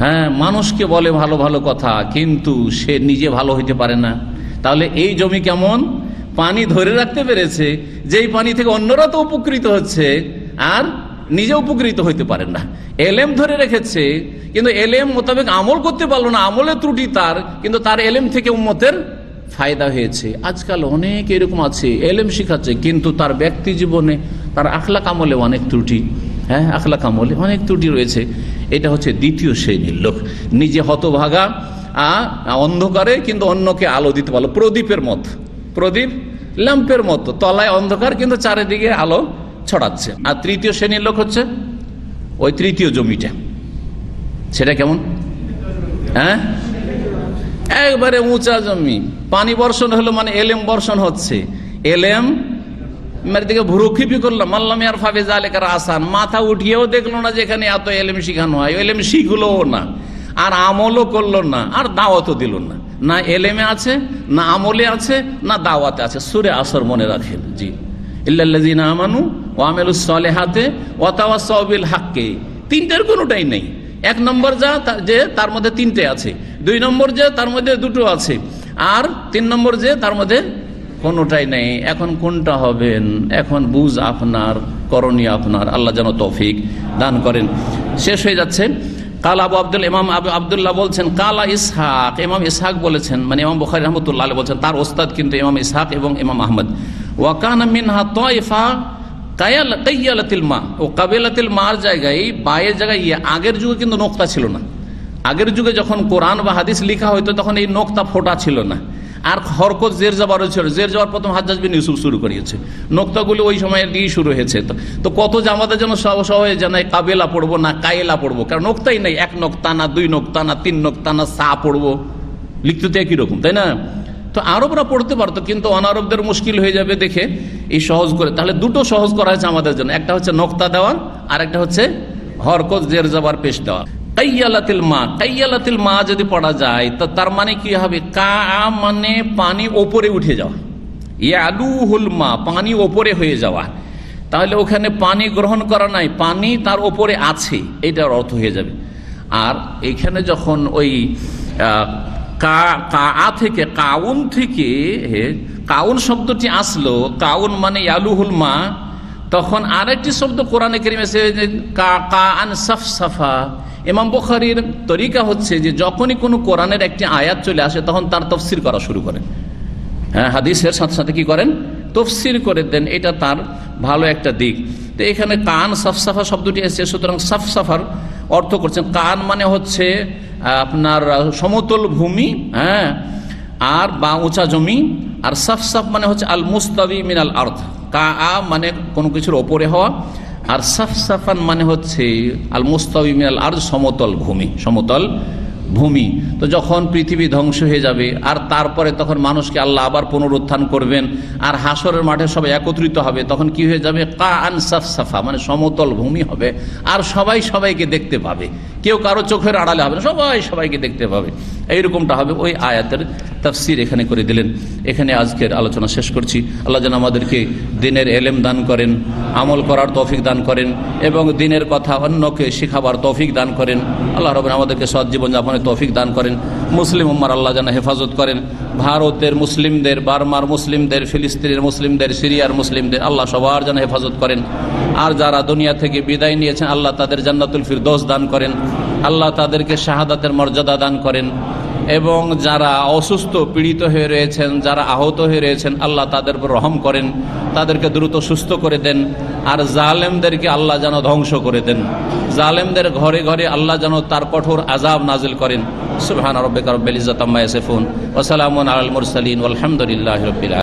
হ্যাঁ, মানুষকে বলে ভালো ভালো কথা, কিন্তু সে নিজে ভালো হইতে পারে না। তাহলে এই জমি কেমন? পানি ধরে রাখতে পেরেছে, যেই পানি থেকে অন্যরা তো উপকৃত হচ্ছে, আর নিজে উপকৃত হইতে পারেন না। এলেম ধরে রেখেছে, কিন্তু এলেম মোতাবেক আমল করতে পারলো না, আমলের ত্রুটি তার, কিন্তু তার এলেম থেকে উম্মতের ফায়দা হয়েছে। আজকাল অনেক এরকম আছে, এলেম শিখাচ্ছে, কিন্তু তার ব্যক্তি জীবনে, তার আখলাক আমলে অনেক ত্রুটি। হ্যাঁ, আখলাক আমলে অনেক ত্রুটি রয়েছে। এটা হচ্ছে দ্বিতীয় শ্রেণীর লোক, নিজে হতভাগা, অন্ধকারে কিন্তু অন্যকে আলো দিতে পারলো, প্রদীপের মতো, প্রদীপ ল্যাম্পের মতো, তলায় অন্ধকার কিন্তু চারিদিকে আলো ছড়াচ্ছে। আর তৃতীয় শ্রেণীর লোক হচ্ছে ওই তৃতীয় জমিটা, সেটা কেমন? হ্যাঁ, একবারে উঁচা জমি, পানি বর্ষণ হলো মানে এলেম বর্ষণ হচ্ছে, এলেম মেরে দিকে ভ্রুক্ষেপই করলাম, মাল্লাম ইয়ারফা বিযালিকা রাসান, মাথা উঠিয়েও দেখলো না যেখানে এত এলেম শিখানো হয়, এলেম শিখলো না, আর আমলও করলো না, আর দাওয়াতও দিল না। না এলেমে আছে, না আমলে আছে, না দাওয়াতে আছে। সূরা আসর মনে রাখেন। জি, ইল্লাল্লাযীনা আমানু ওয়া আমিলুস সালিহাতি ওয়া তাওয়াসাউ বিল হাক্কি, 3টার কোনোটাই নেই। 1 নম্বর যে তার মধ্যে 3টে আছে, 2 নম্বর যে তার মধ্যে 2টো আছে, আর 3 নম্বর যে তার মধ্যে কোনোটাই নেই, এখন কোনটা হবেন, এখন বুঝ আপনার, করণীয় আপনার। আল্লাহ যেন তৌফিক দান করেন। শেষ হয়ে যাচ্ছে। কাল আবু আব্দুল ইমাম আবু আবদুল্লাহ বলছেন, কালা ইসহাক, ইমাম ইসহাক বলেছেন, মানে ইমাম বুখারী রাহমাতুল্লাহ আলাইহি বলছেন, তার ওস্তাদ কিন্তু ইমাম ইসহাক এবং ইমাম আহমদ। ওয়া কানা মিনহা তাইফা কায়ালাতিল মা, ও কাবিলাতিল মার জায়গায়, বায়ের জায়গায় আগের যুগে কিন্তু নোক্তা ছিল না। আগের যুগে যখন কোরআন বা হাদিস লেখা হইতো তখন এই নোক্তা ফোটা ছিল না, আর হরকত জের জবরও ছিল। জের জবর প্রথম হাজ্জাজ বিন ইউসুফ শুরু করিয়েছে, নোক্তাগুলো ওই সময়ের দিয়েই শুরু হয়েছে। তো কত জামাতের জন্য সবাই জানাই কাবেলা পড়বো না কায়েলা পড়বো, কারণ নোক্তাই নেই। এক নোক্তা না, দুই নোক্তা না, তিন নোক্তা না, সা পড়বো, লিখতে তো একই রকম, তাই না? তো আরবরা পড়তে পারতো, কিন্তু অনারবদের মুশকিল হয়ে যাবে দেখে এই সহজ করে, তাহলে দুটো সহজ করা হয়েছে আমাদের জন্য। একটা হচ্ছে নোক্তা দেওয়া, আর একটা হচ্ছে হরকত জের জবর পেশ দেওয়া। কাইয়ালাতিল মা, কাইয়ালাতিল মা যদি পড়া যায় তো তার মানে কি হবে? কা মানে পানি ওপরে উঠে যাওয়া, ইয়ালুহুল মা পানি ওপরে হয়ে যাওয়া। তাহলে ওখানে পানি গ্রহণ করা নাই, পানি তার ওপরে আছে, এটার অর্থ হয়ে যাবে। আর এখানে যখন ওই কা থেকে কাউন থেকে কাউন শব্দটি আসলো, কাউন মানে ইয়ালুহুল মা, তখন আরেকটি শব্দ কোরআনে কারীমে এসেছে কাআন সাফসাফা। ইমাম বুখারীর তরিকা হচ্ছে যে যখনই কোনো কোরআনের একটি আয়াত চলে আসে তখন তার তাফসীর করা শুরু করেন। হ্যাঁ, হাদিসের সাথে সাথে কি করেন? তাফসীর করে দেন, এটা তার ভালো একটা দিক। তো এখানে কান সাফসাফা শব্দটি এসেছে, সুতরাং সাফসাফার অর্থ করছেন কান মানে হচ্ছে আপনার সমতল ভূমি, হ্যাঁ, আর বা উঁচা জমি। আর সাফসাফ মানে হচ্ছে আল মুস্তাবি মিনাল আরদ, কা মানে কোনো কিছুর ওপরে হওয়া, আর সাফসাফান মানে হচ্ছে আল মুস্তাবি মিনাল আরদ, সমতল ভূমি, সমতল ভূমি। তো যখন পৃথিবী ধ্বংস হয়ে যাবে আর তারপরে তখন মানুষকে আল্লাহ আবার পুনরুত্থান করবেন আর হাসরের মাঠে সবাই একত্রিত হবে, তখন কি হয়ে যাবে? কাআন সাফসাফা মানে সমতল ভূমি হবে, আর সবাই সবাইকে দেখতে পাবে, কেউ কারো চোখের আড়ালে হবে না, সবাই সবাইকে দেখতে পাবে। এইরকমটা হবে। ওই আয়াতের তাফসীর এখানে করে দিলেন। এখানে আজকের আলোচনা শেষ করছি। আল্লাহ যেন আমাদেরকে দিনের এলেম দান করেন, আমল করার তৌফিক দান করেন, এবং দিনের কথা অন্যকে শেখাবার তৌফিক দান করেন। আল্লাহ রাব্বুল আমাদেরকে সৎ জীবন যাপনের তৌফিক দান করেন। মুসলিম উম্মার আল্লাহ যেন হেফাজত করেন। ভারতের মুসলিমদের, বার্মার মুসলিমদের, ফিলিস্তিনের মুসলিমদের, সিরিয়ার মুসলিমদের আল্লাহ সবার যেন হেফাজত করেন। আর যারা দুনিয়া থেকে বিদায় নিয়েছেন আল্লাহ তাদের জান্নাতুল ফিরদৌস দান করেন। আল্লাহ তাদেরকে শাহাদাতের মর্যাদা দান করেন। এবং যারা অসুস্থ পীড়িত হয়ে রয়েছেন, যারা আহত হয়ে রয়েছেন আল্লাহ তাদের উপর রহম করেন, তাদেরকে দ্রুত সুস্থ করে দেন। আর জালেমদেরকে আল্লাহ যেন ধ্বংস করে দেন। জালেমদের ঘরে ঘরে আল্লাহ যেন তার কঠোর আযাব নাজিল করেন। সুবহান রাব্বিকা রাব্বিল ইজ্জাতি আম্মা ইয়াসিফুন ওয়া সালামুন আলাল মুরসালিন ওয়ালহামদুলিল্লাহি রাব্বিল আলামিন।